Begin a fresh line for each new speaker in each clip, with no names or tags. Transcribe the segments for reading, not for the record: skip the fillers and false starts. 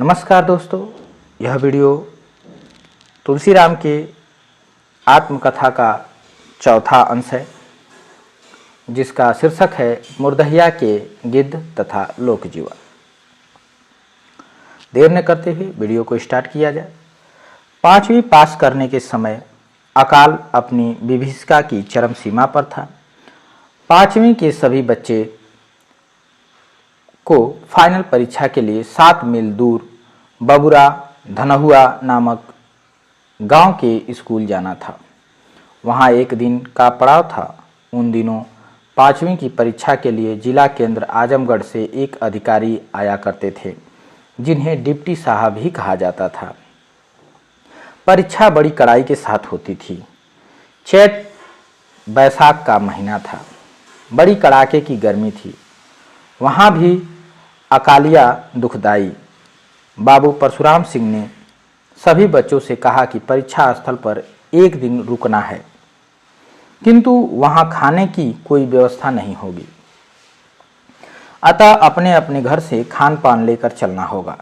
नमस्कार दोस्तों, यह वीडियो तुलसीराम के आत्मकथा का चौथा अंश है, जिसका शीर्षक है मुर्दहिया के गिद्ध तथा लोक जीवन। देर न करते हुए वीडियो को स्टार्ट किया जाए। 5वीं पास करने के समय अकाल अपनी विभीषिका की चरम सीमा पर था। 5वीं के सभी बच्चे को फाइनल परीक्षा के लिए 7 मील दूर बबुरा धनहुआ नामक गांव के स्कूल जाना था। वहां एक दिन का पड़ाव था। उन दिनों 5वीं की परीक्षा के लिए जिला केंद्र आजमगढ़ से एक अधिकारी आया करते थे, जिन्हें डिप्टी साहब ही कहा जाता था। परीक्षा बड़ी कड़ाई के साथ होती थी। चैत बैसाख का महीना था। बड़ी कड़ाके की गर्मी थी। वहां भी अकालिया दुखदाई। बाबू परशुराम सिंह ने सभी बच्चों से कहा कि परीक्षा स्थल पर एक दिन रुकना है, किंतु वहां खाने की कोई व्यवस्था नहीं होगी, अतः अपने अपने घर से खान पान लेकर चलना होगा,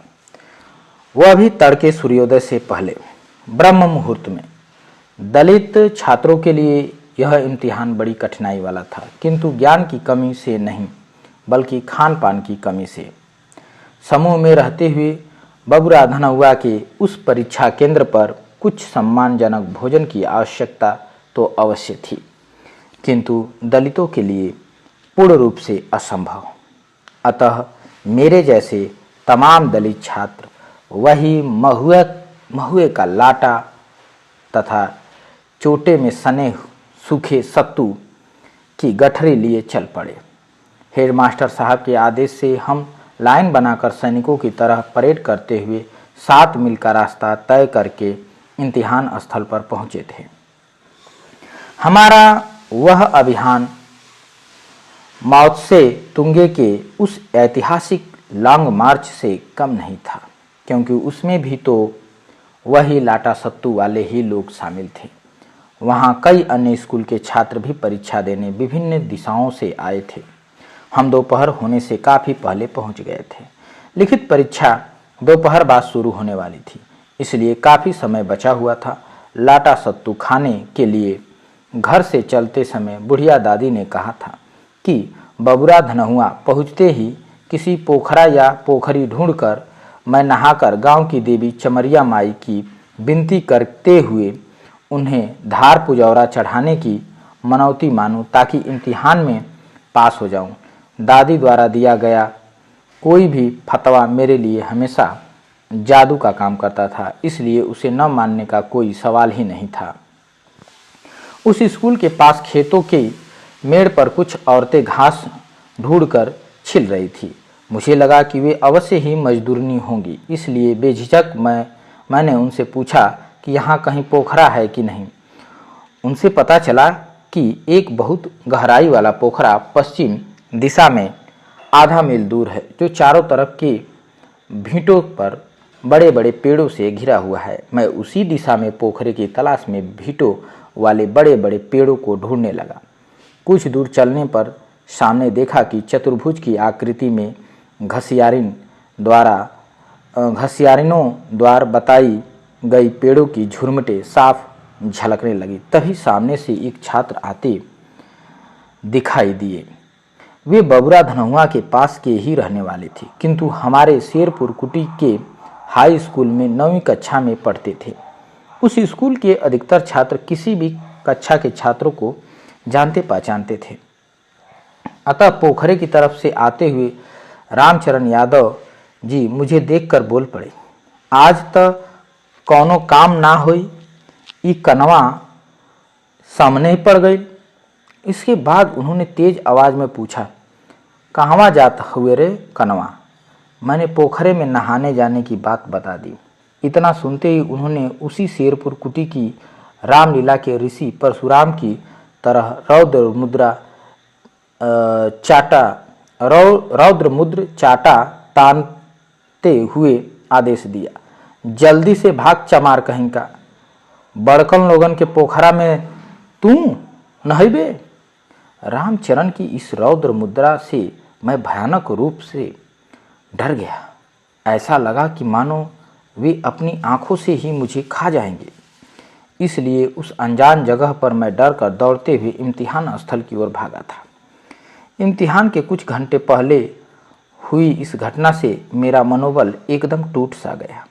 वह भी तड़के सूर्योदय से पहले ब्रह्म मुहूर्त में। दलित छात्रों के लिए यह इम्तिहान बड़ी कठिनाई वाला था, किंतु ज्ञान की कमी से नहीं बल्कि खान पान की कमी से। समूह में रहते हुए बबुरा धनहुआ के उस परीक्षा केंद्र पर कुछ सम्मानजनक भोजन की आवश्यकता तो अवश्य थी, किंतु दलितों के लिए पूर्ण रूप से असंभव। अतः मेरे जैसे तमाम दलित छात्र वही महुए का लाटा तथा चोटे में सने सूखे सत्तू की गठरी लिए चल पड़े। हेडमास्टर साहब के आदेश से हम लाइन बनाकर सैनिकों की तरह परेड करते हुए 7 मील का रास्ता तय करके इम्तिहान स्थल पर पहुंचे थे। हमारा वह अभियान माओत्से तुंगे के उस ऐतिहासिक लॉन्ग मार्च से कम नहीं था, क्योंकि उसमें भी तो वही लाटा सत्तू वाले ही लोग शामिल थे। वहां कई अन्य स्कूल के छात्र भी परीक्षा देने विभिन्न दिशाओं से आए थे। हम दोपहर होने से काफ़ी पहले पहुंच गए थे। लिखित परीक्षा दोपहर बाद शुरू होने वाली थी, इसलिए काफ़ी समय बचा हुआ था। लाटा सत्तू खाने के लिए घर से चलते समय बुढ़िया दादी ने कहा था कि बबुरा धनहुआ पहुँचते ही किसी पोखरा या पोखरी ढूंढकर मैं नहाकर गांव की देवी चमरिया माई की विनती करते हुए उन्हें धार पुजौरा चढ़ाने की मनौती मानूं, ताकि इम्तिहान में पास हो जाऊं। दादी द्वारा दिया गया कोई भी फतवा मेरे लिए हमेशा जादू का काम करता था, इसलिए उसे न मानने का कोई सवाल ही नहीं था। उस स्कूल के पास खेतों के मेड़ पर कुछ औरतें घास ढूंढकर छिल रही थी। मुझे लगा कि वे अवश्य ही मजदूरनी होंगी, इसलिए बेझिझक मैंने उनसे पूछा कि यहाँ कहीं पोखरा है कि नहीं। उनसे पता चला कि एक बहुत गहराई वाला पोखरा पश्चिम दिशा में आधा मील दूर है, जो चारों तरफ के भींटों पर बड़े बड़े पेड़ों से घिरा हुआ है। मैं उसी दिशा में पोखरे की तलाश में भींटों वाले बड़े बड़े पेड़ों को ढूंढने लगा। कुछ दूर चलने पर सामने देखा कि चतुर्भुज की आकृति में घसियारिनों द्वारा बताई गई पेड़ों की झुरमुटें साफ झलकने लगी। तभी सामने से एक छात्र आते दिखाई दिए। वे बबुरा धनहुआ के पास के ही रहने वाले थे, किंतु हमारे शेरपुर कुटी के हाई स्कूल में 9वीं कक्षा में पढ़ते थे। उस स्कूल के अधिकतर छात्र किसी भी कक्षा के छात्रों को जानते पहचानते थे। अतः पोखरे की तरफ से आते हुए रामचरण यादव जी मुझे देखकर बोल पड़े, आज तक कौनो काम ना होई, ई कनवा सामने ही पड़ गई। इसके बाद उन्होंने तेज आवाज में पूछा, कहवा जात हुए रे कनवा? मैंने पोखरे में नहाने जाने की बात बता दी। इतना सुनते ही उन्होंने उसी शेरपुर कुटी की रामलीला के ऋषि परशुराम की तरह रौद्र मुद्र चाटा तानते हुए आदेश दिया, जल्दी से भाग चमार कहीं का, बड़कन लोगन के पोखरा में तू नहैबे। रामचरण की इस रौद्र मुद्रा से मैं भयानक रूप से डर गया। ऐसा लगा कि मानो वे अपनी आंखों से ही मुझे खा जाएंगे। इसलिए उस अनजान जगह पर मैं डर कर दौड़ते हुए इम्तिहान स्थल की ओर भागा था। इम्तिहान के कुछ घंटे पहले हुई इस घटना से मेरा मनोबल एकदम टूट सा गया।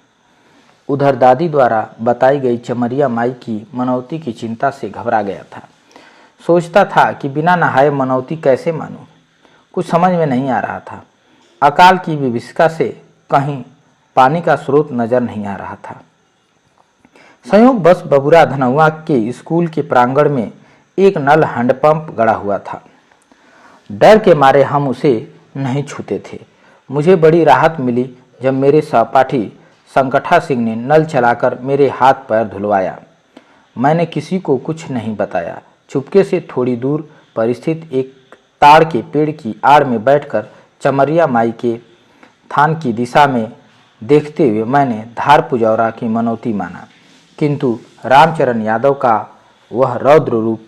उधर दादी द्वारा बताई गई चमरिया माई की मनौती की चिंता से घबरा गया था। सोचता था कि बिना नहाए मनौती कैसे मानूं। कुछ समझ में नहीं आ रहा था। अकाल की विभीषिका से कहीं पानी का स्रोत नजर नहीं आ रहा था। संयोग बस बबुरा धनहुआ के स्कूल के प्रांगण में एक नल हैंडपंप गड़ा हुआ था। डर के मारे हम उसे नहीं छूते थे। मुझे बड़ी राहत मिली जब मेरे सहपाठी संकठा सिंह ने नल चलाकर मेरे हाथ पैर धुलवाया। मैंने किसी को कुछ नहीं बताया। चुपके से थोड़ी दूर पर स्थित एक ताड़ के पेड़ की आड़ में बैठकर चमरिया माई के थान की दिशा में देखते हुए मैंने धार पुजौरा की मनौती माना। किंतु रामचरण यादव का वह रौद्र रूप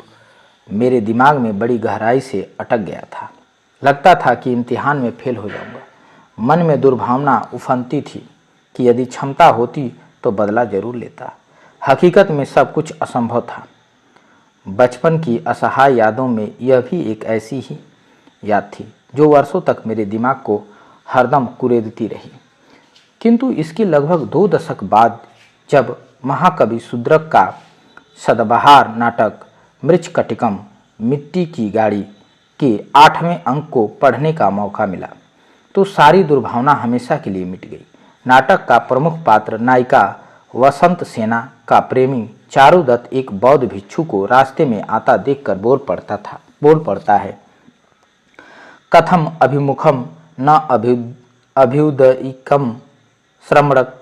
मेरे दिमाग में बड़ी गहराई से अटक गया था। लगता था कि इम्तिहान में फेल हो जाऊंगा। मन में दुर्भावना उफनती थी कि यदि क्षमता होती तो बदला जरूर लेता। हकीकत में सब कुछ असंभव था। बचपन की असहाय यादों में यह भी एक ऐसी ही याद थी जो वर्षों तक मेरे दिमाग को हरदम कुरेदती रही। किंतु इसके लगभग 2 दशक बाद जब महाकवि शूद्रक का सदाबहार नाटक मृच्छकटिकम मिट्टी की गाड़ी के 8वें अंक को पढ़ने का मौका मिला तो सारी दुर्भावना हमेशा के लिए मिट गई। नाटक का प्रमुख पात्र नायिका वसंत सेना का प्रेमी चारुदत्त एक बौद्ध भिक्षु को रास्ते में आता देखकर बोल पड़ता है, कथम अभिमुखम न अभ्युदयिकम श्रमणक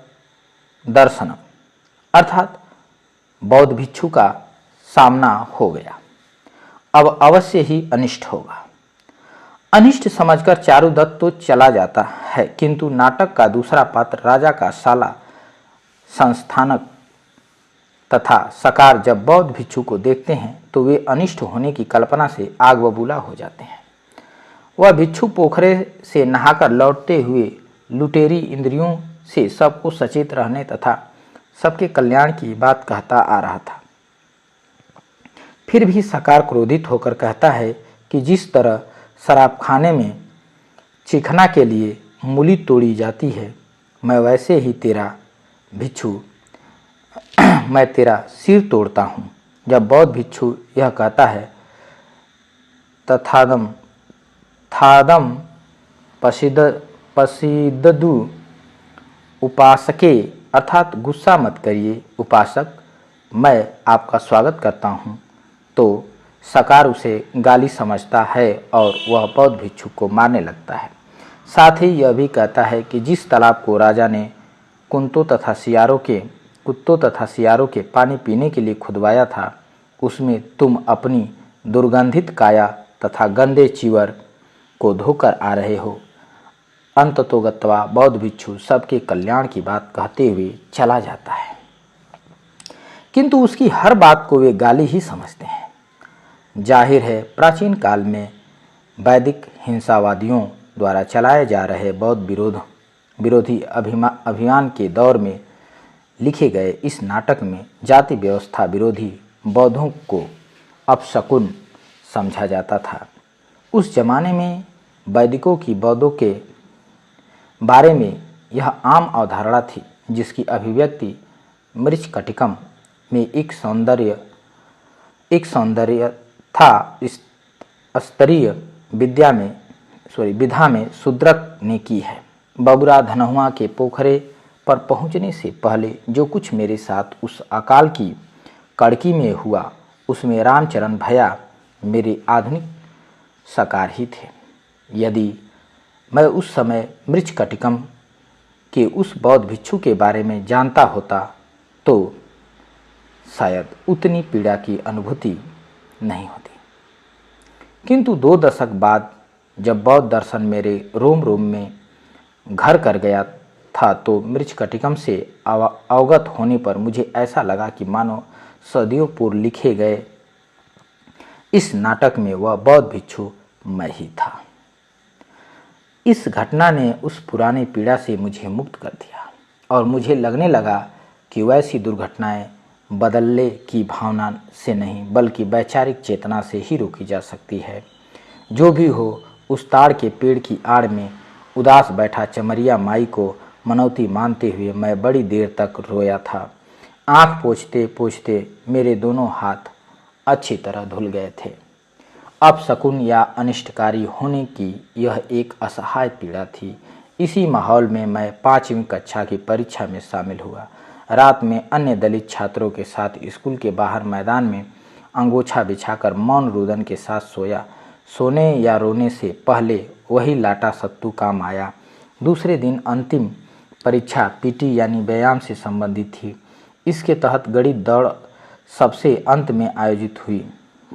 दर्शनम, अर्थात बौद्ध भिक्षु का सामना हो गया, अब अवश्य ही अनिष्ट होगा। अनिष्ट समझकर चारुदत्त तो चला जाता है, किंतु नाटक का दूसरा पात्र राजा का साला संस्थानक तथा सकार जब बौद्ध भिक्षु को देखते हैं तो वे अनिष्ट होने की कल्पना से आग बबूला हो जाते हैं। वह भिक्षु पोखरे से नहाकर लौटते हुए लुटेरी इंद्रियों से सबको सचेत रहने तथा सबके कल्याण की बात कहता आ रहा था। फिर भी सकार क्रोधित होकर कहता है कि जिस तरह शराबखाने में चिखना के लिए मूली तोड़ी जाती है, मैं वैसे ही तेरा भिक्षु मैं तेरा सिर तोड़ता हूँ। जब बौद्ध भिक्षु यह कहता है तथादम थादम पसीददु उपासके, अर्थात गुस्सा मत करिए उपासक, मैं आपका स्वागत करता हूँ, तो सकार उसे गाली समझता है और वह बौद्ध भिक्षु को मारने लगता है। साथ ही यह भी कहता है कि जिस तालाब को राजा ने कुत्तों तथा सियारों के पानी पीने के लिए खुदवाया था, उसमें तुम अपनी दुर्गंधित काया तथा गंदे चीवर को धोकर आ रहे हो। अंततोगत्वा बौद्ध भिक्षु सबके कल्याण की बात कहते हुए चला जाता है, किंतु उसकी हर बात को वे गाली ही समझते हैं। जाहिर है प्राचीन काल में वैदिक हिंसावादियों द्वारा चलाए जा रहे बौद्ध विरोधी अभियान के दौर में लिखे गए इस नाटक में जाति व्यवस्था विरोधी बौद्धों को अपशकुन समझा जाता था। उस जमाने में वैदिकों की बौद्धों के बारे में यह आम अवधारणा थी, जिसकी अभिव्यक्ति मृच्छकटिकम में एक सौंदर्य था स्तरीय विधा में शूद्रक ने की है। बबुरा धनहुआ के पोखरे पर पहुंचने से पहले जो कुछ मेरे साथ उस अकाल की कड़की में हुआ, उसमें रामचरण भैया मेरे आधुनिक सकार ही थे। यदि मैं उस समय मृच्छकटिकम के उस बौद्ध भिक्षु के बारे में जानता होता तो शायद उतनी पीड़ा की अनुभूति नहीं होती। किंतु 2 दशक बाद जब बौद्ध दर्शन मेरे रोम रोम में घर कर गया था तो मृच्छकटिकम से अवगत होने पर मुझे ऐसा लगा कि मानो सदियों पूर्व लिखे गए इस नाटक में वह बौद्ध भिक्षु मैं ही था। इस घटना ने उस पुरानी पीड़ा से मुझे मुक्त कर दिया और मुझे लगने लगा कि वैसी दुर्घटनाएं बदलने की भावना से नहीं बल्कि वैचारिक चेतना से ही रोकी जा सकती है। जो भी हो, उस ताड़ के पेड़ की आड़ में उदास बैठा चमरिया माई को मनौती मानते हुए मैं बड़ी देर तक रोया था। आँख पोंछते पोंछते मेरे दोनों हाथ अच्छी तरह धुल गए थे। अपशकुन या अनिष्टकारी होने की यह एक असहाय पीड़ा थी। इसी माहौल में मैं 5वीं कक्षा की परीक्षा में शामिल हुआ। रात में अन्य दलित छात्रों के साथ स्कूल के बाहर मैदान में अंगोछा बिछाकर मौन रुदन के साथ सोया। सोने या रोने से पहले वही लाटा सत्तू काम आया। दूसरे दिन अंतिम परीक्षा पीटी यानी व्यायाम से संबंधित थी। इसके तहत गणित दौड़ सबसे अंत में आयोजित हुई।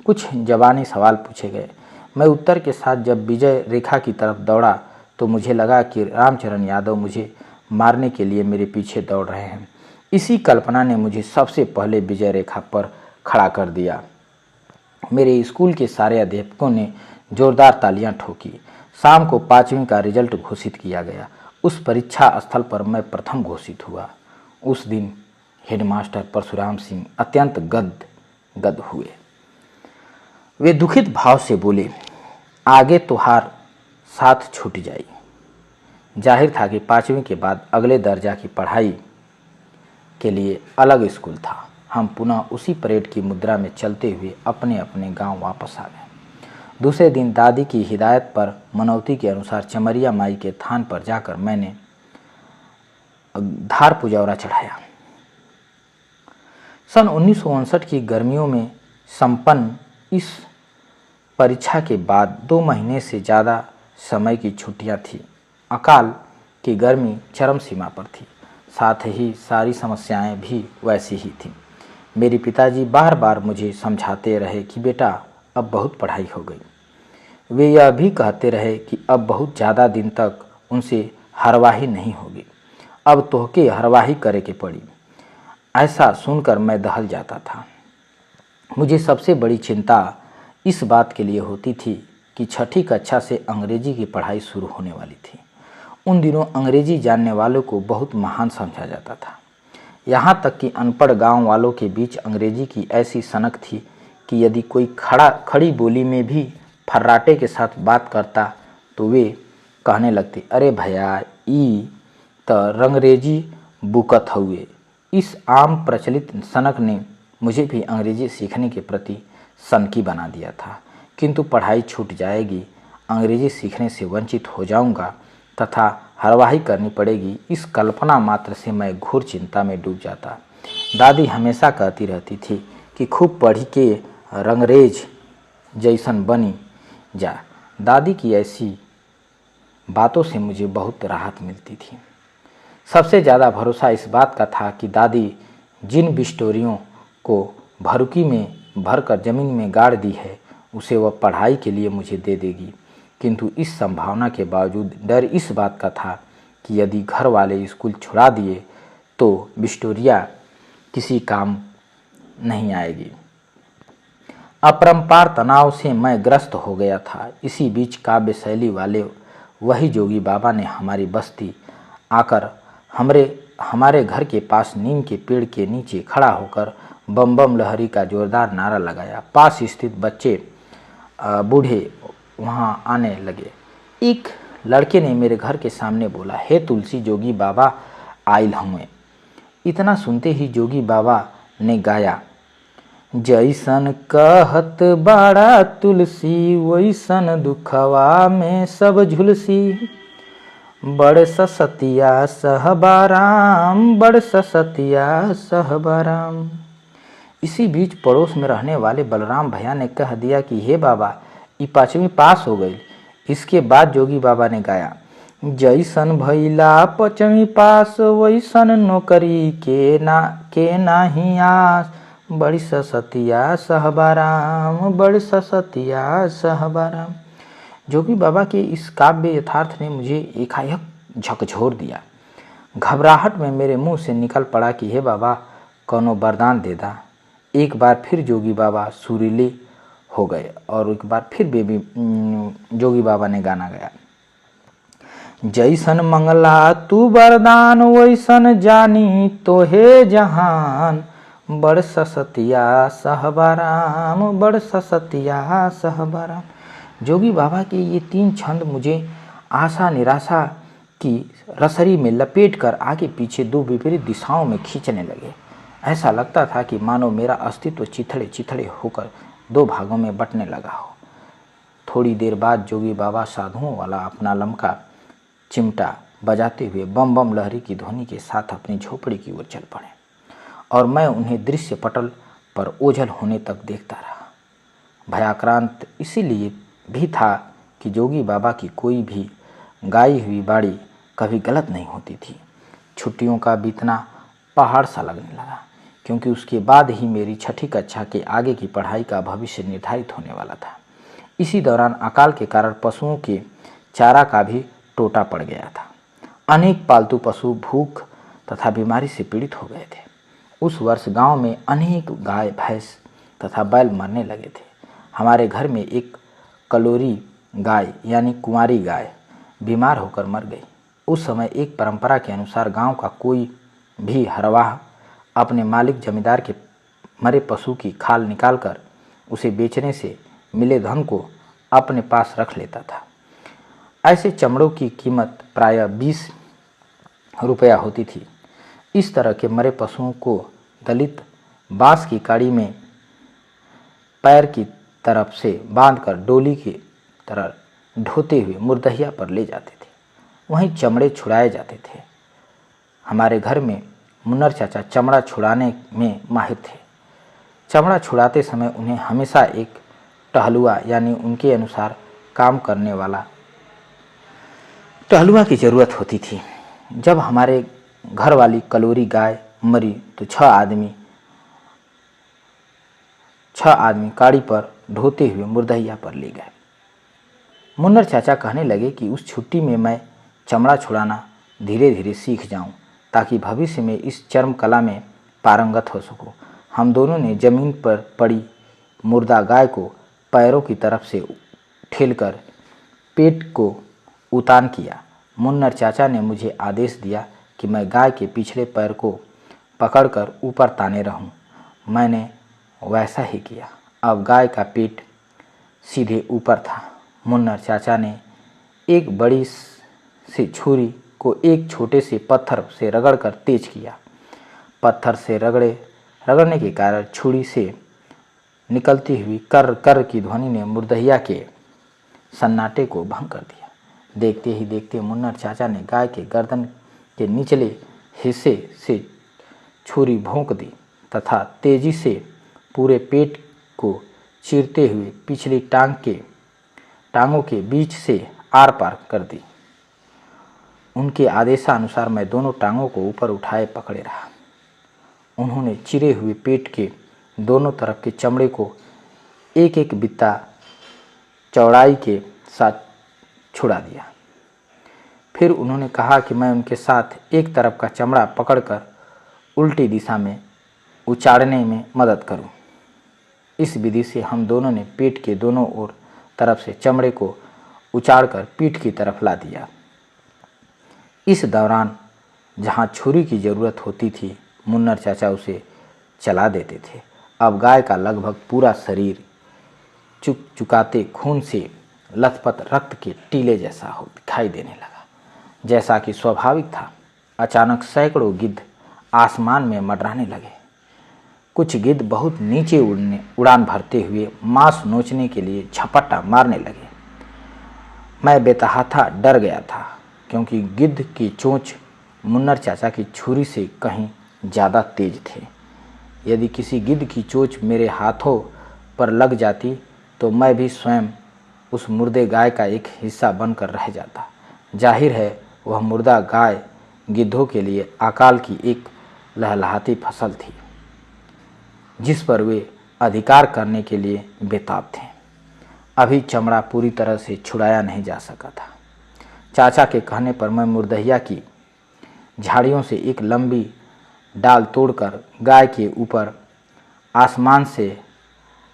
कुछ ज़बानी सवाल पूछे गए। मैं उत्तर के साथ जब विजय रेखा की तरफ दौड़ा तो मुझे लगा कि रामचरण यादव मुझे मारने के लिए मेरे पीछे दौड़ रहे हैं। इसी कल्पना ने मुझे सबसे पहले विजय रेखा पर खड़ा कर दिया। मेरे स्कूल के सारे अध्यापकों ने जोरदार तालियां ठोकी। शाम को 5वीं का रिजल्ट घोषित किया गया। उस परीक्षा स्थल पर मैं प्रथम घोषित हुआ। उस दिन हेडमास्टर परशुराम सिंह अत्यंत गद हुए। वे दुखित भाव से बोले, आगे तुहार साथ छूट जाई। जाहिर था कि 5वीं के बाद अगले दर्जा की पढ़ाई के लिए अलग स्कूल था। हम पुनः उसी परेड की मुद्रा में चलते हुए अपने अपने गांव वापस आ गए। दूसरे दिन दादी की हिदायत पर मनौती के अनुसार चमरिया माई के थान पर जाकर मैंने धार पुजौरा चढ़ाया। सन 1959 की गर्मियों में संपन्न इस परीक्षा के बाद 2 महीने से ज़्यादा समय की छुट्टियां थीं। अकाल की गर्मी चरम सीमा पर थी। साथ ही सारी समस्याएं भी वैसी ही थीं। मेरे पिताजी बार बार मुझे समझाते रहे कि बेटा अब बहुत पढ़ाई हो गई। वे यह भी कहते रहे कि अब बहुत ज़्यादा दिन तक उनसे हरवाही नहीं होगी, अब तोहके हरवाही करे के पड़ी। ऐसा सुनकर मैं दहल जाता था। मुझे सबसे बड़ी चिंता इस बात के लिए होती थी कि 6ठी कक्षा से अंग्रेजी की पढ़ाई शुरू होने वाली थी। उन दिनों अंग्रेजी जानने वालों को बहुत महान समझा जाता था। यहाँ तक कि अनपढ़ गांव वालों के बीच अंग्रेजी की ऐसी सनक थी कि यदि कोई खड़ी बोली में भी फर्राटे के साथ बात करता तो वे कहने लगते, अरे भैया ई त रंगरेजी बुकत हुए। इस आम प्रचलित सनक ने मुझे भी अंग्रेजी सीखने के प्रति सनकी बना दिया था। किंतु पढ़ाई छूट जाएगी, अंग्रेजी सीखने से वंचित हो जाऊंगा तथा हरवाही करनी पड़ेगी, इस कल्पना मात्र से मैं घोर चिंता में डूब जाता। दादी हमेशा कहती रहती थी कि खूब पढ़ी के रंगरेज जैसन बनी जा। दादी की ऐसी बातों से मुझे बहुत राहत मिलती थी। सबसे ज़्यादा भरोसा इस बात का था कि दादी जिन बिस्टोरियों को भरुकी में भरकर ज़मीन में गाड़ दी है उसे वह पढ़ाई के लिए मुझे दे देगी। किंतु इस संभावना के बावजूद डर इस बात का था कि यदि घर वाले स्कूल छुड़ा दिए तो बिस्टोरिया किसी काम नहीं आएगी। अपरंपार तनाव से मैं ग्रस्त हो गया था। इसी बीच काव्य शैली वाले वही जोगी बाबा ने हमारी बस्ती आकर हमारे घर के पास नीम के पेड़ के नीचे खड़ा होकर बम बम लहरी का जोरदार नारा लगाया। पास स्थित बच्चे बूढ़े वहां आने लगे। एक लड़के ने मेरे घर के सामने बोला, हे तुलसी जोगी बाबा आइल हुए। इतना सुनते ही जोगी बाबा ने गाया, जैसन कहत बाड़ा तुलसी वैसन दुखवा में सब झुलसी। बड़ ससतिया सहबाराम, बड़ ससतिया सहबाराम। इसी बीच पड़ोस में रहने वाले बलराम भैया ने कह दिया कि हे बाबा ई 5वीं पास हो गई। इसके बाद जोगी बाबा ने गाया, जैसन भैला 5वीं पास वैसन नौकरी के नाही आस। बड़ी ससतिया सहबाराम, बड़ ससतिया सहबाराम। जोगी बाबा के इस काव्य यथार्थ ने मुझे एकाएक झकझोर दिया। घबराहट में मेरे मुंह से निकल पड़ा कि हे बाबा कौनो वरदान दे दा। एक बार फिर जोगी बाबा सुरीले हो गए और एक बार फिर जोगी बाबा ने गाना गाया, जैसन मंगला तू वरदान वैसन जानी तो हे जहान, बड़ ससतिया सहबाराम, बड़ ससतिया सहबाराम। जोगी बाबा के ये 3 छंद मुझे आशा निराशा की रसरी में लपेटकर आगे पीछे 2 विपरीत दिशाओं में खींचने लगे। ऐसा लगता था कि मानो मेरा अस्तित्व चिथड़े चिथड़े होकर 2 भागों में बंटने लगा हो। थोड़ी देर बाद जोगी बाबा साधुओं वाला अपना लमका चिमटा बजाते हुए बम बम लहरी की ध्वनि के साथ अपनी झोपड़ी की ओर चल पड़े और मैं उन्हें दृश्य पटल पर ओझल होने तक देखता रहा। भयाक्रांत इसीलिए भी था कि जोगी बाबा की कोई भी गाई हुई बाड़ी कभी गलत नहीं होती थी। छुट्टियों का बीतना पहाड़ सा लगने लगा, क्योंकि उसके बाद ही मेरी 6ठी कक्षा के आगे की पढ़ाई का भविष्य निर्धारित होने वाला था। इसी दौरान अकाल के कारण पशुओं के चारा का भी टोटा पड़ गया था। अनेक पालतू पशु भूख तथा बीमारी से पीड़ित हो गए थे। उस वर्ष गांव में अनेक गाय भैंस तथा बैल मरने लगे थे। हमारे घर में एक कलोरी गाय यानी कुंवारी गाय बीमार होकर मर गई। उस समय एक परंपरा के अनुसार गांव का कोई भी हरवाह अपने मालिक जमींदार के मरे पशु की खाल निकालकर उसे बेचने से मिले धन को अपने पास रख लेता था। ऐसे चमड़ों की कीमत प्रायः 20 रुपया होती थी। इस तरह के मरे पशुओं को दलित बांस की काड़ी में पैर की तरफ से बांधकर डोली की तरह ढोते हुए मुर्दहिया पर ले जाते थे। वहीं चमड़े छुड़ाए जाते थे। हमारे घर में मुन्नर चाचा चमड़ा छुड़ाने में माहिर थे। चमड़ा छुड़ाते समय उन्हें हमेशा एक टहलुआ यानी उनके अनुसार काम करने वाला टहलुआ की ज़रूरत होती थी। जब हमारे घर वाली कलोरी गाय मरी तो 6 आदमी काड़ी पर ढोते हुए मुर्दहिया पर ले गए। मुन्नर चाचा कहने लगे कि उस छुट्टी में मैं चमड़ा छुड़ाना धीरे धीरे सीख जाऊं, ताकि भविष्य में इस चर्म कला में पारंगत हो सकूं। हम दोनों ने जमीन पर पड़ी मुर्दा गाय को पैरों की तरफ से ठेलकर पेट को उतान किया। मुन्नर चाचा ने मुझे आदेश दिया कि मैं गाय के पिछले पैर को पकड़कर ऊपर ताने रहूं। मैंने वैसा ही किया। अब गाय का पेट सीधे ऊपर था। मुन्नर चाचा ने एक बड़ी सी छुरी को एक छोटे से पत्थर से रगड़कर तेज किया। पत्थर से रगड़ने के कारण छुरी से निकलती हुई कर कर की ध्वनि ने मुर्दहिया के सन्नाटे को भंग कर दिया। देखते ही देखते मुन्नर चाचा ने गाय के गर्दन के निचले हिस्से से छुरी भोंक दी तथा तेजी से पूरे पेट को चीरते हुए पिछली टांगों के बीच से आर पार कर दी। उनके आदेशानुसार मैं दोनों टांगों को ऊपर उठाए पकड़े रहा। उन्होंने चिरे हुए पेट के दोनों तरफ के चमड़े को एक एक बित्ता चौड़ाई के साथ छुड़ा दिया। फिर उन्होंने कहा कि मैं उनके साथ एक तरफ का चमड़ा पकड़कर उल्टी दिशा में उचाड़ने में मदद करूं। इस विधि से हम दोनों ने पेट के दोनों ओर तरफ से चमड़े को उचाड़कर पीठ की तरफ ला दिया। इस दौरान जहां छुरी की ज़रूरत होती थी, मुन्नर चाचा उसे चला देते थे। अब गाय का लगभग पूरा शरीर चुकाते खून से लथपथ रक्त के टीले जैसा हो दिखाई देने लगा, जैसा कि स्वाभाविक था। अचानक सैकड़ों गिद्ध आसमान में मंडराने लगे। कुछ गिद्ध बहुत नीचे उड़ान भरते हुए मांस नोचने के लिए झपट्टा मारने लगे। मैं बेतहाता डर गया था, क्योंकि गिद्ध की चोंच मुन्नर चाचा की छुरी से कहीं ज़्यादा तेज थे। यदि किसी गिद्ध की चोंच मेरे हाथों पर लग जाती तो मैं भी स्वयं उस मुर्दे गाय का एक हिस्सा बनकर रह जाता। जाहिर है वह मुर्दा गाय गिद्धों के लिए अकाल की एक लहलहाती फसल थी, जिस पर वे अधिकार करने के लिए बेताब थे। अभी चमड़ा पूरी तरह से छुड़ाया नहीं जा सका था। चाचा के कहने पर मैं मुर्दहिया की झाड़ियों से एक लंबी डाल तोड़कर गाय के ऊपर आसमान से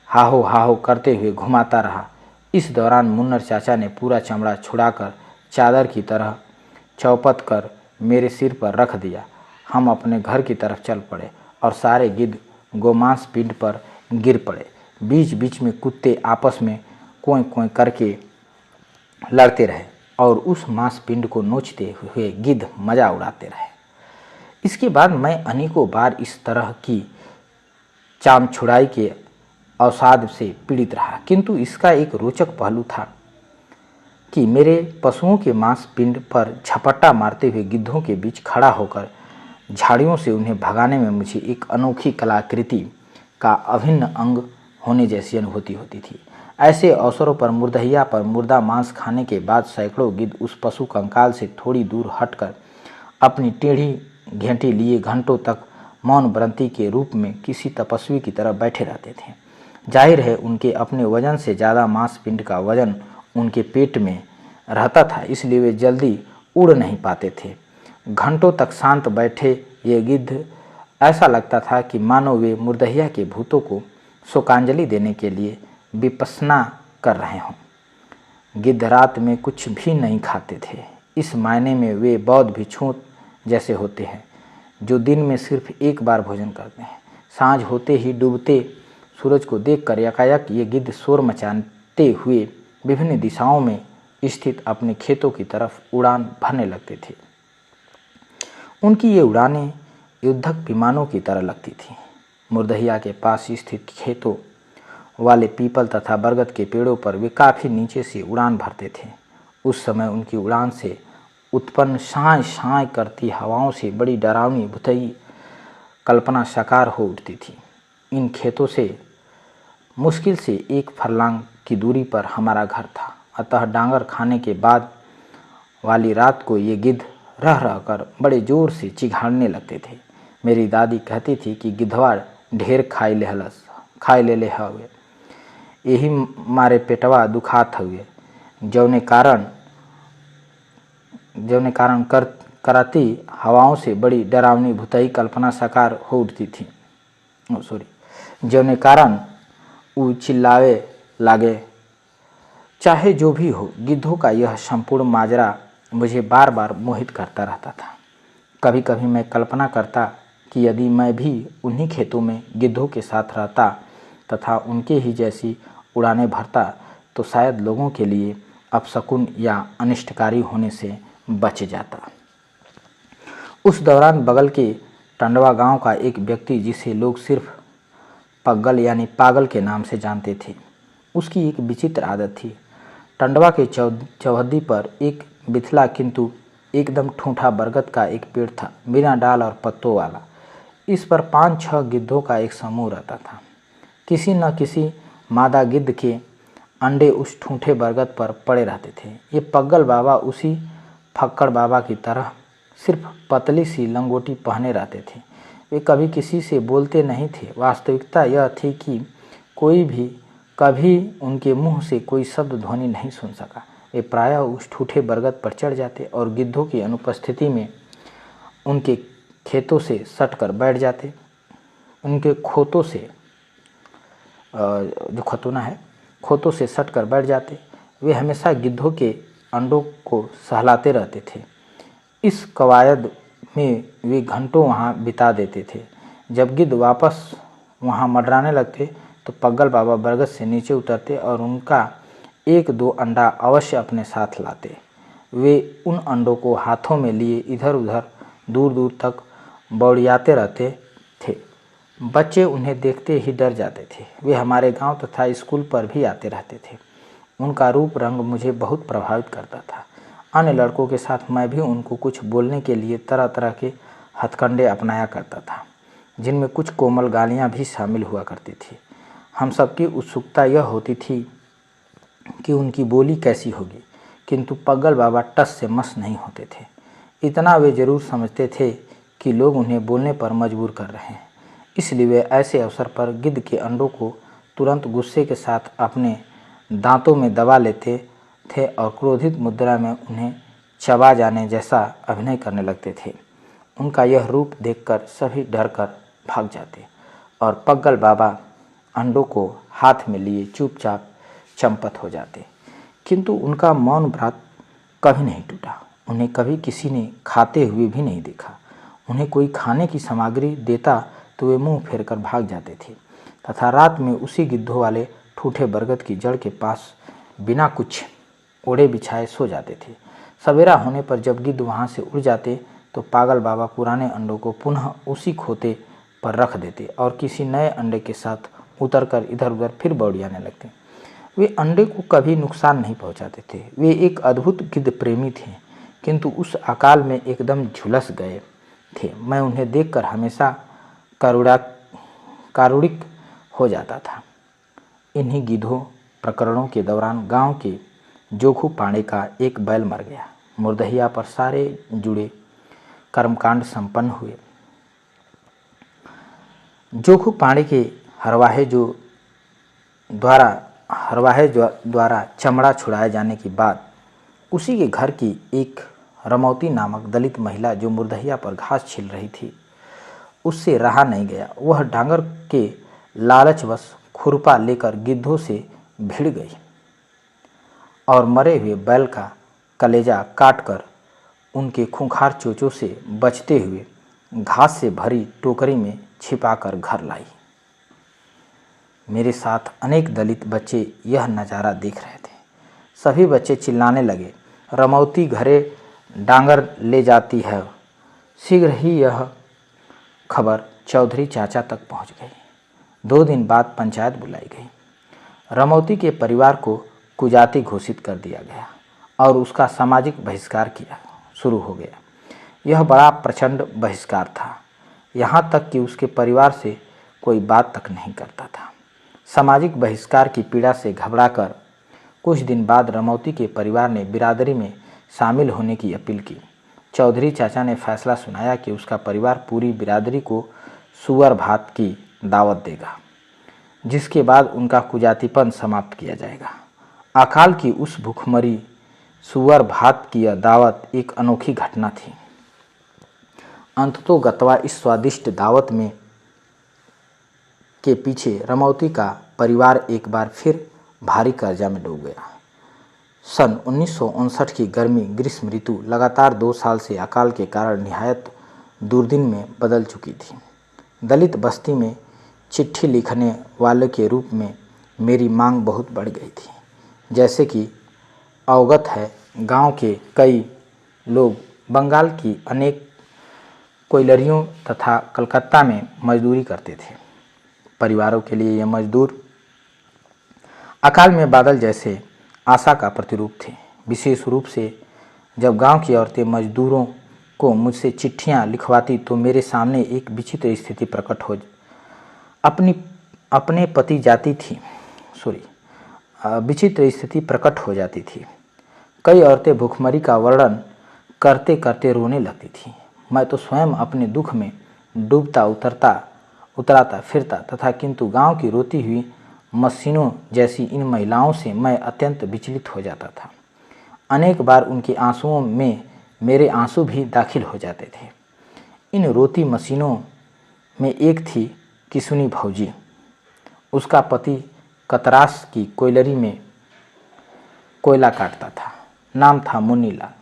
हाहो हाहो करते हुए घुमाता रहा। इस दौरान मुन्नर चाचा ने पूरा चमड़ा छुड़ाकर चादर की तरह चौपट कर मेरे सिर पर रख दिया। हम अपने घर की तरफ चल पड़े और सारे गिद्ध गोमांस पिंड पर गिर पड़े। बीच बीच में कुत्ते आपस में कोई कोई करके लड़ते रहे और उस मांस पिंड को नोचते हुए गिद्ध मजा उड़ाते रहे। इसके बाद मैं अनेकों बार इस तरह की चाम छुड़ाई के अवसाद से पीड़ित रहा, किंतु इसका एक रोचक पहलू था कि मेरे पशुओं के मांस पिंड पर झपट्टा मारते हुए गिद्धों के बीच खड़ा होकर झाड़ियों से उन्हें भगाने में मुझे एक अनोखी कलाकृति का अभिन्न अंग होने जैसी अनुभूति होती थी। ऐसे अवसरों पर मुर्दहिया पर मुर्दा मांस खाने के बाद सैकड़ों गिद्ध उस पशु कंकाल से थोड़ी दूर हटकर अपनी टेढ़ी घेंटी लिए घंटों तक मौन व्रती के रूप में किसी तपस्वी की तरह बैठे रहते थे। जाहिर है उनके अपने वजन से ज़्यादा मांस पिंड का वजन उनके पेट में रहता था, इसलिए वे जल्दी उड़ नहीं पाते थे। घंटों तक शांत बैठे ये गिद्ध ऐसा लगता था कि मानो वे मुर्दहिया के भूतों को शोकांजलि देने के लिए विपश्यना कर रहे हों। गिद्ध रात में कुछ भी नहीं खाते थे। इस मायने में वे बौद्ध भिक्षुओं जैसे होते हैं जो दिन में सिर्फ एक बार भोजन करते हैं। सांझ होते ही डूबते सूरज को देखकर यकायक ये गिद्ध शोर मचाते हुए विभिन्न दिशाओं में स्थित अपने खेतों की तरफ उड़ान भरने लगते थे। उनकी ये उड़ानें युद्धक विमानों की तरह लगती थीं। मुर्दहिया के पास स्थित खेतों वाले पीपल तथा बरगद के पेड़ों पर वे काफ़ी नीचे से उड़ान भरते थे। उस समय उनकी उड़ान से उत्पन्न शांय शांय करती हवाओं से बड़ी डरावनी भुतई कल्पना साकार हो उठती थी। इन खेतों से मुश्किल से एक फरलांग की दूरी पर हमारा घर था, अतः डांगर खाने के बाद वाली रात को ये गिद्ध रह रह कर बड़े जोर से चिघाड़ने लगते थे। मेरी दादी कहती थी कि गिद्धवा ढेर खाई ले हवे, यही मारे पेटवा दुखात हुए, जौने कारण कराती हवाओं से बड़ी डरावनी भुतई कल्पना साकार हो उठती थी। जौने कारण वो चिल्लावे लागे। चाहे जो भी हो, गिद्धों का यह संपूर्ण माजरा मुझे बार बार मोहित करता रहता था। कभी कभी मैं कल्पना करता कि यदि मैं भी उन्हीं खेतों में गिद्धों के साथ रहता तथा उनके ही जैसी उड़ानें भरता तो शायद लोगों के लिए अपशकुन या अनिष्टकारी होने से बच जाता। उस दौरान बगल के टंडवा गांव का एक व्यक्ति, जिसे लोग सिर्फ पग्गल यानी पागल के नाम से जानते थे, उसकी एक विचित्र आदत थी। टंडवा के चौहद्दी पर एक बिथला किंतु एकदम ठूठा बरगद का एक पेड़ था, बिना डाल और पत्तों वाला। इस पर 5-6 गिद्धों का एक समूह रहता था। किसी न किसी मादा गिद्ध के अंडे उस ठूठे बरगद पर पड़े रहते थे। ये पग्गल बाबा उसी फक्कड़ बाबा की तरह सिर्फ पतली सी लंगोटी पहने रहते थे। वे कभी किसी से बोलते नहीं थे। वास्तविकता यह थी कि कोई भी कभी उनके मुंह से कोई शब्द ध्वनि नहीं सुन सका। वे प्रायः उस ठूठे बरगद पर चढ़ जाते और गिद्धों की अनुपस्थिति में उनके खेतों से सटकर बैठ जाते। उनके खोतों से जो खतोना है, खोतों से सटकर बैठ जाते। वे हमेशा गिद्धों के अंडों को सहलाते रहते थे। इस कवायद में वे घंटों वहाँ बिता देते थे। जब गिद्ध वापस वहाँ मंडराने लगते तो पग्गल बाबा बरगद से नीचे उतरते और उनका 1-2 अंडा अवश्य अपने साथ लाते। वे उन अंडों को हाथों में लिए इधर उधर दूर दूर तक बौड़ियाते रहते थे। बच्चे उन्हें देखते ही डर जाते थे। वे हमारे गांव तथा स्कूल पर भी आते रहते थे। उनका रूप रंग मुझे बहुत प्रभावित करता था। अन्य लड़कों के साथ मैं भी उनको कुछ बोलने के लिए तरह तरह के हथकंडे अपनाया करता था, जिनमें कुछ कोमल गालियाँ भी शामिल हुआ करती थी। हम सबकी उत्सुकता यह होती थी कि उनकी बोली कैसी होगी, किंतु पग्गल बाबा टस से मस नहीं होते थे। इतना वे जरूर समझते थे कि लोग उन्हें बोलने पर मजबूर कर रहे हैं, इसलिए वे ऐसे अवसर पर गिद्ध के अंडों को तुरंत गुस्से के साथ अपने दांतों में दबा लेते थे और क्रोधित मुद्रा में उन्हें चबा जाने जैसा अभिनय करने लगते थे। उनका यह रूप देखकर सभी डर कर भाग जाते और पग्गल बाबा अंडों को हाथ में लिए चुपचाप चंपत हो जाते। किंतु उनका मौन व्रत कभी नहीं टूटा। उन्हें कभी किसी ने खाते हुए भी नहीं देखा। उन्हें कोई खाने की सामग्री देता तो वे मुंह फेरकर भाग जाते थे तथा रात में उसी गिद्धों वाले ठूठे बरगद की जड़ के पास बिना कुछ ओढ़े बिछाए सो जाते थे। सवेरा होने पर जब गिद्ध वहाँ से उड़ जाते तो पागल बाबा पुराने अंडों को पुनः उसी खोते पर रख देते और किसी नए अंडे के साथ उतरकर इधर उधर फिर बौड़ियाने लगते। वे अंडे को कभी नुकसान नहीं पहुंचाते थे। वे एक अद्भुत गिद्ध प्रेमी थे, किंतु उस अकाल में एकदम झुलस गए थे। मैं उन्हें देखकर हमेशा कारुणिक हो जाता था। इन्हीं गिद्धों प्रकरणों के दौरान गांव के जोखू पांडे का एक बैल मर गया। मुर्दहिया पर सारे जुड़े कर्मकांड संपन्न हुए। जोखू पांडे के हरवाहे द्वारा चमड़ा छुड़ाए जाने के बाद उसी के घर की एक रमौती नामक दलित महिला जो मुर्दहिया पर घास छील रही थी, उससे रहा नहीं गया। वह डांगर के लालचवश खुरपा लेकर गिद्धों से भिड़ गई और मरे हुए बैल का कलेजा काटकर उनके खूंखार चोचों से बचते हुए घास से भरी टोकरी में छिपाकर घर लाई। मेरे साथ अनेक दलित बच्चे यह नज़ारा देख रहे थे। सभी बच्चे चिल्लाने लगे, रमौती घरे डांगर ले जाती है। शीघ्र ही यह खबर चौधरी चाचा तक पहुंच गई। 2 दिन बाद पंचायत बुलाई गई। रमौती के परिवार को कुजाती घोषित कर दिया गया और उसका सामाजिक बहिष्कार किया शुरू हो गया। यह बड़ा प्रचंड बहिष्कार था, यहाँ तक कि उसके परिवार से कोई बात तक नहीं करता था। सामाजिक बहिष्कार की पीड़ा से घबराकर कुछ दिन बाद रमौती के परिवार ने बिरादरी में शामिल होने की अपील की। चौधरी चाचा ने फैसला सुनाया कि उसका परिवार पूरी बिरादरी को सुअर भात की दावत देगा, जिसके बाद उनका कुजातीपन समाप्त किया जाएगा। अकाल की उस भूखमरी सुअर भात की यह दावत एक अनोखी घटना थी। अंततोगत्वा इस स्वादिष्ट दावत में के पीछे रमौती का परिवार एक बार फिर भारी कर्जा में डूब गया। सन 1959 की गर्मी ग्रीष्म ऋतु लगातार 2 साल से अकाल के कारण निहायत दुर्दिन में बदल चुकी थी। दलित बस्ती में चिट्ठी लिखने वाले के रूप में मेरी मांग बहुत बढ़ गई थी। जैसे कि अवगत है, गांव के कई लोग बंगाल की अनेक कोयलरियों तथा कलकत्ता में मजदूरी करते थे। परिवारों के लिए ये मजदूर अकाल में बादल जैसे आशा का प्रतिरूप थे। विशेष रूप से जब गांव की औरतें मजदूरों को मुझसे चिट्ठियां लिखवाती तो मेरे सामने एक विचित्र स्थिति प्रकट हो जाती थी। कई औरतें भूखमरी का वर्णन करते करते रोने लगती थीं। मैं तो स्वयं अपने दुख में डूबता उतराता फिरता तथा, किंतु गांव की रोती हुई मशीनों जैसी इन महिलाओं से मैं अत्यंत विचलित हो जाता था। अनेक बार उनके आंसुओं में मेरे आंसू भी दाखिल हो जाते थे। इन रोती मशीनों में एक थी किसुनी भौजी। उसका पति कतरास की कोयलरी में कोयला काटता था। नाम था मुन्नीलाल।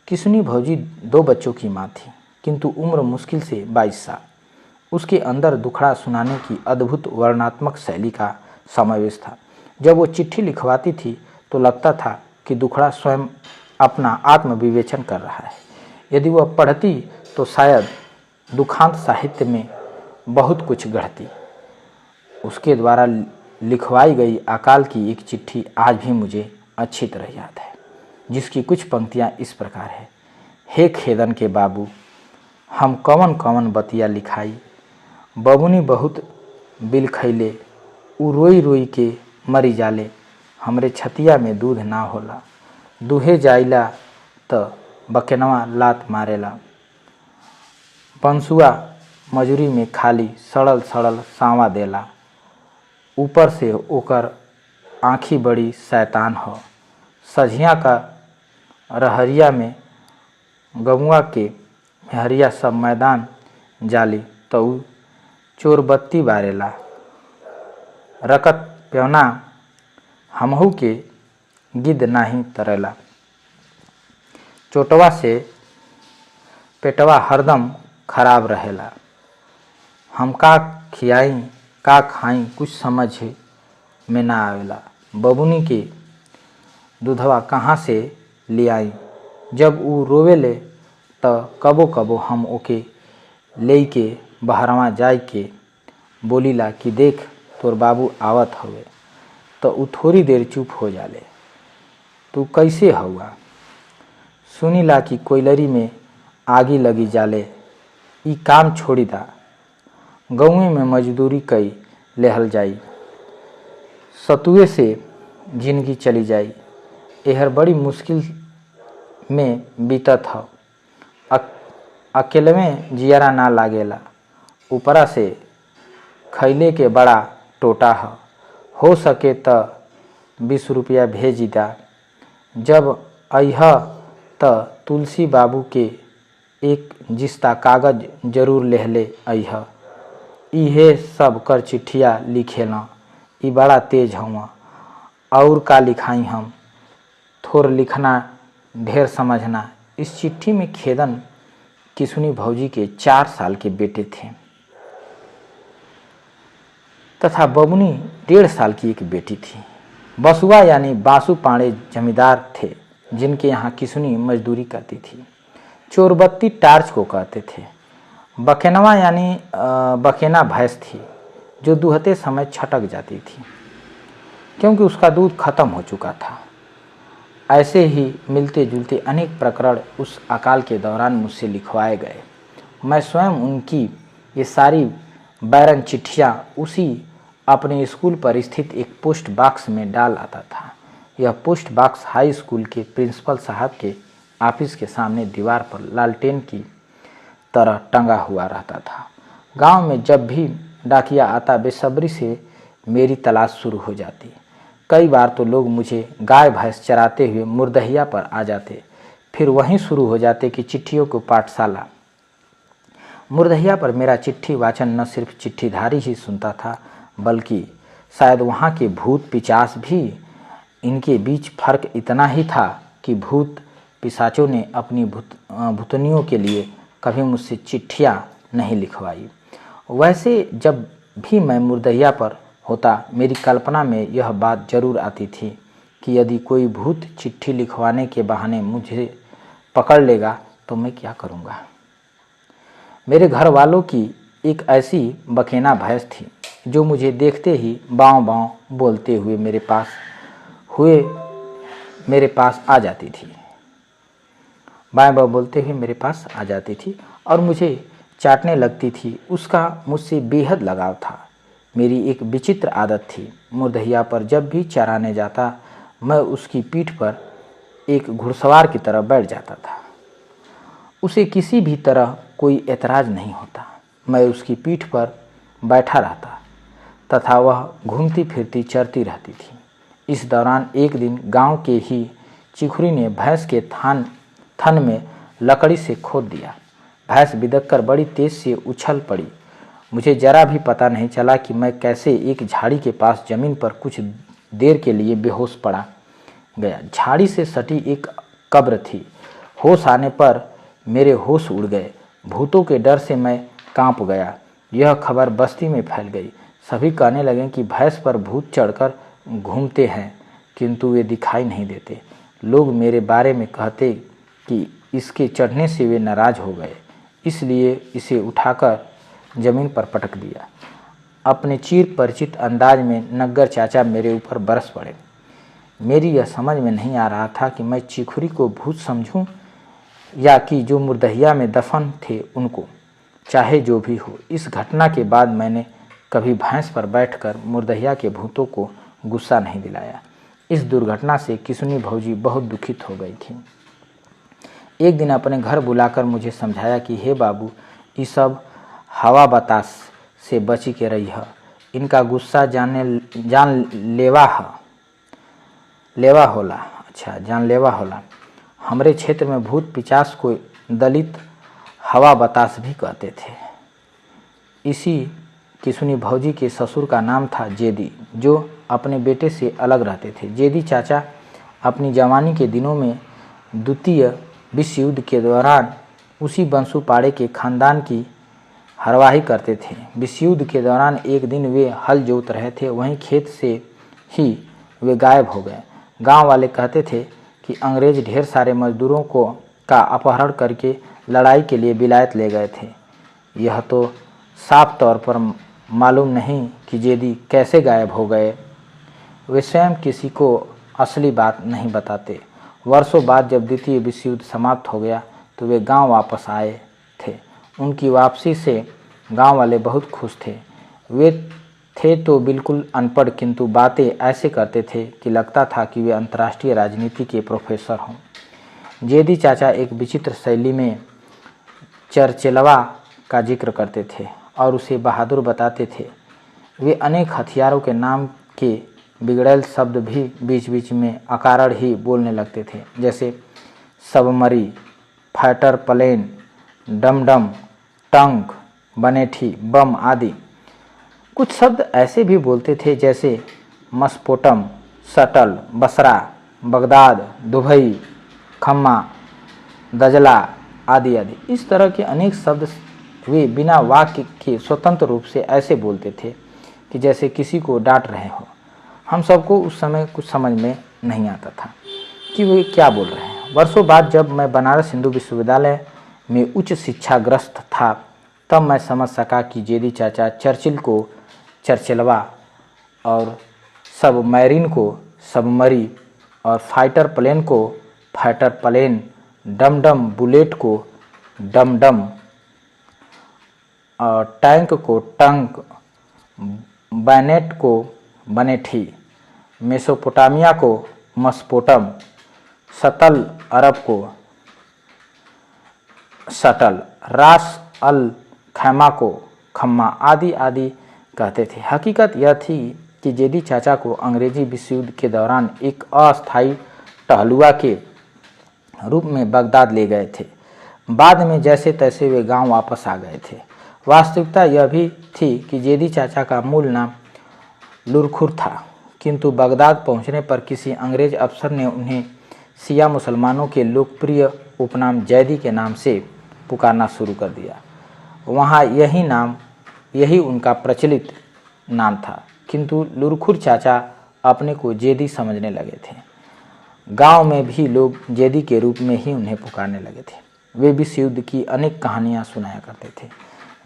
किसुनी भौजी 2 बच्चों की माँ थी, किंतु उम्र मुश्किल से 22 साल। उसके अंदर दुखड़ा सुनाने की अद्भुत वर्णनात्मक शैली का समावेश था। जब वो चिट्ठी लिखवाती थी तो लगता था कि दुखड़ा स्वयं अपना आत्मविवेचन कर रहा है। यदि वह पढ़ती तो शायद दुखांत साहित्य में बहुत कुछ गढ़ती। उसके द्वारा लिखवाई गई अकाल की एक चिट्ठी आज भी मुझे अच्छी तरह याद है, जिसकी कुछ पंक्तियां इस प्रकार है। हे खेदन के बाबू, हम कवन कवन बतिया लिखाई, बबुनी बहुत बिल खैले, उ रोई रोई के मरी जाले, हमरे छतिया में दूध ना होला, दूहे जाइला त बकेनवा लात मारेला, पंसुआ मजूरी में खाली सड़ल सड़ल सांवा देला, ऊपर से ओकर आँखी बड़ी शैतान हो, सझिया का रहरिया में गमुआ के मेहरिया सब मैदान जाली तो चोरबत्ती बारेला, रकत प्यौना हमहू के गिद्ध नाही तरेला। चोटवा से पेटवा हरदम खराब रहेला। हम का खियाई का खाई कुछ समझ में ना आवेला। बबुनी के दूधवा कहाँ से ले आई। जब ऊ रोवेले त कबो कबो हम ओके ले के बहरवा जाय के बोलीला कि देख तोर बाबू आवत हवे, तो ऊ थोड़ी देर चुप हो जाले। तू कैसे हउआ? सुनीला कि कोयलरी में आगी लगी जाले, ई काम छोड़ी दा, गौए में मजदूरी कई लेहल जाई, सतुए से जिंदगी चली जाई। एहर बड़ी मुश्किल में बीतत ह। अकेले में जियरा ना लागेला, ऊपरा से खैले के बड़ा टोटा ह। हो सके त 20 रुपया भेजी दा। जब अइह त तुलसी बाबू के एक जिस्ता कागज जरूर लेहले अइह। इहे सब कर चिट्ठिया लिखेला। ई बड़ा तेज हउआ। और का लिखाई हम, थोर लिखना ढेर समझना। इस चिट्ठी में खेदन किसुनी भौजी के 4 साल के बेटे थे तथा बबुनी 1.5 साल की एक बेटी थी। बसुआ यानी बासु पांडे जमींदार थे, जिनके यहाँ किसुनी मजदूरी करती थी। चोरबत्ती टार्च को कहते थे। बकेनवा यानी बकेना भैंस थी, जो दुहते समय छटक जाती थी क्योंकि उसका दूध खत्म हो चुका था। ऐसे ही मिलते जुलते अनेक प्रकरण उस अकाल के दौरान मुझसे लिखवाए गए। मैं स्वयं उनकी ये सारी बैरन चिट्ठियाँ उसी अपने स्कूल पर स्थित एक पोस्ट बॉक्स में डाल आता था। यह पोस्ट बॉक्स हाई स्कूल के प्रिंसिपल साहब के ऑफिस के सामने दीवार पर लालटेन की तरह टंगा हुआ रहता था। गांव में जब भी डाकिया आता बेसब्री से मेरी तलाश शुरू हो जाती। कई बार तो लोग मुझे गाय भैंस चराते हुए मुर्दहिया पर आ जाते, फिर वहीं शुरू हो जाते कि चिट्ठियों को पाठशाला। मुर्दहिया पर मेरा चिट्ठी वाचन न सिर्फ चिट्ठीधारी ही सुनता था, बल्कि शायद वहाँ के भूत पिचास भी। इनके बीच फर्क इतना ही था कि भूत पिशाचों ने अपनी भूतनियों के लिए कभी मुझसे चिट्ठियाँ नहीं लिखवाई। वैसे जब भी मैं मुर्दहिया पर होता, मेरी कल्पना में यह बात जरूर आती थी कि यदि कोई भूत चिट्ठी लिखवाने के बहाने मुझे पकड़ लेगा तो मैं क्या करूँगा। मेरे घर वालों की एक ऐसी बकेना भैंस थी जो मुझे देखते ही बाँव बाँव बोलते हुए मेरे पास आ जाती थी। बाएं बाएं बोलते हुए मेरे पास आ जाती थी और मुझे चाटने लगती थी। उसका मुझसे बेहद लगाव था। मेरी एक विचित्र आदत थी, मुर्दहिया पर जब भी चराने जाता मैं उसकी पीठ पर एक घुड़सवार की तरह बैठ जाता था। उसे किसी भी तरह कोई ऐतराज नहीं होता। मैं उसकी पीठ पर बैठा रहता तथा वह घूमती फिरती चरती रहती थी। इस दौरान एक दिन गांव के ही चिखुरी ने भैंस के थन में लकड़ी से खोद दिया। भैंस बिदक कर बड़ी तेज से उछल पड़ी। मुझे जरा भी पता नहीं चला कि मैं कैसे एक झाड़ी के पास जमीन पर कुछ देर के लिए बेहोश पड़ा गया। झाड़ी से सटी एक कब्र थी। होश आने पर मेरे होश उड़ गए। भूतों के डर से मैं कांप गया। यह खबर बस्ती में फैल गई। सभी कहने लगे कि भैंस पर भूत चढ़कर घूमते हैं, किंतु वे दिखाई नहीं देते। लोग मेरे बारे में कहते कि इसके चढ़ने से वे नाराज हो गए, इसलिए इसे उठाकर जमीन पर पटक दिया। अपने चिर परिचित अंदाज में नग्गर चाचा मेरे ऊपर बरस पड़े। मेरी यह समझ में नहीं आ रहा था कि मैं चिखुरी को भूत समझूं या कि जो मुर्दहिया में दफन थे उनको। चाहे जो भी हो, इस घटना के बाद मैंने कभी भैंस पर बैठकर मुर्दहिया के भूतों को गुस्सा नहीं दिलाया। इस दुर्घटना से किसुनी भौजी बहुत दुखित हो गई थी। एक दिन अपने घर बुलाकर मुझे समझाया कि हे बाबू, ये सब हवा बतास से बची के रही है। इनका गुस्सा जानलेवा होला। हमरे क्षेत्र में भूत पिचास को दलित हवा बतास भी कहते थे। इसी किसुनी भौजी के ससुर का नाम था जेदी, जो अपने बेटे से अलग रहते थे। जेदी चाचा अपनी जवानी के दिनों में द्वितीय विश्व युद्ध के दौरान उसी बंसू पाड़े के खानदान की हरवाही करते थे। विश्व युद्ध के दौरान एक दिन वे हल जोत रहे थे, वहीं खेत से ही वे गायब हो गए। गांव वाले कहते थे कि अंग्रेज ढेर सारे मजदूरों का अपहरण करके लड़ाई के लिए विलायत ले गए थे। यह तो साफ तौर पर मालूम नहीं कि जेदी कैसे गायब हो गए। वे स्वयं किसी को असली बात नहीं बताते। वर्षों बाद जब द्वितीय विश्व युद्ध समाप्त हो गया तो वे गांव वापस आए थे। उनकी वापसी से गांव वाले बहुत खुश थे। वे थे तो बिल्कुल अनपढ़, किंतु बातें ऐसे करते थे कि लगता था कि वे अंतर्राष्ट्रीय राजनीति के प्रोफेसर हों। जेदी चाचा एक विचित्र शैली में चर्चिलवा का जिक्र करते थे और उसे बहादुर बताते थे। वे अनेक हथियारों के नाम के बिगड़ैल शब्द भी बीच बीच में अकारण ही बोलने लगते थे, जैसे सबमरी, फाइटर प्लेन, डमडम, टंक, बनेठी, बम आदि। कुछ शब्द ऐसे भी बोलते थे जैसे मस्पोटम, शटल, बसरा, बगदाद, दुबई, खम्मा, दजला आदि आदि। इस तरह के अनेक शब्द वे बिना वाक्य के स्वतंत्र रूप से ऐसे बोलते थे कि जैसे किसी को डांट रहे हो। हम सबको उस समय कुछ समझ में नहीं आता था कि वे क्या बोल रहे हैं। वर्षों बाद जब मैं बनारस हिंदू विश्वविद्यालय में उच्च शिक्षाग्रस्त था, तब मैं समझ सका कि जेदी चाचा चर्चिल को चर्चिलवा और सबमरीन को सबमरी और फाइटर प्लेन को फाइटर प्लेन, डमडम बुलेट को डमडम और टैंक को टंक, बैनेट को बनेठी, मेसोपोटामिया को मस्पोटम, शतल अरब को शटल, रास अल खैमा को खम्मा आदि आदि कहते थे। हकीकत यह थी कि जेदी चाचा को अंग्रेजी विश्व युद्ध के दौरान एक अस्थायी टहलुआ के रूप में बगदाद ले गए थे। बाद में जैसे तैसे वे गांव वापस आ गए थे। वास्तविकता यह भी थी कि जेदी चाचा का मूल नाम लुरखुर था, किंतु बगदाद पहुंचने पर किसी अंग्रेज अफसर ने उन्हें शिया मुसलमानों के लोकप्रिय उपनाम जैदी के नाम से पुकारना शुरू कर दिया। वहाँ यही उनका प्रचलित नाम था, किंतु लुरखुर चाचा अपने को जेदी समझने लगे थे। गांव में भी लोग जेदी के रूप में ही उन्हें पुकारने लगे थे। वे विश्व युद्ध की अनेक कहानियाँ सुनाया करते थे,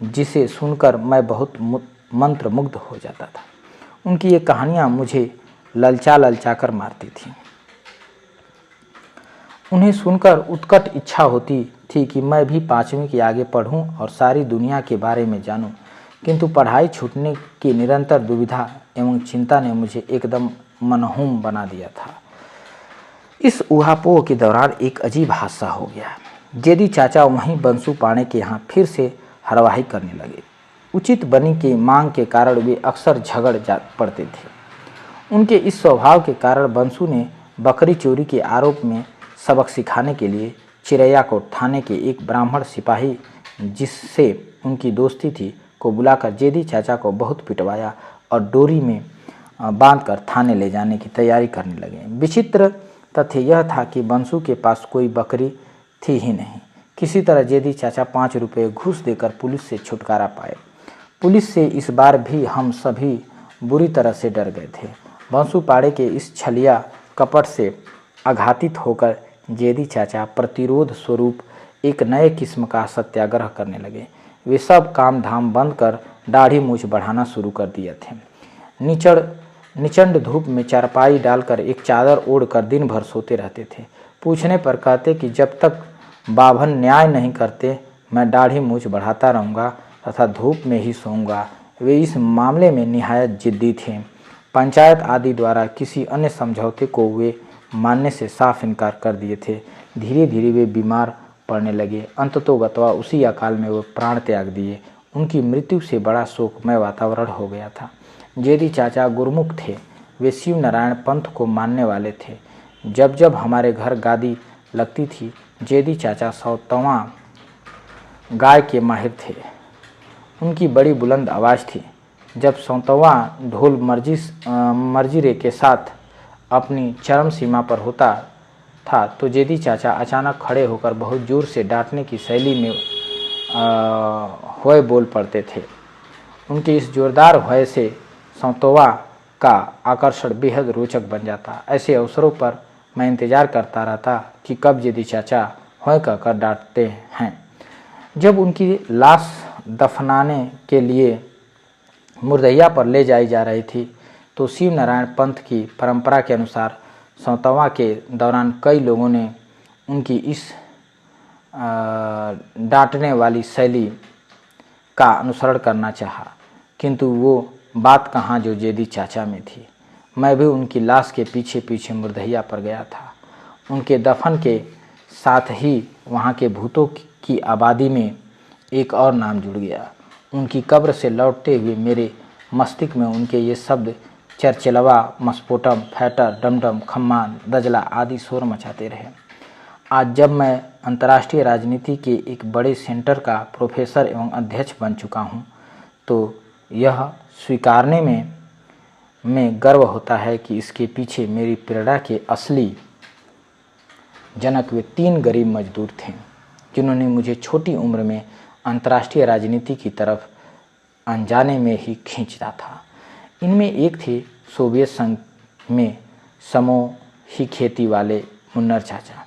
जिसे सुनकर मैं बहुत मंत्रमुग्ध हो जाता था। उनकी ये कहानियाँ मुझे ललचा कर मारती थीं। उन्हें सुनकर उत्कट इच्छा होती थी कि मैं भी 5वीं के आगे पढ़ूं और सारी दुनिया के बारे में जानूं, किंतु पढ़ाई छूटने की निरंतर दुविधा एवं चिंता ने मुझे एकदम मनहूम बना दिया था। इस ऊहापोह के दौरान एक अजीब हादसा हो गया। जेदी चाचा वहीं बंसू पाणे के यहाँ फिर से हरवाही करने लगे। उचित बनी के मांग के कारण वे अक्सर झगड़ जा पड़ते थे। उनके इस स्वभाव के कारण बंसू ने बकरी चोरी के आरोप में सबक सिखाने के लिए चिरैयाकोट थाने के एक ब्राह्मण सिपाही, जिससे उनकी दोस्ती थी, को बुलाकर जेदी चाचा को बहुत पिटवाया और डोरी में बांधकर थाने ले जाने की तैयारी करने लगे। विचित्र तथ्य यह था कि बंसू के पास कोई बकरी थी ही नहीं। किसी तरह जेदी चाचा 5 रुपये घूस देकर पुलिस से छुटकारा पाए। पुलिस से इस बार भी हम सभी बुरी तरह से डर गए थे। बंसू पाड़े के इस छलिया कपट से आघातित होकर जेदी चाचा प्रतिरोध स्वरूप एक नए किस्म का सत्याग्रह करने लगे। वे सब काम धाम बंद कर दाढ़ी मूछ बढ़ाना शुरू कर दिए थे। निचंड धूप में चारपाई डालकर एक चादर ओढ़कर दिन भर सोते रहते थे। पूछने पर कहते कि जब तक बाभन न्याय नहीं करते मैं दाढ़ी मूछ बढ़ाता रहूँगा तथा धूप में ही सोऊंगा। वे इस मामले में निहायत जिद्दी थे। पंचायत आदि द्वारा किसी अन्य समझौते को वे मानने से साफ इनकार कर दिए थे। धीरे धीरे वे बीमार पड़ने लगे। अंततोगत्वा उसी अकाल में वो प्राण त्याग दिए। उनकी मृत्यु से बड़ा शोकमय वातावरण हो गया था। जेदी चाचा गुरुमुख थे। वे शिव नारायण पंथ को मानने वाले थे। जब जब हमारे घर गादी लगती थी, जेदी चाचा सौतवां गाय के माहिर थे। उनकी बड़ी बुलंद आवाज़ थी। जब सौतवां ढोल मर्जिरे के साथ अपनी चरम सीमा पर होता था तो जेदी चाचा अचानक खड़े होकर बहुत जोर से डांटने की शैली में होए बोल पड़ते थे। उनके इस जोरदार होए से सौतोवा का आकर्षण बेहद रोचक बन जाता। ऐसे अवसरों पर मैं इंतजार करता रहता कि कब जेदी चाचा होए कहकर डांटते हैं। जब उनकी लाश दफनाने के लिए मुर्दैया पर ले जाई जा रही थी तो शिव नारायण पंथ की परंपरा के अनुसार सौतवा के दौरान कई लोगों ने उनकी इस डांटने वाली शैली का अनुसरण करना चाहा, किंतु वो बात कहाँ जो जेदी चाचा में थी। मैं भी उनकी लाश के पीछे पीछे मुर्दैया पर गया था। उनके दफन के साथ ही वहाँ के भूतों की आबादी में एक और नाम जुड़ गया। उनकी कब्र से लौटते हुए मेरे मस्तिष्क में उनके ये शब्द चरचलवा, मस्फोटम, फैटर, डमडम, खम्मा, दजला आदि शोर मचाते रहे। आज जब मैं अंतर्राष्ट्रीय राजनीति के एक बड़े सेंटर का प्रोफेसर एवं अध्यक्ष बन चुका हूँ तो यह स्वीकारने में गर्व होता है कि इसके पीछे मेरी प्रेरणा के असली जनक वे 3 गरीब मजदूर थे जिन्होंने मुझे छोटी उम्र में अंतर्राष्ट्रीय राजनीति की तरफ अनजाने में ही खींचा था। इनमें एक थे सोवियत संघ में समूही खेती वाले मुन्नर चाचा,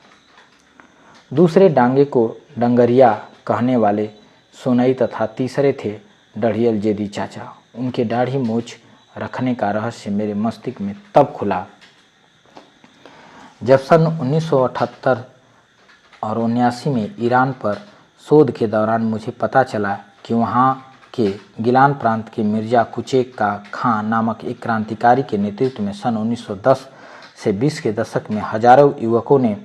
दूसरे डांगे को डंगरिया कहने वाले सोनई तथा तीसरे थे डढ़ियल जेदी चाचा। उनके दाढ़ी मूछ रखने का रहस्य मेरे मस्तिष्क में तब खुला जब सन 1978 और 1979 में ईरान पर शोध के दौरान मुझे पता चला कि वहाँ के गिलान प्रांत के मिर्जा कुचेक का खां नामक एक क्रांतिकारी के नेतृत्व में सन 1910 से 20 के दशक में हजारों युवकों ने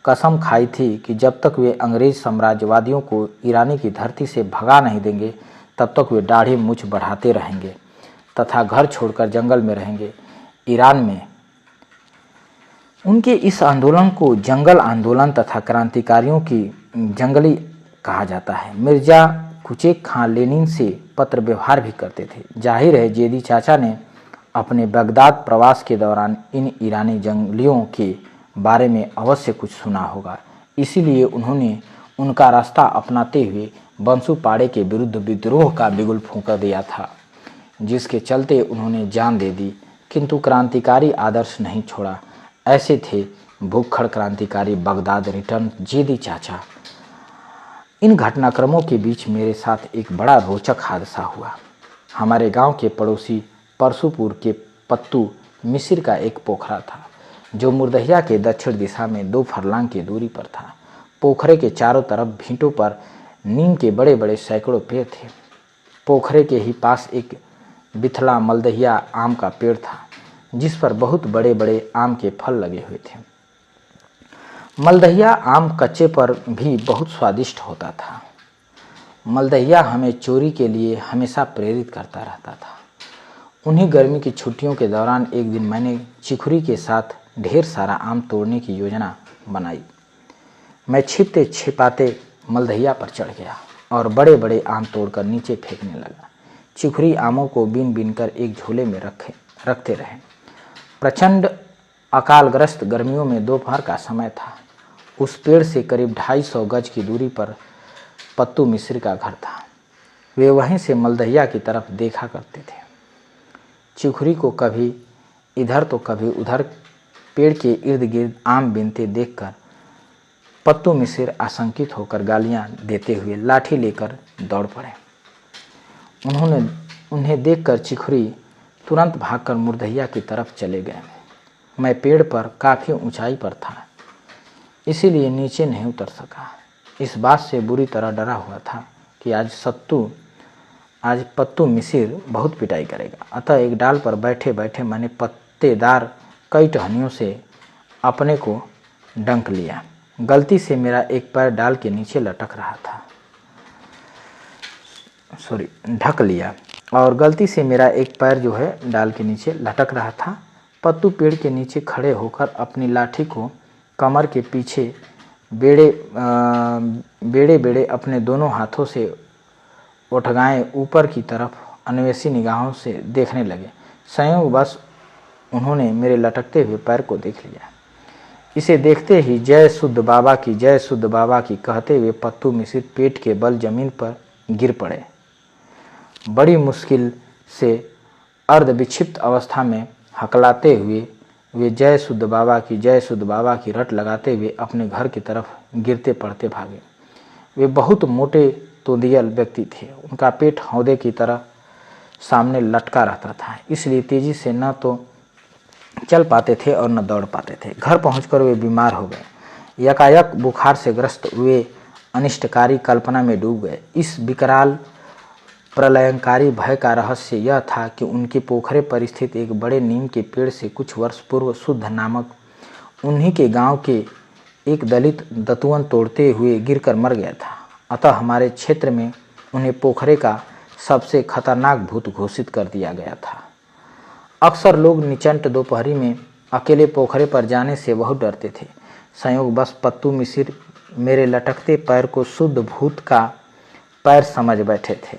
कसम खाई थी कि जब तक वे अंग्रेज साम्राज्यवादियों को ईरानी की धरती से भगा नहीं देंगे तब तक वे दाढ़ी मूछ बढ़ाते रहेंगे तथा घर छोड़कर जंगल में रहेंगे। ईरान में उनके इस आंदोलन को जंगल आंदोलन तथा क्रांतिकारियों की जंगली कहा जाता है। मिर्जा कुचेक खां लेनिन से पत्र व्यवहार भी करते थे। जाहिर है जेदी चाचा ने अपने बगदाद प्रवास के दौरान इन ईरानी जंगलियों के बारे में अवश्य कुछ सुना होगा, इसीलिए उन्होंने उनका रास्ता अपनाते हुए बंसु पाड़े के विरुद्ध विद्रोह का बिगुल फूंक दिया था, जिसके चलते उन्होंने जान दे दी, किंतु क्रांतिकारी आदर्श नहीं छोड़ा। ऐसे थे भूखड़ क्रांतिकारी बगदाद रिटर्न जेदी चाचा। इन घटनाक्रमों के बीच मेरे साथ एक बड़ा रोचक हादसा हुआ। हमारे गांव के पड़ोसी परसुपुर के पत्तू मिसिर का एक पोखरा था जो मुर्दैया के दक्षिण दिशा में 2 फरलांग की दूरी पर था। पोखरे के चारों तरफ भींटों पर नीम के बड़े बड़े सैकड़ों पेड़ थे। पोखरे के ही पास एक बिथला मलदहिया आम का पेड़ था जिस पर बहुत बड़े बड़े आम के फल लगे हुए थे। मलदहिया आम कच्चे पर भी बहुत स्वादिष्ट होता था। मलदहिया हमें चोरी के लिए हमेशा प्रेरित करता रहता था। उन्हीं गर्मी की छुट्टियों के दौरान एक दिन मैंने चिखुरी के साथ ढेर सारा आम तोड़ने की योजना बनाई। मैं छिपते छिपाते मलदहिया पर चढ़ गया और बड़े बड़े आम तोड़कर नीचे फेंकने लगा। चिखुरी आमों को बीन बीन कर एक झोले में रखते रहे। प्रचंड अकालग्रस्त गर्मियों में दोपहर का समय था। उस पेड़ से करीब 250 गज की दूरी पर पत्तू मिस्र का घर था। वे वहीं से मलदहिया की तरफ देखा करते थे। चिखुरी को कभी इधर तो कभी उधर पेड़ के इर्द गिर्द आम बीनते देखकर पत्तू मिस्र आशंकित होकर गालियां देते हुए लाठी लेकर दौड़ पड़े। उन्हें देखकर चिखुरी तुरंत भागकर मुर्दैया की तरफ चले गए। मैं पेड़ पर काफ़ी ऊंचाई पर था, इसीलिए नीचे नहीं उतर सका। इस बात से बुरी तरह डरा हुआ था कि आज पत्तू मिसिर बहुत पिटाई करेगा। अतः एक डाल पर बैठे बैठे मैंने पत्तेदार कई टहनियों से अपने को डंक लिया। गलती से मेरा एक पैर डाल के नीचे लटक रहा था ढक लिया और गलती से मेरा एक पैर जो है डाल के नीचे लटक रहा था। पत्तू पेड़ के नीचे खड़े होकर अपनी लाठी को कमर के पीछे बेड़े अपने दोनों हाथों से उठगाए ऊपर की तरफ अन्वेषी निगाहों से देखने लगे। संयोगवश उन्होंने मेरे लटकते हुए पैर को देख लिया। इसे देखते ही जय शुद्ध बाबा की, जय शुद्ध बाबा की कहते हुए पत्तू मिश्र पेट के बल जमीन पर गिर पड़े। बड़ी मुश्किल से अर्ध विक्षिप्त अवस्था में हकलाते हुए वे जय शुद्ध बाबा की, जय शुद्ध बाबा की रट लगाते हुए अपने घर की तरफ गिरते पड़ते भागे। वे बहुत मोटे तोंदियल व्यक्ति थे। उनका पेट हौदे की तरह सामने लटका रहता था, इसलिए तेजी से न तो चल पाते थे और न दौड़ पाते थे। घर पहुंचकर वे बीमार हो गए। यकायक बुखार से ग्रस्त वे अनिष्टकारी कल्पना में डूब गए। इस विकराल प्रलयंकारी भय का रहस्य यह था कि उनके पोखरे पर स्थित एक बड़े नीम के पेड़ से कुछ वर्ष पूर्व शुद्ध नामक उन्हीं के गांव के एक दलित दतुअन तोड़ते हुए गिरकर मर गया था। अतः हमारे क्षेत्र में उन्हें पोखरे का सबसे खतरनाक भूत घोषित कर दिया गया था। अक्सर लोग निचंट दोपहरी में अकेले पोखरे पर जाने से बहुत डरते थे। संयोगवश पत्तू मिश्र मेरे लटकते पैर को शुद्ध भूत का पैर समझ बैठे थे,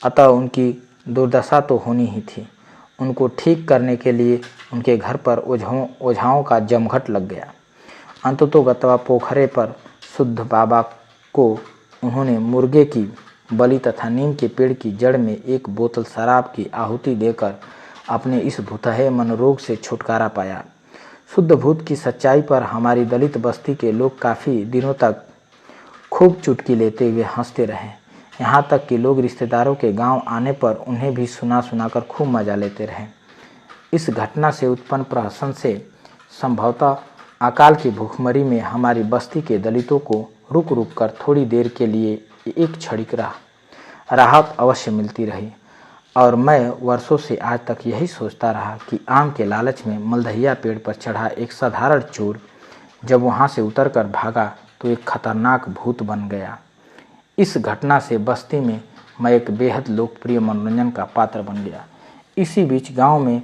अतः उनकी दुर्दशा तो होनी ही थी। उनको ठीक करने के लिए उनके घर पर ओझाओं का जमघट लग गया। अंततोगत्वा पोखरे पर शुद्ध बाबा को उन्होंने मुर्गे की बलि तथा नीम के पेड़ की जड़ में एक बोतल शराब की आहुति देकर अपने इस भूतहे मनोरोग से छुटकारा पाया। शुद्ध भूत की सच्चाई पर हमारी दलित बस्ती के लोग काफ़ी दिनों तक खूब चुटकी लेते हुए हंसते रहे। यहाँ तक कि लोग रिश्तेदारों के गांव आने पर उन्हें भी सुना सुनाकर खूब मजा लेते रहे। इस घटना से उत्पन्न प्रहसन से संभवतः अकाल की भूखमरी में हमारी बस्ती के दलितों को रुक रुक कर थोड़ी देर के लिए एक क्षणिक राहत अवश्य मिलती रही। और मैं वर्षों से आज तक यही सोचता रहा कि आम के लालच में मलदहिया पेड़ पर चढ़ा एक साधारण चोर जब वहाँ से उतरकर भागा तो एक खतरनाक भूत बन गया। इस घटना से बस्ती में मैं एक बेहद लोकप्रिय मनोरंजन का पात्र बन गया। इसी बीच गांव में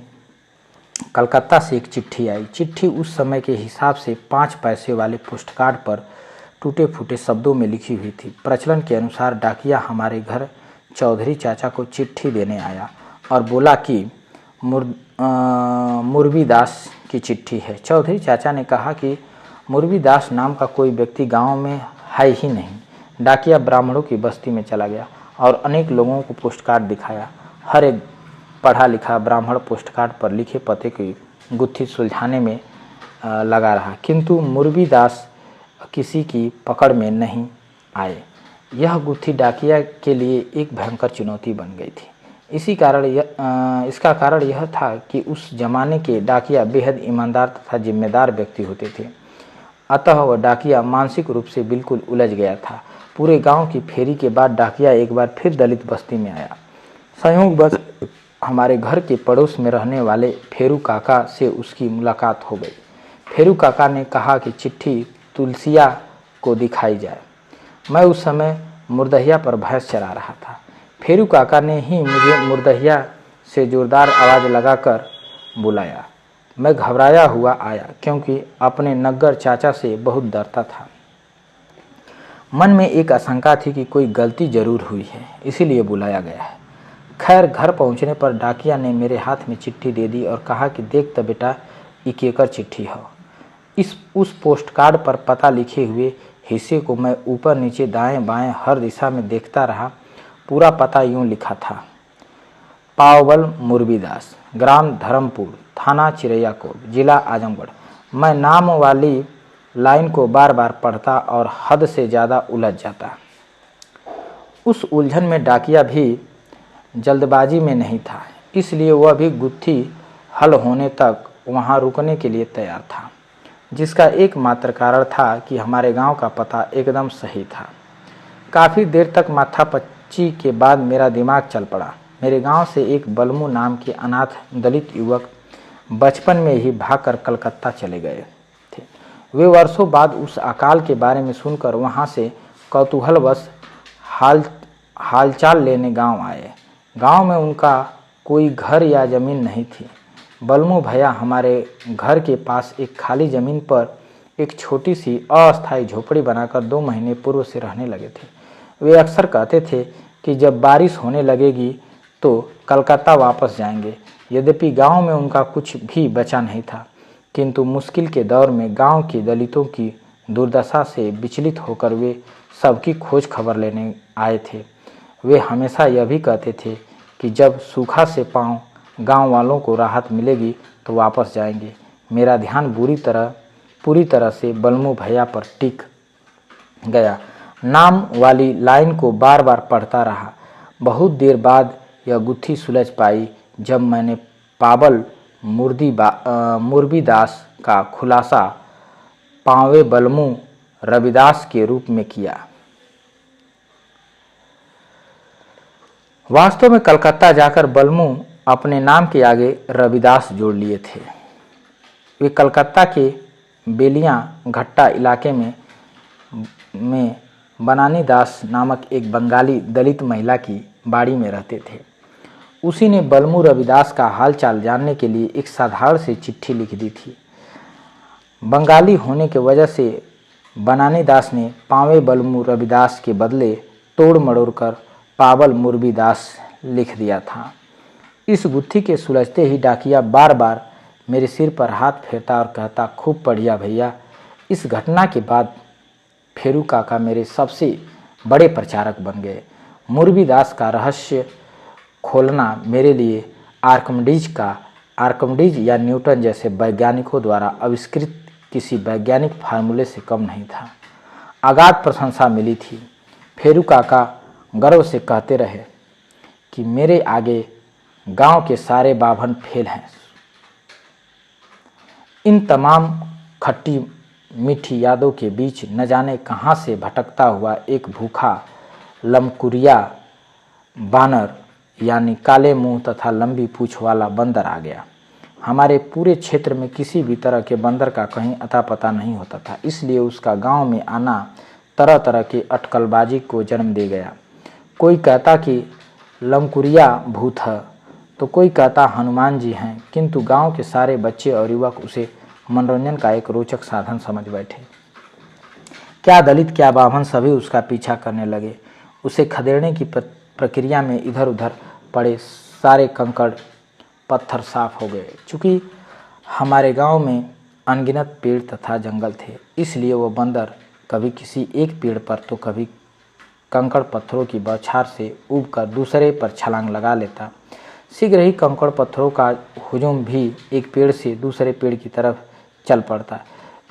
कलकत्ता से एक चिट्ठी आई। चिट्ठी उस समय के हिसाब से 5 पैसे वाले पोस्टकार्ड पर टूटे फूटे शब्दों में लिखी हुई थी। प्रचलन के अनुसार डाकिया हमारे घर चौधरी चाचा को चिट्ठी देने आया और बोला कि मुरबीदास की चिट्ठी है। चौधरी चाचा ने कहा कि मुरबीदास नाम का कोई व्यक्ति गांव में है ही नहीं। डाकिया ब्राह्मणों की बस्ती में चला गया और अनेक लोगों को पोस्टकार्ड दिखाया। हर एक पढ़ा लिखा ब्राह्मण पोस्टकार्ड पर लिखे पते की गुत्थी सुलझाने में लगा रहा, किंतु मुरबीदास किसी की पकड़ में नहीं आए। यह गुत्थी डाकिया के लिए एक भयंकर चुनौती बन गई थी। इसका कारण यह था कि उस जमाने के डाकिया बेहद ईमानदार तथा जिम्मेदार व्यक्ति होते थे। अतः वह डाकिया मानसिक रूप से बिल्कुल उलझ गया था। पूरे गांव की फेरी के बाद डाकिया एक बार फिर दलित बस्ती में आया। संयोगवश हमारे घर के पड़ोस में रहने वाले फेरू काका से उसकी मुलाकात हो गई। फेरू काका ने कहा कि चिट्ठी तुलसिया को दिखाई जाए। मैं उस समय मुर्दहिया पर भैंस चरा रहा था। फेरू काका ने ही मुझे मुर्दहिया से जोरदार आवाज़ लगाकर बुलाया। मैं घबराया हुआ आया क्योंकि अपने नग्गर चाचा से बहुत डरता था। मन में एक आशंका थी कि कोई गलती जरूर हुई है, इसीलिए बुलाया गया है। खैर, घर पहुंचने पर डाकिया ने मेरे हाथ में चिट्ठी दे दी और कहा कि देख तो बेटा, ये केकर चिट्ठी हो। उस पोस्टकार्ड पर पता लिखे हुए हिस्से को मैं ऊपर नीचे दाएं बाएं हर दिशा में देखता रहा। पूरा पता यूँ लिखा था: पावबल मुरबीदास, ग्राम धर्मपुर, थाना चिरैयाकोट, जिला आजमगढ़। मैं नाम वाली लाइन को बार बार पढ़ता और हद से ज़्यादा उलझ जाता। उस उलझन में डाकिया भी जल्दबाजी में नहीं था, इसलिए वह भी गुत्थी हल होने तक वहाँ रुकने के लिए तैयार था, जिसका एकमात्र कारण था कि हमारे गांव का पता एकदम सही था। काफ़ी देर तक माथापच्ची के बाद मेरा दिमाग चल पड़ा। मेरे गांव से एक बलमू नाम के अनाथ दलित युवक बचपन में ही भागकर कलकत्ता चले गए थे। वे वर्षों बाद उस अकाल के बारे में सुनकर वहां से कौतूहलवश हालचाल लेने गांव आए। गांव में उनका कोई घर या ज़मीन नहीं थी। बलमू भैया हमारे घर के पास एक खाली ज़मीन पर एक छोटी सी अस्थायी झोपड़ी बनाकर 2 महीने पूर्व से रहने लगे थे। वे अक्सर कहते थे कि जब बारिश होने लगेगी तो कलकत्ता वापस जाएंगे। यद्यपि गांव में उनका कुछ भी बचा नहीं था, किंतु मुश्किल के दौर में गांव के दलितों की दुर्दशा से विचलित होकर वे सबकी खोज खबर लेने आए थे। वे हमेशा यह भी कहते थे कि जब सूखा से पांव गांव वालों को राहत मिलेगी तो वापस जाएंगे। मेरा ध्यान पूरी तरह से बलमू भैया पर टिक गया। नाम वाली लाइन को बार बार पढ़ता रहा। बहुत देर बाद यह गुत्थी सुलझ पाई जब मैंने पाबल मुरबीदास का खुलासा पांवे बलमू रविदास के रूप में किया। वास्तव में कलकत्ता जाकर बलमू अपने नाम के आगे रविदास जोड़ लिए थे। वे कलकत्ता के बेलियां घट्टा इलाके में बनानी दास नामक एक बंगाली दलित महिला की बाड़ी में रहते थे। उसी ने बलमू रविदास का हालचाल जानने के लिए एक साधारण सी चिट्ठी लिख दी थी। बंगाली होने के वजह से बनानी दास ने पावे बलमू रविदास के बदले तोड़ मड़ोड़ कर पावल मुरबीदास लिख दिया था। इस गुत्थी के सुलझते ही डाकिया बार बार मेरे सिर पर हाथ फेरता और कहता, खूब बढ़िया भैया। इस घटना के बाद फेरू काका मेरे सबसे बड़े प्रचारक बन गए। मुरबीदास का रहस्य खोलना मेरे लिए आर्किमिडीज या न्यूटन जैसे वैज्ञानिकों द्वारा आविष्कृत किसी वैज्ञानिक फार्मूले से कम नहीं था। अगाध प्रशंसा मिली थी। फेरू काका गर्व से कहते रहे कि मेरे आगे गांव के सारे बाभन फेल हैं। इन तमाम खट्टी मीठी यादों के बीच न जाने कहाँ से भटकता हुआ एक भूखा लमकुरिया बानर यानी काले मुंह तथा लंबी पूंछ वाला बंदर आ गया। हमारे पूरे क्षेत्र में किसी भी तरह के बंदर का कहीं अता पता नहीं होता था, इसलिए उसका गांव में आना तरह तरह की अटकलबाजी को जन्म दे गया। कोई कहता कि लमकुरिया भूत है तो कोई कहता हनुमान जी हैं, किंतु गांव के सारे बच्चे और युवक उसे मनोरंजन का एक रोचक साधन समझ बैठे। क्या दलित क्या बाभन सभी उसका पीछा करने लगे। उसे खदेड़ने की प्रक्रिया में इधर उधर पड़े सारे कंकड़ पत्थर साफ हो गए। चूँकि हमारे गांव में अनगिनत पेड़ तथा जंगल थे, इसलिए वो बंदर कभी किसी एक पेड़ पर तो कभी कंकड़ पत्थरों की बौछार से उबकर दूसरे पर छलांग लगा लेता। शीघ्र ही कंकड़ पत्थरों का हुजूम भी एक पेड़ से दूसरे पेड़ की तरफ चल पड़ता।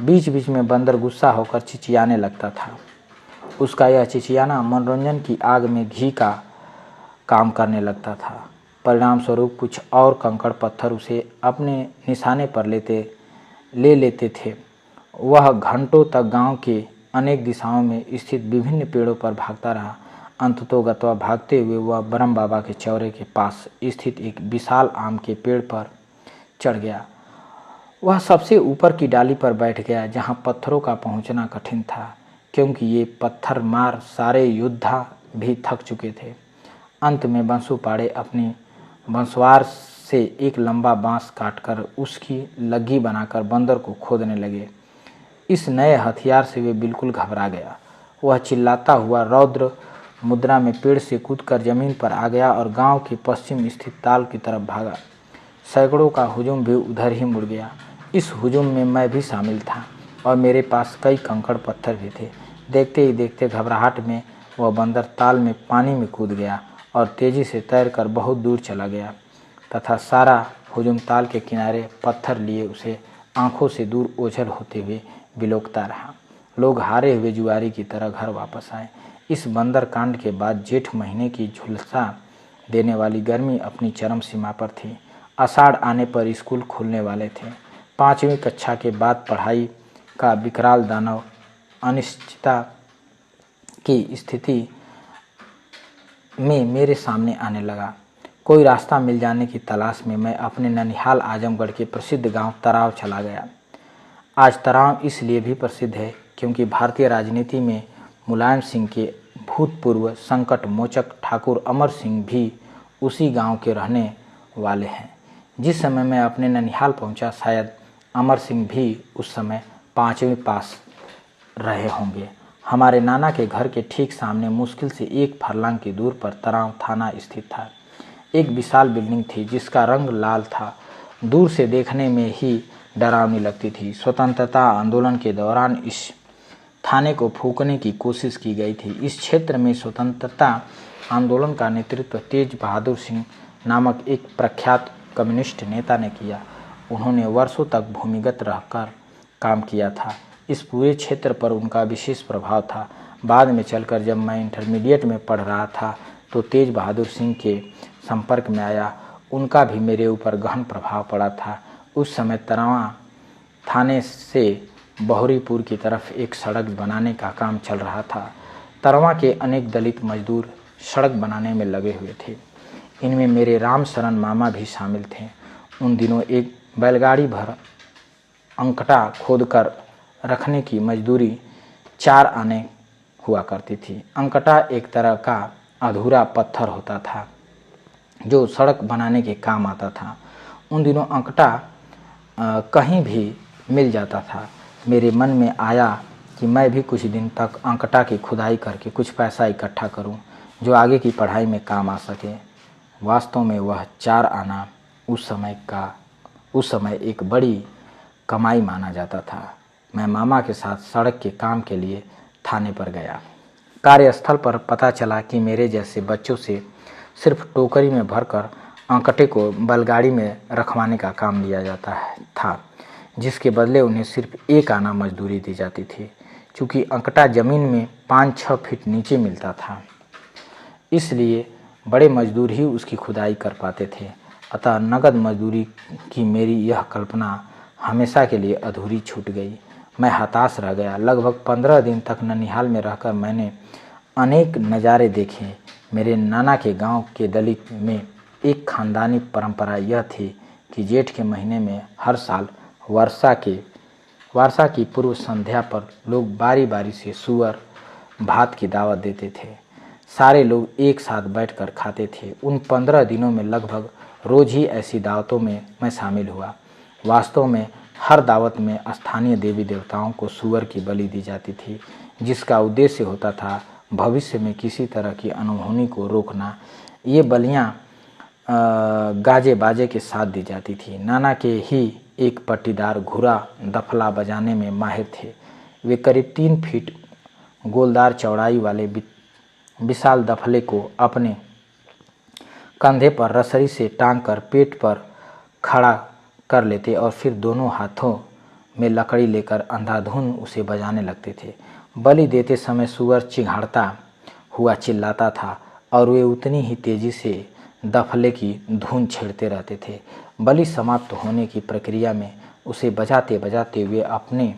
बीच बीच में बंदर गुस्सा होकर चिचियाने लगता था। उसका यह चिचियाना मनोरंजन की आग में घी का काम करने लगता था। परिणाम स्वरूप कुछ और कंकड़ पत्थर उसे अपने निशाने पर ले लेते थे। वह घंटों तक गांव के अनेक दिशाओं में स्थित विभिन्न पेड़ों पर भागता रहा। अंततोगत्वा भागते हुए वह ब्रह्म बाबा के चौरे के पास स्थित एक विशाल आम के पेड़ पर चढ़ गया। वह सबसे ऊपर की डाली पर बैठ गया, जहां पत्थरों का पहुंचना कठिन था, क्योंकि ये पत्थर मार सारे योद्धा भी थक चुके थे। अंत में बंसुपाड़े अपनी बंसवार से एक लंबा बांस काटकर उसकी लग्गी बनाकर बंदर को खोदने लगे। इस नए हथियार से वे बिल्कुल घबरा गया। वह चिल्लाता हुआ रौद्र मुद्रा में पेड़ से कूदकर जमीन पर आ गया और गांव के पश्चिम स्थित ताल की तरफ भागा। सैकड़ों का हुजूम भी उधर ही मुड़ गया। इस हुजूम में मैं भी शामिल था और मेरे पास कई कंकड़ पत्थर भी थे। देखते ही देखते घबराहट में वह बंदर ताल में पानी में कूद गया और तेजी से तैरकर बहुत दूर चला गया तथा सारा हुजूम ताल के किनारे पत्थर लिए उसे आंखों से दूर ओझल होते हुए बिलोकता रहा। लोग हारे हुए जुआरी की तरह घर वापस आए। इस बंदर कांड के बाद जेठ महीने की झुलसा देने वाली गर्मी अपनी चरम सीमा पर थी। आषाढ़ आने पर स्कूल खुलने वाले थे। 5वीं कक्षा के बाद पढ़ाई का विकराल दानव अनिश्चितता की स्थिति में मेरे सामने आने लगा। कोई रास्ता मिल जाने की तलाश में मैं अपने ननिहाल आजमगढ़ के प्रसिद्ध गांव तराव चला गया। आज तराव इसलिए भी प्रसिद्ध है क्योंकि भारतीय राजनीति में मुलायम सिंह के भूतपूर्व संकट मोचक ठाकुर अमर सिंह भी उसी गांव के रहने वाले हैं। जिस समय मैं अपने ननिहाल पहुंचा, शायद अमर सिंह भी उस समय 5वीं पास रहे होंगे। हमारे नाना के घर के ठीक सामने मुश्किल से 1 फरलांग की दूर पर तराव थाना स्थित था। एक विशाल बिल्डिंग थी जिसका रंग लाल था। दूर से देखने में ही डरावनी लगती थी। स्वतंत्रता आंदोलन के दौरान इस थाने को फूंकने की कोशिश की गई थी। इस क्षेत्र में स्वतंत्रता आंदोलन का नेतृत्व तेज बहादुर सिंह नामक एक प्रख्यात कम्युनिस्ट नेता ने किया। उन्होंने वर्षों तक भूमिगत रहकर काम किया था। इस पूरे क्षेत्र पर उनका विशेष प्रभाव था। बाद में चलकर जब मैं इंटरमीडिएट में पढ़ रहा था तो तेज बहादुर सिंह के संपर्क में आया। उनका भी मेरे ऊपर गहन प्रभाव पड़ा था। उस समय तरवा थाने से बहुरीपुर की तरफ एक सड़क बनाने का काम चल रहा था। तरवा के अनेक दलित मजदूर सड़क बनाने में लगे हुए थे। इनमें मेरे राम शरण मामा भी शामिल थे। उन दिनों एक बैलगाड़ी भर अंकटा खोदकर रखने की मजदूरी 4 आने हुआ करती थी। अंकटा एक तरह का अधूरा पत्थर होता था जो सड़क बनाने के काम आता था। उन दिनों अंकटा कहीं भी मिल जाता था। मेरे मन में आया कि मैं भी कुछ दिन तक अंकटा की खुदाई करके कुछ पैसा इकट्ठा करूं जो आगे की पढ़ाई में काम आ सके। वास्तव में वह 4 आना उस समय एक बड़ी कमाई माना जाता था। मैं मामा के साथ सड़क के काम के लिए थाने पर गया। कार्यस्थल पर पता चला कि मेरे जैसे बच्चों से सिर्फ टोकरी में भरकर अंकटे को बैलगाड़ी में रखवाने का काम लिया जाता था, जिसके बदले उन्हें सिर्फ 1 आना मजदूरी दी जाती थी। चूँकि अंकटा ज़मीन में 5-6 फीट नीचे मिलता था, इसलिए बड़े मजदूर ही उसकी खुदाई कर पाते थे। अतः नगद मजदूरी की मेरी यह कल्पना हमेशा के लिए अधूरी छूट गई। मैं हताश रह गया। लगभग 15 दिन तक ननिहाल में रहकर मैंने अनेक नज़ारे देखे। मेरे नाना के गांव के दलित में एक खानदानी परंपरा यह थी कि जेठ के महीने में हर साल वर्षा की पूर्व संध्या पर लोग बारी बारी से सूअर भात की दावत देते थे। सारे लोग एक साथ बैठकर खाते थे। उन 15 दिनों में लगभग रोज ही ऐसी दावतों में मैं शामिल हुआ। वास्तव में हर दावत में स्थानीय देवी देवताओं को सूअर की बलि दी जाती थी, जिसका उद्देश्य होता था भविष्य में किसी तरह की अनहोनी को रोकना। ये बलियाँ गाजे बाजे के साथ दी जाती थी। नाना के ही एक पट्टीदार घुरा दफला बजाने में माहिर थे। वे करीब 3 फीट गोलदार चौड़ाई वाले विशाल दफले को अपने कंधे पर रसरी से टांगकर पेट पर खड़ा कर लेते और फिर दोनों हाथों में लकड़ी लेकर अंधाधुन उसे बजाने लगते थे। बलि देते समय सूअर चिघाड़ता हुआ चिल्लाता था और वे उतनी ही तेजी से दफले की धुन छेड़ते रहते थे। बलि समाप्त होने की प्रक्रिया में उसे बजाते बजाते वे अपने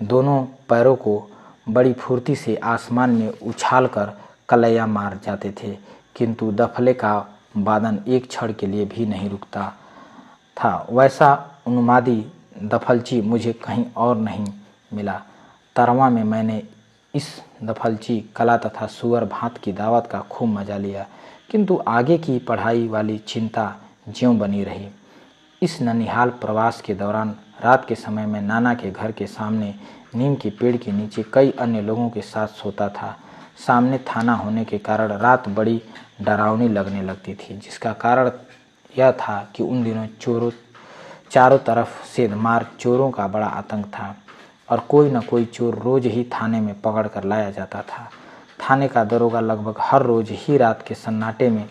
दोनों पैरों को बड़ी फुर्ती से आसमान में उछालकर कलैया मार जाते थे, किंतु दफले का वादन एक क्षण के लिए भी नहीं रुकता था। वैसा उन्मादी दफलची मुझे कहीं और नहीं मिला। तरवा में मैंने इस दफलची कला तथा सूअर भात की दावत का खूब मजा लिया, किंतु आगे की पढ़ाई वाली चिंता ज्यों बनी रही। इस ननिहाल प्रवास के दौरान रात के समय में नाना के घर के सामने नीम के पेड़ के नीचे कई अन्य लोगों के साथ सोता था। सामने थाना होने के कारण रात बड़ी डरावनी लगने लगती थी, जिसका कारण यह था कि उन दिनों चारों तरफ सेंधमार चोरों का बड़ा आतंक था और कोई न कोई चोर रोज ही थाने में पकड़ कर लाया जाता था। थाने का दरोगा लगभग हर रोज ही रात के सन्नाटे में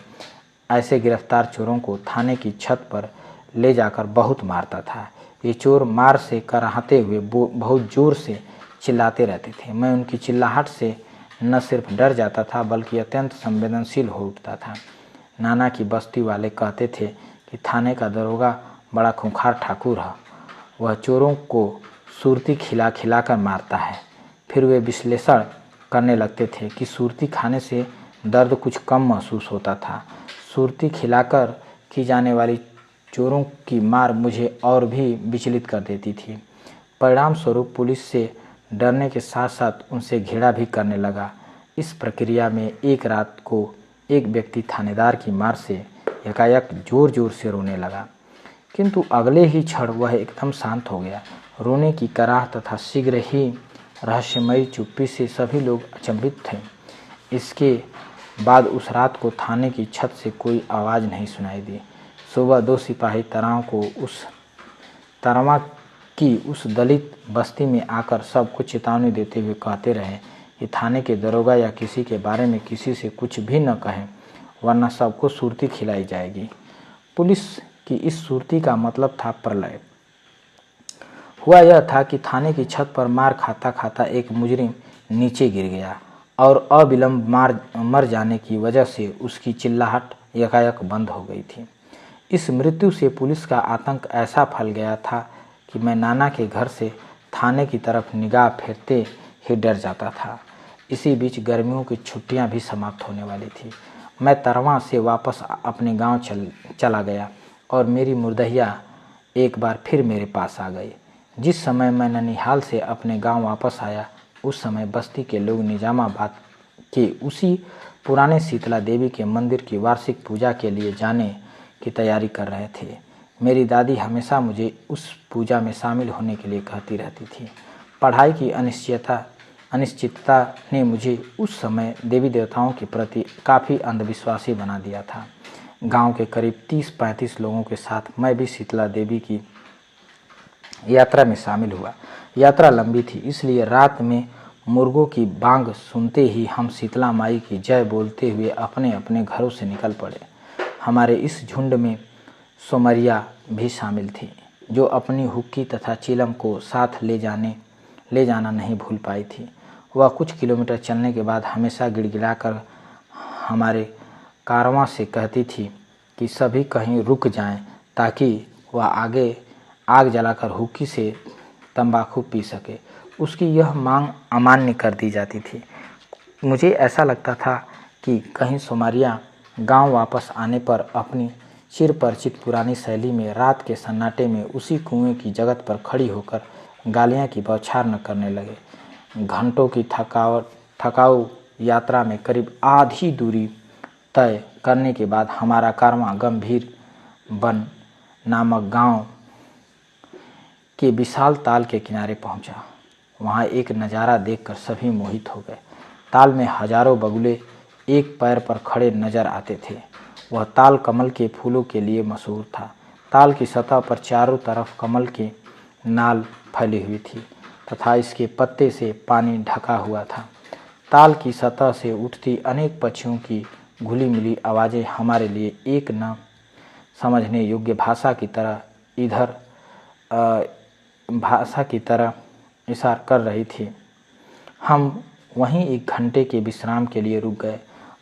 ऐसे गिरफ्तार चोरों को थाने की छत पर ले जाकर बहुत मारता था। ये चोर मार से कराहते हुए बहुत जोर से चिल्लाते रहते थे। मैं उनकी चिल्लाहट से न सिर्फ डर जाता था बल्कि अत्यंत संवेदनशील हो उठता था। नाना की बस्ती वाले कहते थे कि थाने का दरोगा बड़ा खूंखार ठाकुर है। वह चोरों को सुरती खिला खिला कर मारता है। फिर वे विश्लेषण करने लगते थे कि सुरती खाने से दर्द कुछ कम महसूस होता था। सुरती खिलाकर की जाने वाली चोरों की मार मुझे और भी विचलित कर देती थी। परिणाम स्वरूप पुलिस से डरने के साथ साथ उनसे घृणा भी करने लगा। इस प्रक्रिया में एक रात को एक व्यक्ति थानेदार की मार से एकाएक जोर जोर से रोने लगा, किंतु अगले ही क्षण वह एकदम शांत हो गया। रोने की कराह तथा शीघ्र ही रहस्यमयी चुप्पी से सभी लोग अचंभित थे। इसके बाद उस रात को थाने की छत से कोई आवाज़ नहीं सुनाई दी। सुबह 2 सिपाही तरवा कि उस दलित बस्ती में आकर सबको चेतावनी देते हुए कहते रहे कि थाने के दरोगा या किसी के बारे में किसी से कुछ भी न कहें, वरना सबको सुर्ती खिलाई जाएगी। पुलिस की इस सुर्ती का मतलब था प्रलय। हुआ यह था कि थाने की छत पर मार खाता खाता एक मुजरिम नीचे गिर गया और अविलंब मर जाने की वजह से उसकी चिल्लाहट यकायक बंद हो गई थी। इस मृत्यु से पुलिस का आतंक ऐसा फैल गया था कि मैं नाना के घर से थाने की तरफ निगाह फेरते ही डर जाता था। इसी बीच गर्मियों की छुट्टियां भी समाप्त होने वाली थी। मैं तरवा से वापस अपने गांव चला गया और मेरी मुर्दहिया एक बार फिर मेरे पास आ गई। जिस समय मैं ननिहाल से अपने गांव वापस आया, उस समय बस्ती के लोग निजामाबाद के उसी पुराने शीतला देवी के मंदिर की वार्षिक पूजा के लिए जाने की तैयारी कर रहे थे। मेरी दादी हमेशा मुझे उस पूजा में शामिल होने के लिए कहती रहती थी। पढ़ाई की अनिश्चितता ने मुझे उस समय देवी देवताओं के प्रति काफ़ी अंधविश्वासी बना दिया था। गांव के करीब 30-35 लोगों के साथ मैं भी शीतला देवी की यात्रा में शामिल हुआ। यात्रा लंबी थी, इसलिए रात में मुर्गों की बांग सुनते ही हम शीतला माई की जय बोलते हुए अपने अपने घरों से निकल पड़े। हमारे इस झुंड में सोमरिया भी शामिल थी, जो अपनी हुक्की तथा चिलम को साथ ले जाना नहीं भूल पाई थी। वह कुछ किलोमीटर चलने के बाद हमेशा गिड़गिड़ाकर हमारे कारवां से कहती थी कि सभी कहीं रुक जाएं, ताकि वह आगे आग जलाकर हुक्की से तंबाकू पी सके। उसकी यह मांग अमान्य कर दी जाती थी। मुझे ऐसा लगता था कि कहीं सोमरिया गांव वापस आने पर अपनी चिरपरिचित पुरानी शैली में रात के सन्नाटे में उसी कुएं की जगत पर खड़ी होकर गालियां की बौछार न करने लगे। घंटों की थकाऊ यात्रा में करीब आधी दूरी तय करने के बाद हमारा कारवां गंभीर बन नामक गांव के विशाल ताल के किनारे पहुंचा। वहां एक नज़ारा देखकर सभी मोहित हो गए। ताल में हजारों बगुले एक पैर पर खड़े नजर आते थे। वह ताल कमल के फूलों के लिए मशहूर था। ताल की सतह पर चारों तरफ कमल के नाल फैली हुई थी तथा इसके पत्ते से पानी ढका हुआ था। ताल की सतह से उठती अनेक पक्षियों की घुली मिली आवाज़ें हमारे लिए एक न समझने योग्य भाषा की तरह इशारा कर रही थी। हम वहीं 1 घंटे के विश्राम के लिए रुक गए।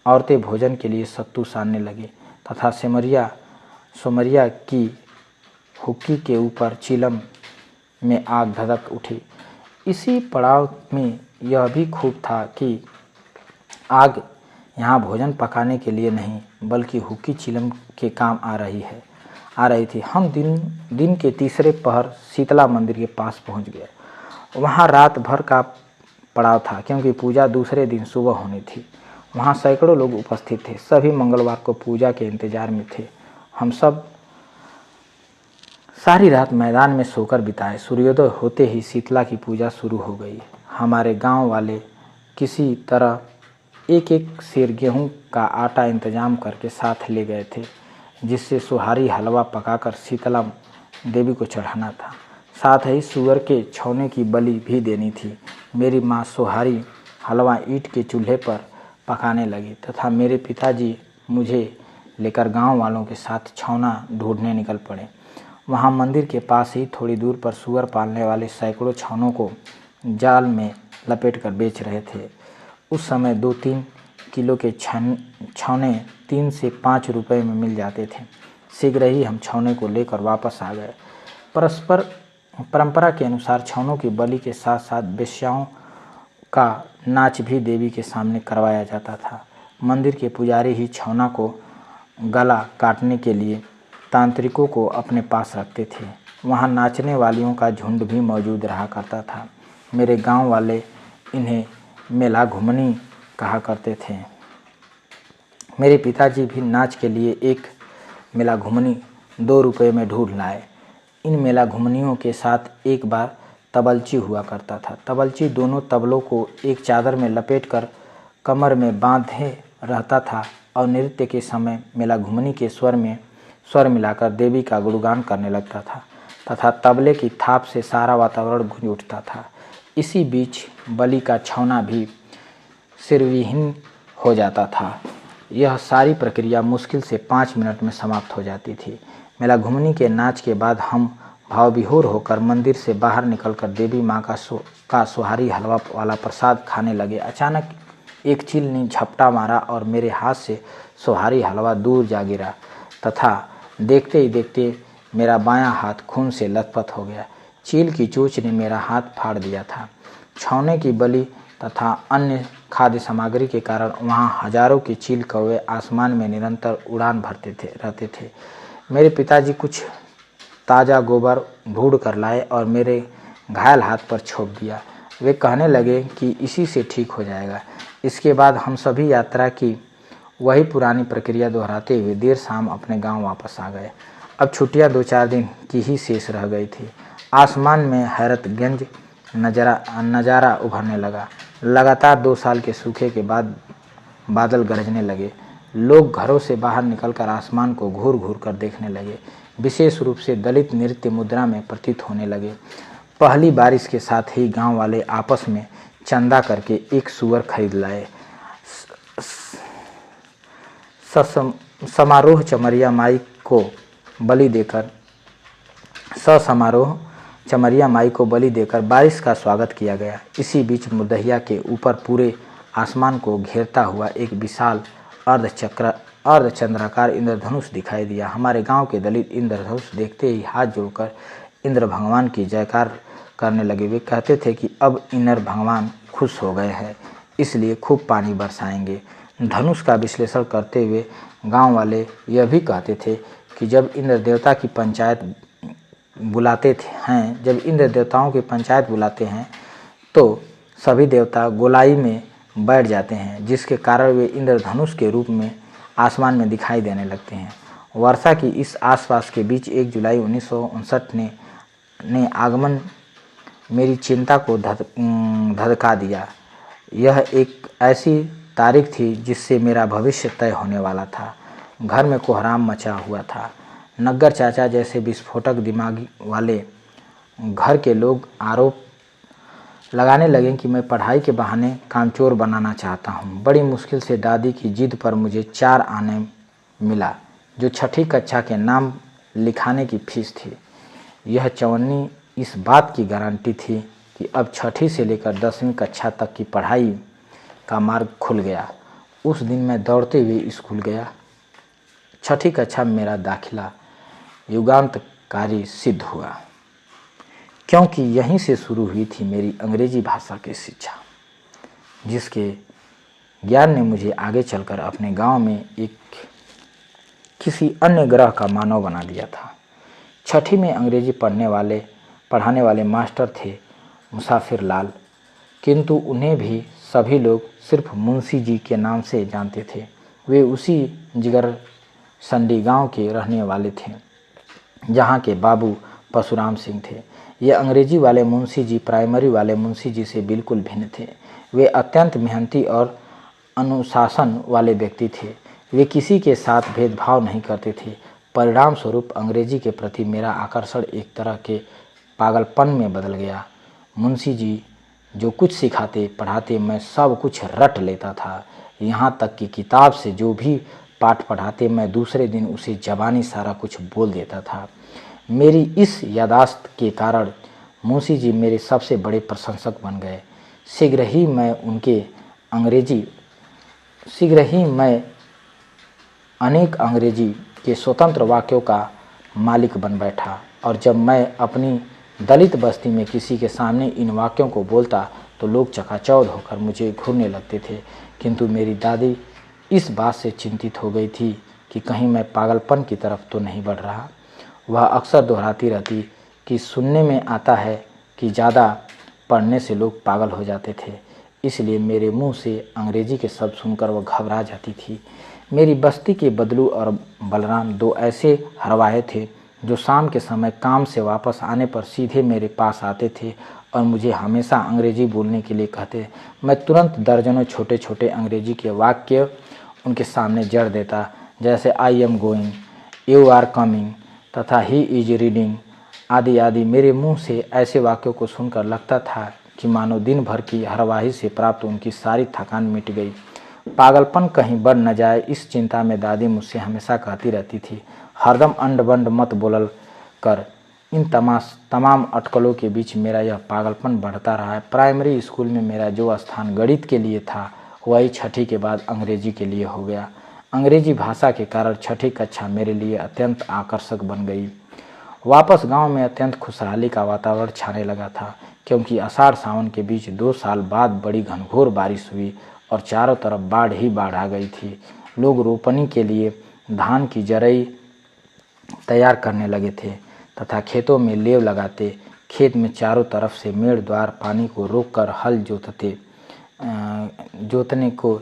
औरतें भोजन के लिए सत्तू सानने लगी तथा सोमरिया की हुक्की के ऊपर चिलम में आग धधक उठी। इसी पड़ाव में यह भी खूब था कि आग यहाँ भोजन पकाने के लिए नहीं, बल्कि हुक्की चिलम के काम आ रही थी। हम दिन के तीसरे पहर शीतला मंदिर के पास पहुँच गए। वहाँ रात भर का पड़ाव था, क्योंकि पूजा दूसरे दिन सुबह होनी थी। वहाँ सैकड़ों लोग उपस्थित थे। सभी मंगलवार को पूजा के इंतजार में थे। हम सब सारी रात मैदान में सोकर बिताए। सूर्योदय होते ही शीतला की पूजा शुरू हो गई। हमारे गांव वाले किसी तरह एक सेर गेहूं का आटा इंतजाम करके साथ ले गए थे, जिससे सोहारी हलवा पकाकर शीतला देवी को चढ़ाना था। साथ ही सूअर के छौने की बलि भी देनी थी। मेरी माँ सोहारी हलवा ईंट के चूल्हे पर पकाने लगी तथा मेरे पिताजी मुझे लेकर गांव वालों के साथ छौना ढूंढने निकल पड़े। वहां मंदिर के पास ही थोड़ी दूर पर सूअर पालने वाले सैकड़ों छौनों को जाल में लपेटकर बेच रहे थे। उस समय 2-3 किलो के छौने 3 से 5 रुपए में मिल जाते थे। शीघ्र ही हम छौने को लेकर वापस आ गए। परंपरा के अनुसार छौनों की बलि के साथ साथ वेश्याओं का नाच भी देवी के सामने करवाया जाता था। मंदिर के पुजारी ही छौना को गला काटने के लिए तांत्रिकों को अपने पास रखते थे। वहाँ नाचने वालियों का झुंड भी मौजूद रहा करता था। मेरे गांव वाले इन्हें मेला घुमनी कहा करते थे। मेरे पिताजी भी नाच के लिए एक मेला घुमनी 2 रुपये में ढूंढ लाए। इन मेला घुमनियों के साथ एक बार तबलची हुआ करता था। तबलची दोनों तबलों को एक चादर में लपेटकर कमर में बांधे रहता था और नृत्य के समय मेला घुमनी के स्वर मिलाकर देवी का गुणगान करने लगता था। तथा तबले की थाप से सारा वातावरण गूंज उठता था। इसी बीच बलि का छौना भी सिरविहीन हो जाता था। यह सारी प्रक्रिया मुश्किल से 5 मिनट में समाप्त हो जाती थी। मेला घुमनी के नाच के बाद हम भावविभोर होकर मंदिर से बाहर निकलकर देवी माँ का सोहारी हलवा वाला प्रसाद खाने लगे। अचानक एक चील ने झपटा मारा और मेरे हाथ से सोहारी हलवा दूर जा गिरा तथा देखते ही देखते मेरा बायां हाथ खून से लथपथ हो गया। चील की चोंच ने मेरा हाथ फाड़ दिया था। छौने की बलि तथा अन्य खाद्य सामग्री के कारण वहाँ हजारों के चील कौवे आसमान में निरंतर उड़ान भरते रहते थे। मेरे पिताजी कुछ ताज़ा गोबर ढूंढ कर लाए और मेरे घायल हाथ पर छोप दिया। वे कहने लगे कि इसी से ठीक हो जाएगा। इसके बाद हम सभी यात्रा की वही पुरानी प्रक्रिया दोहराते हुए देर शाम अपने गांव वापस आ गए। अब छुट्टियां 2-4 दिन की ही शेष रह गई थी। आसमान में हैरतगंज नज़ारा उभरने लगा। लगातार 2 साल के सूखे के बाद बादल गरजने लगे। लोग घरों से बाहर निकलकर आसमान को घूर घूर कर देखने लगे। विशेष रूप से दलित नृत्य मुद्रा में प्रतीत होने लगे। पहली बारिश के साथ ही गांव वाले आपस में चंदा करके एक सूअर खरीद लाए। समारोह चमरिया माई को बलि देकर बारिश का स्वागत किया गया। इसी बीच मुदहिया के ऊपर पूरे आसमान को घेरता हुआ एक विशाल अर्धचंद्राकार इंद्रधनुष दिखाई दिया। हमारे गांव के दलित इंद्रधनुष देखते ही हाथ जोड़कर इंद्र भगवान की जयकार करने लगे। वे कहते थे कि अब इंद्र भगवान खुश हो गए हैं, इसलिए खूब पानी बरसाएंगे। धनुष का विश्लेषण करते हुए गांव वाले यह भी कहते थे कि जब इंद्र देवताओं की पंचायत बुलाते हैं तो सभी देवता गोलाई में बैठ जाते हैं, जिसके कारण वे इंद्रधनुष के रूप में आसमान में दिखाई देने लगते हैं। वर्षा की इस आसपास के बीच 1 जुलाई 1959 ने आगमन मेरी चिंता को धधका दिया। यह एक ऐसी तारीख थी जिससे मेरा भविष्य तय होने वाला था। घर में कोहराम मचा हुआ था। नग्गर चाचा जैसे विस्फोटक दिमागी वाले घर के लोग आरोप लगाने लगे कि मैं पढ़ाई के बहाने कामचोर बनाना चाहता हूँ। बड़ी मुश्किल से दादी की जिद पर मुझे 4 आने मिला, जो 6ठी कक्षा के नाम लिखाने की फीस थी। यह चवन्नी इस बात की गारंटी थी कि अब 6ठी से लेकर 10वीं कक्षा तक की पढ़ाई का मार्ग खुल गया। उस दिन मैं दौड़ते हुए स्कूल गया। 6ठी कक्षा में मेरा दाखिला युगांतकारी सिद्ध हुआ, क्योंकि यहीं से शुरू हुई थी मेरी अंग्रेजी भाषा की शिक्षा, जिसके ज्ञान ने मुझे आगे चलकर अपने गांव में किसी अन्य ग्रह का मानव बना दिया था। 6ठी में अंग्रेजी पढ़ाने वाले मास्टर थे मुसाफिर लाल, किंतु उन्हें भी सभी लोग सिर्फ मुंशी जी के नाम से जानते थे। वे उसी जिगर संडी गांव के रहने वाले थे जहां के बाबू परशुराम सिंह थे। ये अंग्रेजी वाले मुंशी जी प्राइमरी वाले मुंशी जी से बिल्कुल भिन्न थे। वे अत्यंत मेहनती और अनुशासन वाले व्यक्ति थे। वे किसी के साथ भेदभाव नहीं करते थे। परिणाम स्वरूप अंग्रेजी के प्रति मेरा आकर्षण एक तरह के पागलपन में बदल गया। मुंशी जी जो कुछ सिखाते पढ़ाते मैं सब कुछ रट लेता था। यहाँ तक कि किताब से जो भी पाठ पढ़ाते मैं दूसरे दिन उसे ज़बानी सारा कुछ बोल देता था। मेरी इस याददाश्त के कारण मुंशी जी मेरे सबसे बड़े प्रशंसक बन गए। शीघ्र ही मैं अनेक अंग्रेजी के स्वतंत्र वाक्यों का मालिक बन बैठा, और जब मैं अपनी दलित बस्ती में किसी के सामने इन वाक्यों को बोलता तो लोग चकाचौंध होकर मुझे घूरने लगते थे। किंतु मेरी दादी इस बात से चिंतित हो गई थी कि कहीं मैं पागलपन की तरफ तो नहीं बढ़ रहा। वह अक्सर दोहराती रहती कि सुनने में आता है कि ज़्यादा पढ़ने से लोग पागल हो जाते थे। इसलिए मेरे मुंह से अंग्रेजी के शब्द सुनकर वह घबरा जाती थी। मेरी बस्ती के बदलू और बलराम 2 ऐसे हरवाहे थे जो शाम के समय काम से वापस आने पर सीधे मेरे पास आते थे और मुझे हमेशा अंग्रेजी बोलने के लिए कहते। मैं तुरंत दर्जनों छोटे छोटे अंग्रेजी के वाक्य उनके सामने जड़ देता, जैसे I am going, you are coming तथा ही इज रीडिंग, आदि आदि मेरे मुंह से ऐसे वाक्यों को सुनकर लगता था कि मानो दिन भर की हरवाही से प्राप्त उनकी सारी थकान मिट गई। पागलपन कहीं बढ़ न जाए इस चिंता में दादी मुझसे हमेशा कहती रहती थी, हरदम अंड बंड मत बोलल कर। इन तमाम अटकलों के बीच मेरा यह पागलपन बढ़ता रहा है। प्राइमरी स्कूल में मेरा जो स्थान गणित के लिए था वही छठी के बाद अंग्रेजी के लिए हो गया। अंग्रेजी भाषा के कारण छठी कक्षा मेरे लिए अत्यंत आकर्षक बन गई। वापस गांव में अत्यंत खुशहाली का वातावरण छाने लगा था, क्योंकि आषाढ़ सावन के बीच 2 साल बाद बड़ी घनघोर बारिश हुई और चारों तरफ बाढ़ ही बाढ़ आ गई थी। लोग रोपनी के लिए धान की जरई तैयार करने लगे थे तथा खेतों में लेव लगाते। खेत में चारों तरफ से मेड़ द्वार पानी को रोककर हल जोतने को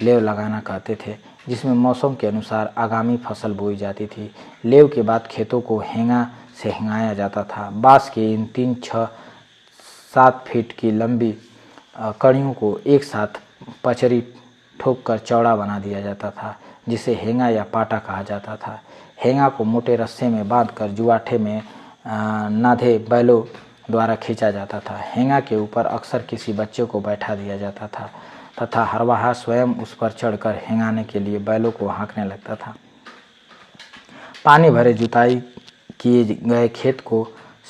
लेव लगाना कहते थे, जिसमें मौसम के अनुसार आगामी फसल बोई जाती थी। लेव के बाद खेतों को हेंगा से हेंगाया जाता था। बांस के इन 3, 6, 7 फीट की लंबी कड़ियों को एक साथ पचरी ठोककर चौड़ा बना दिया जाता था, जिसे हेंगा या पाटा कहा जाता था। हेंगा को मोटे रस्से में बांधकर जुआठे में नाधे बैलों द्वारा खींचा जाता था। हेंगा के ऊपर अक्सर किसी बच्चे को बैठा दिया जाता था तथा हरवाहा स्वयं उस पर चढ़कर हेंगाने के लिए बैलों को हाँकने लगता था। पानी भरे जुताई किए गए खेत को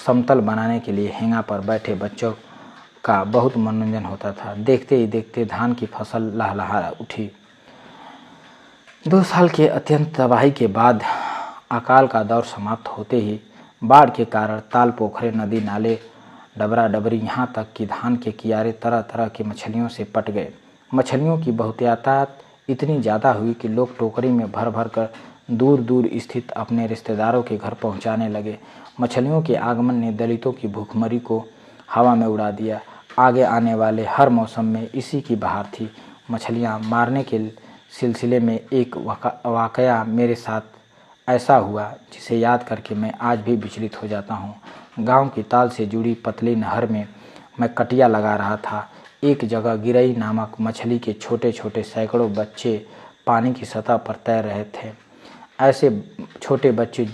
समतल बनाने के लिए हेंगा पर बैठे बच्चों का बहुत मनोरंजन होता था। देखते ही देखते धान की फसल लहलहा उठी। 2 साल के अत्यंत तबाही के बाद अकाल का दौर समाप्त होते ही बाढ़ के कारण ताल, पोखरे, नदी, नाले, डबरा डबरी, यहाँ तक कि धान के कियारे तरह तरह की मछलियों से पट गए। मछलियों की बहुतायत इतनी ज़्यादा हुई कि लोग टोकरी में भर भर कर दूर दूर स्थित अपने रिश्तेदारों के घर पहुंचाने लगे। मछलियों के आगमन ने दलितों की भूखमरी को हवा में उड़ा दिया। आगे आने वाले हर मौसम में इसी की बहार थी। मछलियां मारने के सिलसिले में एक वाकया मेरे साथ ऐसा हुआ जिसे याद करके मैं आज भी विचलित हो जाता हूँ। गांव की ताल से जुड़ी पतली नहर में मैं कटिया लगा रहा था। एक जगह गिरई नामक मछली के छोटे छोटे सैकड़ों बच्चे पानी की सतह पर तैर रहे थे। ऐसे छोटे बच्चे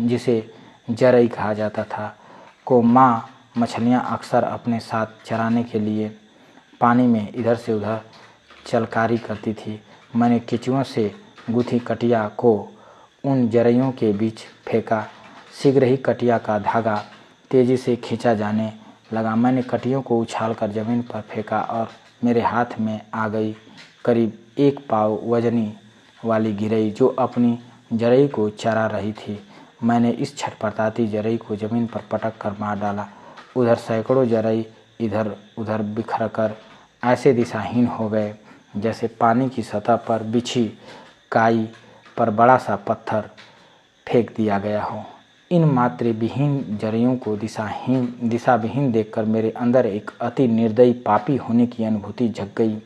जिसे जरई कहा जाता था को माँ मछलियाँ अक्सर अपने साथ चराने के लिए पानी में इधर से उधर चलकारी करती थी। मैंने केंचुओं से गुथी कटिया को उन जरइयों के बीच फेंका। शीघ्र ही कटिया का धागा तेजी से खींचा जाने लगा। मैंने कटियों को उछालकर जमीन पर फेंका और मेरे हाथ में आ गई करीब 1 पाव वजनी वाली गिरई, जो अपनी जरई को चरा रही थी। मैंने इस छटपटाती जरई को जमीन पर पटक कर मार डाला। उधर सैकड़ों जरई इधर उधर बिखर कर ऐसे दिशाहीन हो गए जैसे पानी की सतह पर बिछी काई पर बड़ा सा पत्थर फेंक दिया गया हो। इन मातृविहीन जरइयों को दिशाविहीन देखकर मेरे अंदर एक अति निर्दयी पापी होने की अनुभूति जग गई।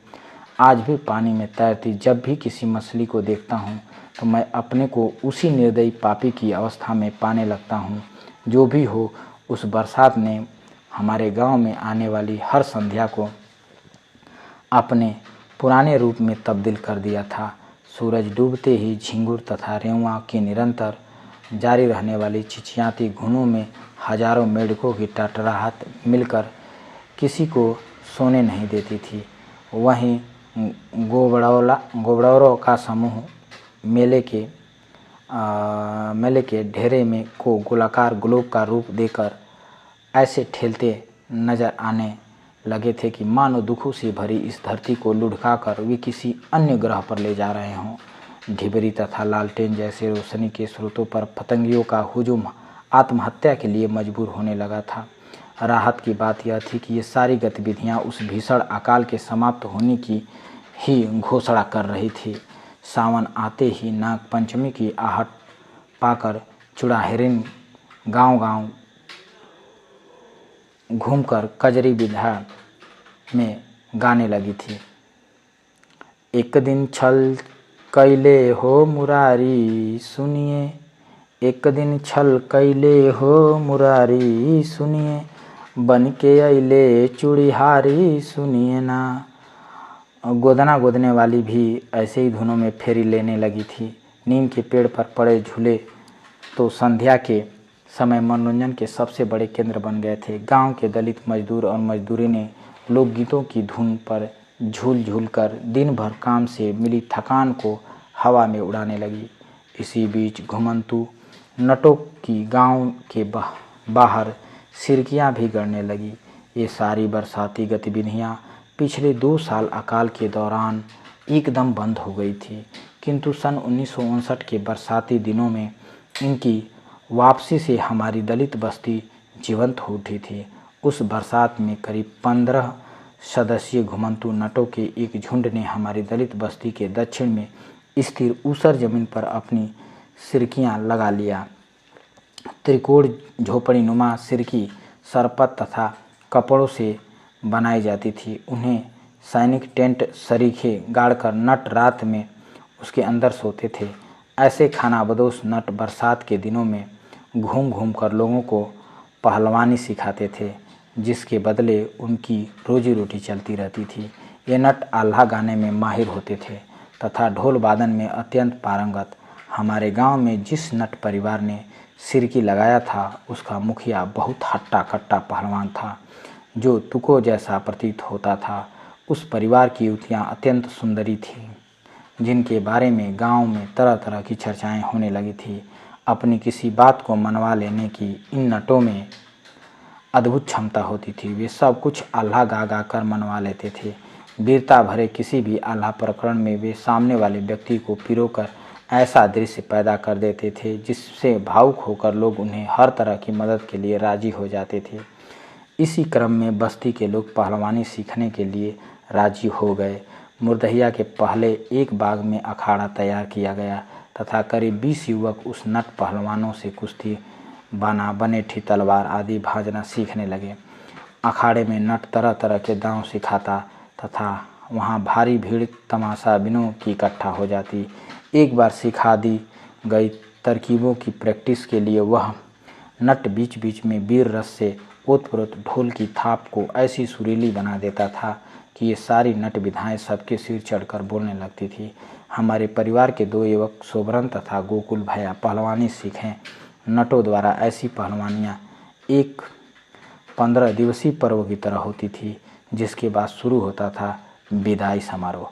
आज भी पानी में तैरती जब भी किसी मछली को देखता हूँ तो मैं अपने को उसी निर्दयी पापी की अवस्था में पाने लगता हूँ। जो भी हो, उस बरसात ने हमारे गांव में आने वाली हर संध्या को अपने पुराने रूप में तब्दील कर दिया था। सूरज डूबते ही झिंगुर तथा रेंवा की निरंतर जारी रहने वाली चिचियाती घुनों में हजारों मेढकों की टटराहट मिलकर किसी को सोने नहीं देती थी। वहीं गोबड़ौरों का समूह मेले के ढेरे में को गोलाकार ग्लोब का रूप देकर ऐसे ठेलते नजर आने लगे थे कि मानो दुखों से भरी इस धरती को लुढ़काकर वे किसी अन्य ग्रह पर ले जा रहे हों। ढिबरी तथा लालटेन जैसे रोशनी के स्रोतों पर पतंगियों का हुजूम आत्महत्या के लिए मजबूर होने लगा था। राहत की बात यह थी कि ये सारी गतिविधियां उस भीषण अकाल के समाप्त होने की ही घोषणा कर रही थी। सावन आते ही नाग पंचमी की आहट पाकर चुड़ाहरिन गांव-गांव घूमकर कजरी विधा में गाने लगी थी। एक दिन छल कैले हो मुरारी सुनिए, एक दिन छल कैले हो मुरारी सुनिए, बन के अइले चूड़ीहारी सुनिए ना। गोदना गोदने वाली भी ऐसे ही धुनों में फेरी लेने लगी थी। नीम के पेड़ पर पड़े झूले तो संध्या के समय मनोरंजन के सबसे बड़े केंद्र बन गए थे। गांव के दलित मजदूर और मजदूरी ने लोकगीतों की धुन पर झूल झूल कर दिन भर काम से मिली थकान को हवा में उड़ाने लगी। इसी बीच घुमंतू नटों की गांव के बाहर सिरकियां भी गड़ने लगी। ये सारी बरसाती गतिविधियां पिछले 2 साल अकाल के दौरान एकदम बंद हो गई थी, किंतु सन 1959 के बरसाती दिनों में इनकी वापसी से हमारी दलित बस्ती जीवंत हो उठी थी। उस बरसात में करीब 15 सदस्यीय घुमंतू नटों के एक झुंड ने हमारी दलित बस्ती के दक्षिण में स्थिर ऊसर जमीन पर अपनी सिरकियां लगा लिया। त्रिकोण झोपड़ी नुमा सिरकी सरपत तथा कपड़ों से बनाई जाती थी। उन्हें सैनिक टेंट सरीखे गाड़कर नट रात में उसके अंदर सोते थे। ऐसे खानाबदोश नट बरसात के दिनों में घूम घूम कर लोगों को पहलवानी सिखाते थे, जिसके बदले उनकी रोजी रोटी चलती रहती थी। ये नट आल्हा गाने में माहिर होते थे तथा ढोल वादन में अत्यंत पारंगत। हमारे गांव में जिस नट परिवार ने सिरकी लगाया था, उसका मुखिया बहुत हट्टा कट्टा पहलवान था, जो तुको जैसा प्रतीत होता था। उस परिवार की युवतियाँ अत्यंत सुंदरी थीं, जिनके बारे में गांव में तरह तरह की चर्चाएं होने लगी थी। अपनी किसी बात को मनवा लेने की इन नटों में अद्भुत क्षमता होती थी। वे सब कुछ आल्हा गा गा कर मनवा लेते थे। वीरता भरे किसी भी आल्हा प्रकरण में वे सामने वाले व्यक्ति को पिरोकर ऐसा दृश्य पैदा कर देते थे, जिससे भावुक होकर लोग उन्हें हर तरह की मदद के लिए राजी हो जाते थे। इसी क्रम में बस्ती के लोग पहलवानी सीखने के लिए राजी हो गए। मुर्दहिया के पहले एक बाग में अखाड़ा तैयार किया गया तथा करीब 20 युवक उस नट पहलवानों से कुश्ती, बाना, बनेठी, तलवार आदि भांजना सीखने लगे। अखाड़े में नट तरह तरह के दांव सिखाता तथा वहां भारी भीड़ तमाशा बिनों की इकट्ठा हो जाती। एक बार सिखा दी गई तरकीबों की प्रैक्टिस के लिए वह नट बीच बीच में वीर रस से ओतप्रोत ढोल की थाप को ऐसी सुरीली बना देता था कि ये सारी नट विधाएं सबके सिर चढ़कर बोलने लगती थी। हमारे परिवार के 2 युवक शोभरन तथा गोकुल भैया पहलवानी सीखें। नटों द्वारा ऐसी पहलवानियाँ एक 15 दिवसीय पर्व की तरह होती थी, जिसके बाद शुरू होता था विदाई समारोह।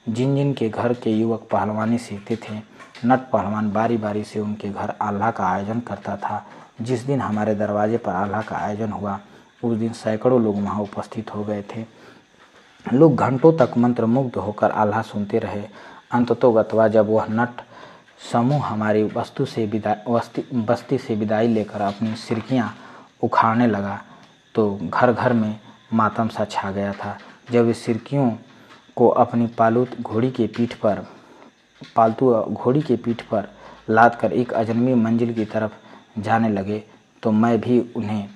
जिन जिन के घर के युवक पहलवानी सीखते थे, नट पहलवान बारी बारी से उनके घर आल्हा का आयोजन करता था। जिस दिन हमारे दरवाजे पर आल्हा का आयोजन हुआ, उस दिन सैकड़ों लोग वहां उपस्थित हो गए थे। लोग घंटों तक मंत्रमुग्ध होकर आल्हा सुनते रहे। अंततोगत्वा जब वह नट समूह हमारी बस्ती से विदाई लेकर अपनी सिरकियां उखाड़ने लगा, तो घर घर में मातम सा छा गया था। जब इस सिरकियों को अपनी पालतू घोड़ी के पीठ पर लादकर एक अजनबी मंजिल की तरफ जाने लगे, तो मैं भी उन्हें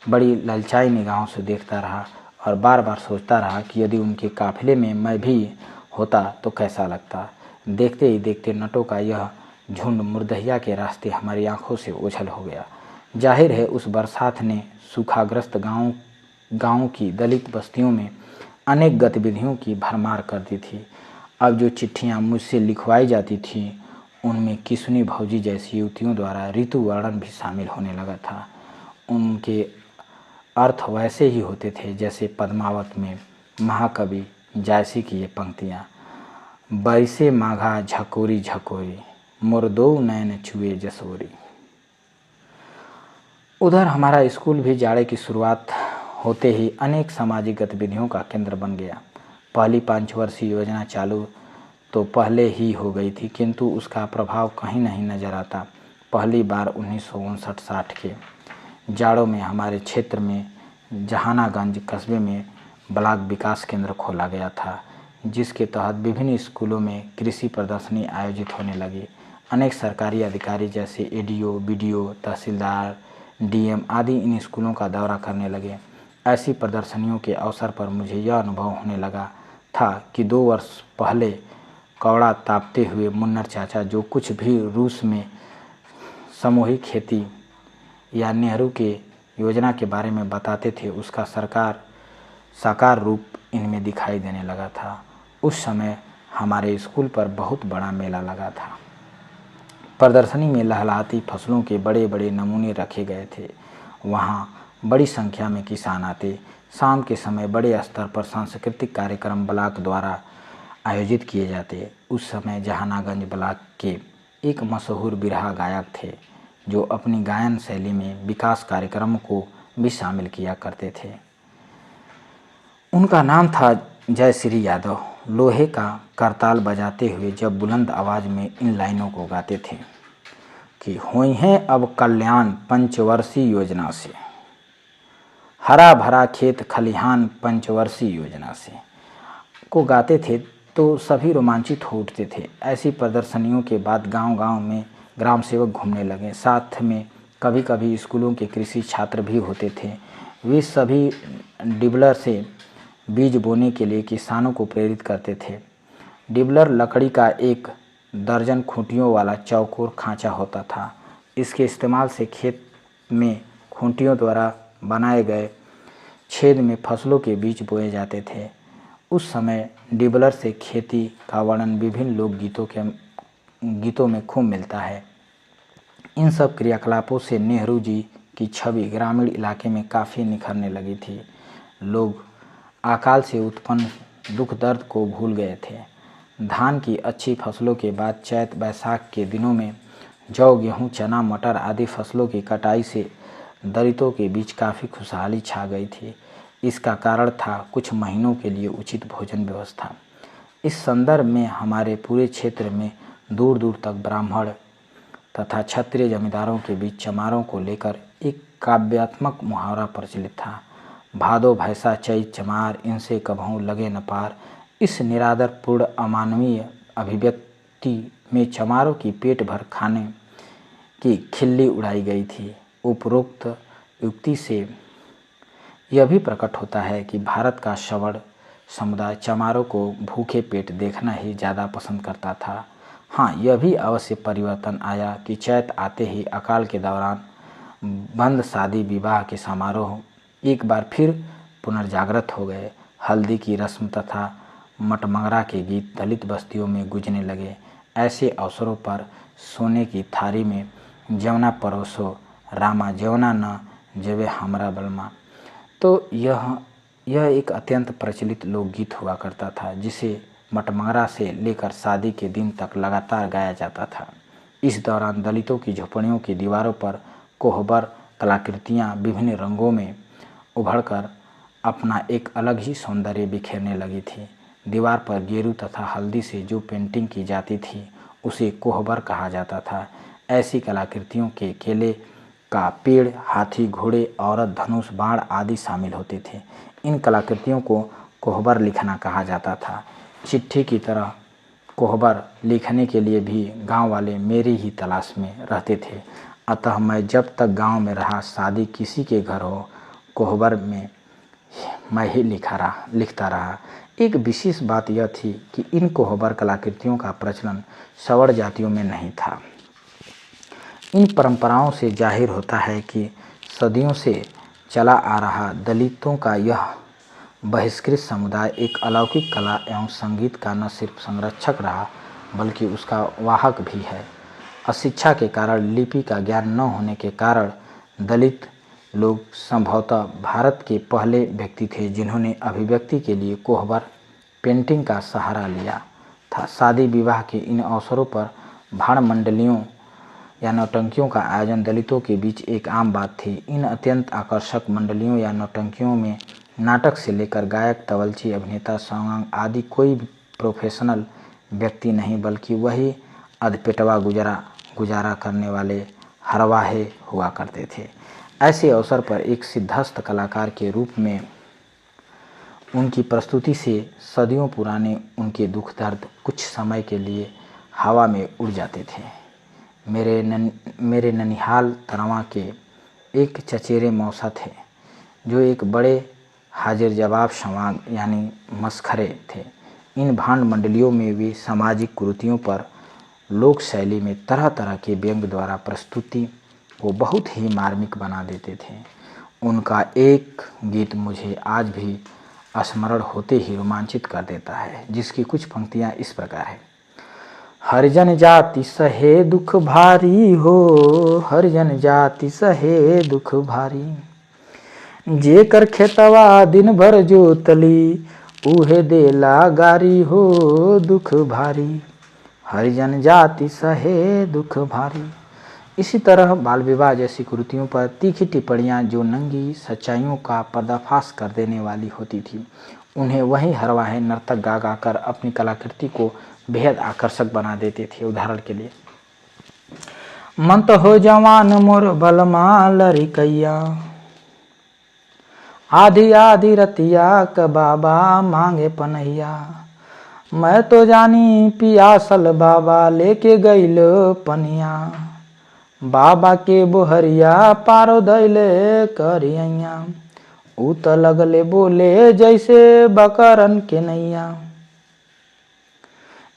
बड़ी ललचाई निगाहों से देखता रहा और बार बार सोचता रहा कि यदि उनके काफिले में मैं भी होता तो कैसा लगता। देखते ही देखते नटों का यह झुंड मुर्दहिया के रास्ते हमारी आंखों से ओझल हो गया। जाहिर है उस बरसात ने सूखाग्रस्त गाँव की दलित बस्तियों में अनेक गतिविधियों की भरमार कर दी थी। अब जो चिट्ठियाँ मुझसे लिखवाई जाती थीं, उनमें किसुनी भौजी जैसी युवतियों द्वारा ऋतु वर्णन भी शामिल होने लगा था। उनके अर्थ वैसे ही होते थे जैसे पद्मावत में महाकवि जायसी की ये पंक्तियाँ: बरिसे माघा झकोरी झकोरी, मोर दो नैन छुए जसोरी। उधर हमारा स्कूल भी जाड़े की शुरुआत होते ही अनेक सामाजिक गतिविधियों का केंद्र बन गया। पहली 5 वर्षीय योजना चालू तो पहले ही हो गई थी, किंतु उसका प्रभाव कहीं नहीं नजर आता। पहली बार 1959-60 के जाड़ों में हमारे क्षेत्र में जहानागंज कस्बे में ब्लॉक विकास केंद्र खोला गया था, जिसके तहत विभिन्न स्कूलों में कृषि प्रदर्शनी आयोजित होने लगी। अनेक सरकारी अधिकारी जैसे एडीओ, बीडीओ, तहसीलदार, डीएम आदि इन स्कूलों का दौरा करने लगे। ऐसी प्रदर्शनियों के अवसर पर मुझे यह अनुभव होने लगा था कि 2 वर्ष पहले कौड़ा तापते हुए मुन्नर चाचा जो कुछ भी रूस में सामूहिक खेती या नेहरू के योजना के बारे में बताते थे, उसका साकार रूप इनमें दिखाई देने लगा था। उस समय हमारे स्कूल पर बहुत बड़ा मेला लगा था। प्रदर्शनी में लहलहाती फसलों के बड़े बड़े नमूने रखे गए थे। वहाँ बड़ी संख्या में किसान आते। शाम के समय बड़े स्तर पर सांस्कृतिक कार्यक्रम ब्लॉक द्वारा आयोजित किए जाते। उस समय जहानागंज ब्लॉक के एक मशहूर बिरहा गायक थे जो अपनी गायन शैली में विकास कार्यक्रम को भी शामिल किया करते थे। उनका नाम था जयश्री यादव। लोहे का करताल बजाते हुए जब बुलंद आवाज़ में इन लाइनों को गाते थे कि हुई हैं अब कल्याण पंचवर्षीय योजना से, हरा भरा खेत खलिहान पंचवर्षीय योजना से को गाते थे तो सभी रोमांचित हो उठते थे। ऐसी प्रदर्शनियों के बाद गांव-गांव में ग्राम सेवक घूमने लगे। साथ में कभी कभी स्कूलों के कृषि छात्र भी होते थे। वे सभी डिबलर से बीज बोने के लिए किसानों को प्रेरित करते थे। डिबलर लकड़ी का एक दर्जन खूंटियों वाला चौकोर खांचा होता था। इसके इस्तेमाल से खेत में खूंटियों द्वारा बनाए गए छेद में फसलों के बीज बोए जाते थे। उस समय डिबलर से खेती का वर्णन विभिन्न लोक गीतों में खूब मिलता है। इन सब क्रियाकलापों से नेहरू जी की छवि ग्रामीण इलाके में काफ़ी निखरने लगी थी। लोग अकाल से उत्पन्न दुख दर्द को भूल गए थे। धान की अच्छी फसलों के बाद चैत बैसाख के दिनों में जौ, गेहूं, चना, मटर आदि फसलों की कटाई से दलितों के बीच काफ़ी खुशहाली छा गई थी। इसका कारण था कुछ महीनों के लिए उचित भोजन व्यवस्था। इस संदर्भ में हमारे पूरे क्षेत्र में दूर दूर तक ब्राह्मण तथा क्षत्रिय जमींदारों के बीच चमारों को लेकर एक काव्यात्मक मुहावरा प्रचलित था। भादो भैंसा चैत चमार, इनसे कभों लगे न पार। इस निरादर पूर्ण अमानवीय अभिव्यक्ति में चमारों की पेट भर खाने की खिल्ली उड़ाई गई थी। उपरोक्त युक्ति से यह भी प्रकट होता है कि भारत का सवर्ण समुदाय चमारों को भूखे पेट देखना ही ज़्यादा पसंद करता था। हाँ, यह भी अवश्य परिवर्तन आया कि चैत आते ही अकाल के दौरान बंद शादी विवाह के समारोह एक बार फिर पुनर्जागृत हो गए। हल्दी की रस्म तथा मटमंगरा के गीत दलित बस्तियों में गूंजने लगे। ऐसे अवसरों पर सोने की थारी में जवना परोसो रामा, जवना न जवे हमरा बलमा। तो यह एक अत्यंत प्रचलित लोकगीत हुआ करता था जिसे मटमंगरा से लेकर शादी के दिन तक लगातार गाया जाता था। इस दौरान दलितों की झोपड़ियों की दीवारों पर कोहबर कलाकृतियाँ विभिन्न रंगों में उभरकर अपना एक अलग ही सौंदर्य बिखेरने लगी थी। दीवार पर गेरू तथा हल्दी से जो पेंटिंग की जाती थी उसे कोहबर कहा जाता था। ऐसी कलाकृतियों के केले का पेड़, हाथी, घोड़े, औरत, धनुष, बाण आदि शामिल होते थे। इन कलाकृतियों को कोहबर लिखना कहा जाता था। चिट्ठी की तरह कोहबर लिखने के लिए भी गांव वाले मेरी ही तलाश में रहते थे। अतः मैं जब तक गांव में रहा, शादी किसी के घर हो, कोहबर में मैं ही लिखता रहा। एक विशेष बात यह थी कि इन कोहबर कलाकृतियों का प्रचलन सवर्ण जातियों में नहीं था। इन परंपराओं से जाहिर होता है कि सदियों से चला आ रहा दलितों का यह बहिष्कृत समुदाय एक अलौकिक कला एवं संगीत का न सिर्फ संरक्षक रहा बल्कि उसका वाहक भी है। अशिक्षा के कारण, लिपि का ज्ञान न होने के कारण दलित लोग संभवतः भारत के पहले व्यक्ति थे जिन्होंने अभिव्यक्ति के लिए कोहबर पेंटिंग का सहारा लिया था। शादी विवाह के इन अवसरों पर भाड़ मंडलियों या नौटंकियों का आयोजन दलितों के बीच एक आम बात थी। इन अत्यंत आकर्षक मंडलियों या नौटंकियों में नाटक से लेकर गायक, तवलची, अभिनेता, सौंगांग आदि कोई भी प्रोफेशनल व्यक्ति नहीं बल्कि वही अधपेटवा गुजारा करने वाले हरवाहे हुआ करते थे। ऐसे अवसर पर एक सिद्धहस्त कलाकार के रूप में उनकी प्रस्तुति से सदियों पुराने उनके दुख दर्द कुछ समय के लिए हवा में उड़ जाते थे। मेरे ननिहाल तरवा के एक चचेरे मौसा थे जो एक बड़े हाजिर जवाब संवाद यानी मसखरे थे। इन भांड मंडलियों में वे सामाजिक कुरीतियों पर लोक शैली में तरह तरह के व्यंग द्वारा प्रस्तुति को बहुत ही मार्मिक बना देते थे। उनका एक गीत मुझे आज भी स्मरण होते ही रोमांचित कर देता है, जिसकी कुछ पंक्तियाँ इस प्रकार है। हरिजन जाति सहे दुख भारी हो, हरिजन जाति सहे दुख भारी। जेकर खेतवा दिन भर जोतली, उहे देला गारी हो दुख भारी। हरिजन जाति सहे दुख भारी। इसी तरह बाल विवाह जैसी कुरीतियों पर तीखी टिप्पणियाँ जो नंगी सच्चाइयों का पर्दाफाश कर देने वाली होती थी, उन्हें वही हरवाहे नर्तक गा गा कर अपनी कलाकृति को बेहद आकर्षक बना देते थे। उदाहरण के लिए, मन तो हो जवान मोर बलमा लड़िकैया, आधी आधी रतिया क बाबा मांगे पनैया। मैं तो जानी पियासल बाबा लेके गईल पनिया, बाबा के बोहरिया पारो दैले करियैया। ऊ त लगले बोले जैसे बकरन के नैया।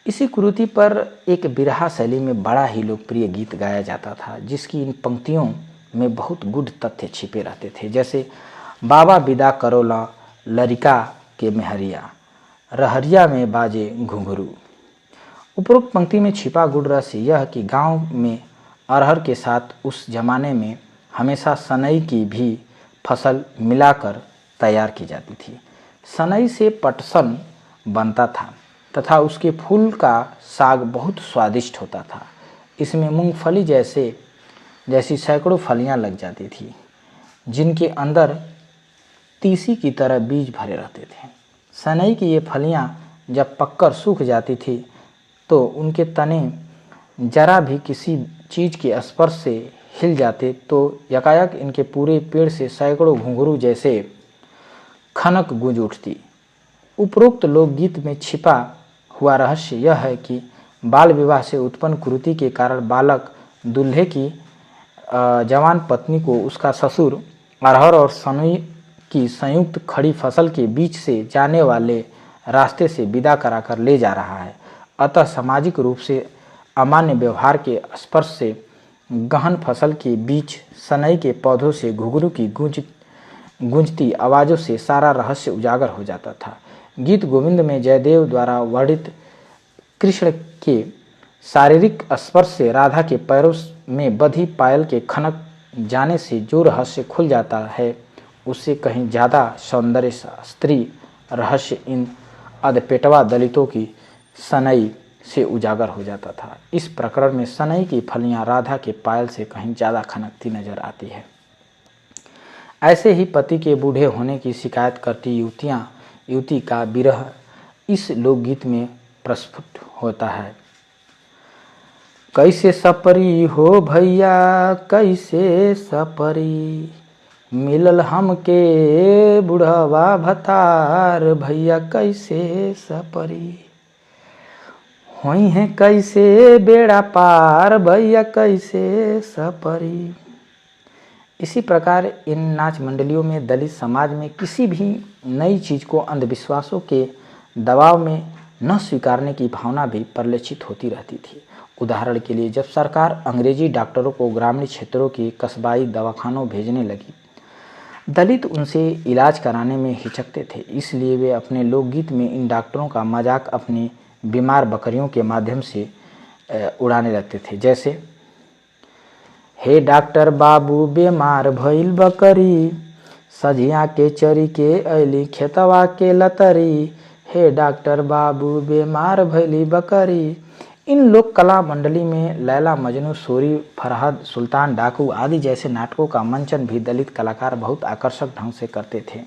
इसी कुरीति पर एक बिरहा शैली में बड़ा ही लोकप्रिय गीत गाया जाता था, जिसकी इन पंक्तियों में बहुत गूढ़ तथ्य छिपे रहते थे। जैसे, बाबा विदा करोला लरिका के मेहरिया, रहरिया में बाजे घुंघरू। उपरोक्त पंक्ति में छिपा गूढ़ रहस्य यह कि गांव में अरहर के साथ उस जमाने में हमेशा सनई की भी फसल मिलाकर तैयार की जाती थी। सनई से पटसन बनता था तथा उसके फूल का साग बहुत स्वादिष्ट होता था। इसमें मूंगफली जैसी सैकड़ों फलियां लग जाती थी, जिनके अंदर तीसी की तरह बीज भरे रहते थे। सनई की ये फलियां जब पककर सूख जाती थी तो उनके तने जरा भी किसी चीज के स्पर्श से हिल जाते तो यकायक इनके पूरे पेड़ से सैकड़ों घुंघरू जैसे खनक गूंज उठती। उपरोक्त लोकगीत में छिपा हुआ रहस्य यह है कि बाल विवाह से उत्पन्न कुरीति के कारण बालक दूल्हे की जवान पत्नी को उसका ससुर अरहर और सनई की संयुक्त खड़ी फसल के बीच से जाने वाले रास्ते से विदा कराकर ले जा रहा है। अतः सामाजिक रूप से अमान्य व्यवहार के स्पर्श से गहन फसल के बीच सनई के पौधों से घुंघरू की गूंजती आवाज़ों से सारा रहस्य उजागर हो जाता था। गीत गोविंद में जयदेव द्वारा वर्णित कृष्ण के शारीरिक स्पर्श से राधा के पैरों में बधी पायल के खनक जाने से जो रहस्य खुल जाता है, उससे कहीं ज़्यादा सौंदर्य शास्त्री रहस्य इन अधपेटवा दलितों की सनई से उजागर हो जाता था। इस प्रकरण में सनई की फलियां राधा के पायल से कहीं ज़्यादा खनकती नजर आती है। ऐसे ही पति के बूढ़े होने की शिकायत करती युवती का विरह इस लोकगीत में प्रस्फुट होता है। कैसे सपरी हो भैया कैसे सपरी, मिलल हमके बुढ़वा भतार, भैया कैसे सपरी। होई है कैसे बेड़ा पार, भैया कैसे सपरी। इसी प्रकार इन नाच मंडलियों में दलित समाज में किसी भी नई चीज़ को अंधविश्वासों के दबाव में न स्वीकारने की भावना भी परिलक्षित होती रहती थी। उदाहरण के लिए, जब सरकार अंग्रेजी डॉक्टरों को ग्रामीण क्षेत्रों के कस्बाई दवाखानों भेजने लगी, दलित उनसे इलाज कराने में हिचकते थे। इसलिए वे अपने लोकगीत में इन डॉक्टरों का मजाक अपनी बीमार बकरियों के माध्यम से उड़ाने लगते थे। जैसे, हे डॉक्टर बाबू बीमार भइल बकरी, सझिया के चरी के अली खेतवा के लतरी, हे डॉक्टर बाबू बीमार भइली बकरी। इन लोक कला मंडली में लैला मजनू, सोरी, फरहद, सुल्तान डाकू आदि जैसे नाटकों का मंचन भी दलित कलाकार बहुत आकर्षक ढंग से करते थे।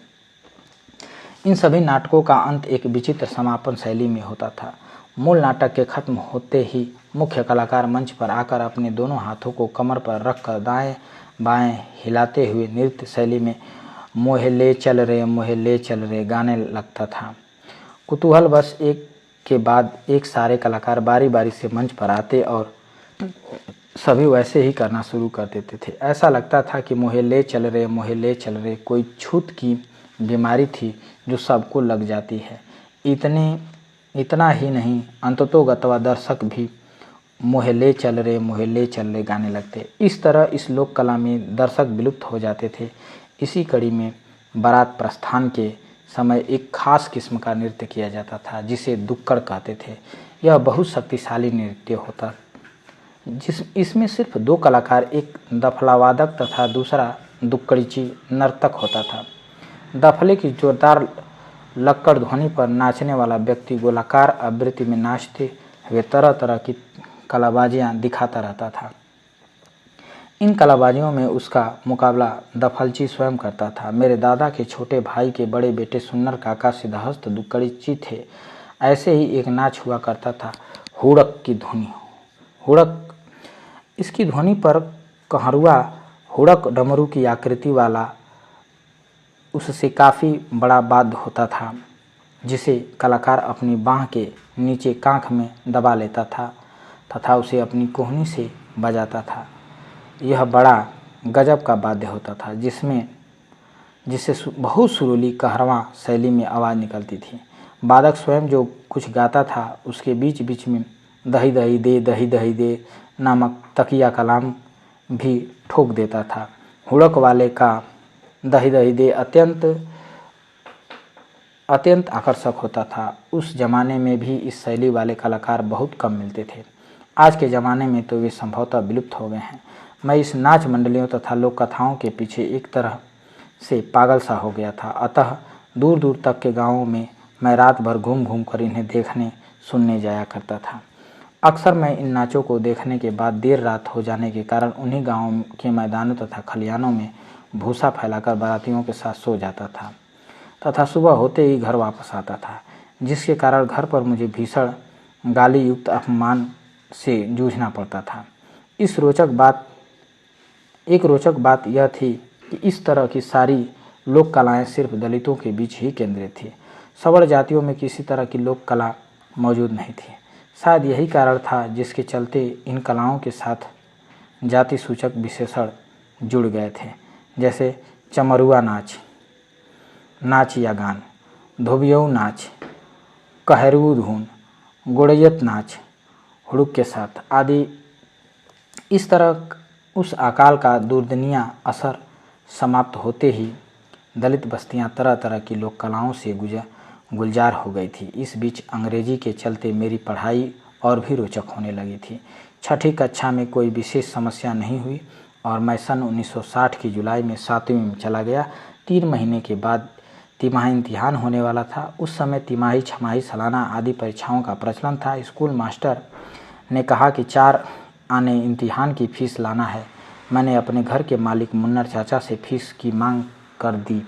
इन सभी नाटकों का अंत एक विचित्र समापन शैली में होता था। मूल नाटक के खत्म होते ही मुख्य कलाकार मंच पर आकर अपने दोनों हाथों को कमर पर रखकर दाएं बाएं हिलाते हुए नृत्य शैली में मोहे ले चल रे गाने लगता था। कुतूहलवश एक के बाद एक सारे कलाकार बारी बारी से मंच पर आते और सभी वैसे ही करना शुरू कर देते थे। ऐसा लगता था कि मोहे ले चल रे कोई छूत की बीमारी थी जो सबको लग जाती है। इतना ही नहीं, अंततोगत्वा दर्शक भी मोहे ले चल रे गाने लगते। इस तरह इस लोक कला में दर्शक विलुप्त हो जाते थे। इसी कड़ी में बारात प्रस्थान के समय एक खास किस्म का नृत्य किया जाता था जिसे दुक्कड़ कहते थे। यह बहुत शक्तिशाली नृत्य होता इसमें सिर्फ 2 कलाकार, एक दफलावादक तथा दूसरा दुक्कड़िची नर्तक होता था। दफले की जोरदार लक्कड़ ध्वनि पर नाचने वाला व्यक्ति गोलाकार आवृत्ति में नाचते हुए तरह तरह की कलाबाजियां दिखाता रहता था। इन कलाबाजियों में उसका मुकाबला दफलची स्वयं करता था। मेरे दादा के छोटे भाई के बड़े बेटे सुन्नर काका सिद्धहस्त दुक्कड़िची थे। ऐसे ही एक नाच हुआ करता था, हुड़क की ध्वनि। हुड़क, इसकी ध्वनि पर कहरुआ हुड़क डमरू की आकृति वाला उससे काफ़ी बड़ा वाद्य होता था, जिसे कलाकार अपनी बाँह के नीचे कांख में दबा लेता था तथा उसे अपनी कोहनी से बजाता था। यह बड़ा गजब का वाद्य होता था जिससे बहुत सुरीली कहरवा शैली में आवाज़ निकलती थी। वादक स्वयं जो कुछ गाता था उसके बीच बीच में दही दही दे नामक तकिया कलाम भी ठोक देता था। हुड़क वाले का दही दे अत्यंत आकर्षक होता था। उस जमाने में भी इस शैली वाले कलाकार बहुत कम मिलते थे। आज के ज़माने में तो वे संभवतः विलुप्त हो गए हैं। मैं इस नाच मंडलियों तथा लोक कथाओं के पीछे एक तरह से पागल सा हो गया था। अतः दूर दूर तक के गाँवों में मैं रात भर घूम घूम कर इन्हें देखने सुनने जाया करता था। अक्सर मैं इन नाचों को देखने के बाद देर रात हो जाने के कारण उन्हीं गाँवों के मैदानों तथा खलिहानों में भूसा फैलाकर बारातियों के साथ सो जाता था तथा सुबह होते ही घर वापस आता था, जिसके कारण घर पर मुझे भीषण गाली युक्त अपमान से जूझना पड़ता था। एक रोचक बात यह थी कि इस तरह की सारी लोक कलाएँ सिर्फ दलितों के बीच ही केंद्रित थी। सवर्ण जातियों में किसी तरह की लोक कला मौजूद नहीं थी। शायद यही कारण था जिसके चलते इन कलाओं के साथ जाति सूचक विशेषण जुड़ गए थे, जैसे चमरुआ नाच या गान, धोबियऊ नाच, कहरऊ धुन, गोड़ैयत नाच हुड़ुक के साथ आदि। इस तरह उस अकाल का दुर्दनीय असर समाप्त होते ही दलित बस्तियां तरह तरह की लोक कलाओं से गुलजार हो गई थी। इस बीच अंग्रेजी के चलते मेरी पढ़ाई और भी रोचक होने लगी थी। 6ठी कक्षा में कोई विशेष समस्या नहीं हुई और मैं सन 1960 की जुलाई में 7वीं में चला गया। 3 महीने के बाद तिमाही इम्तिहान होने वाला था। उस समय तिमाही, छमाही, सालाना आदि परीक्षाओं का प्रचलन था। स्कूल मास्टर ने कहा कि 4 आने इम्तिहान की फीस लाना है। मैंने अपने घर के मालिक मुन्नर चाचा से फीस की मांग कर दी।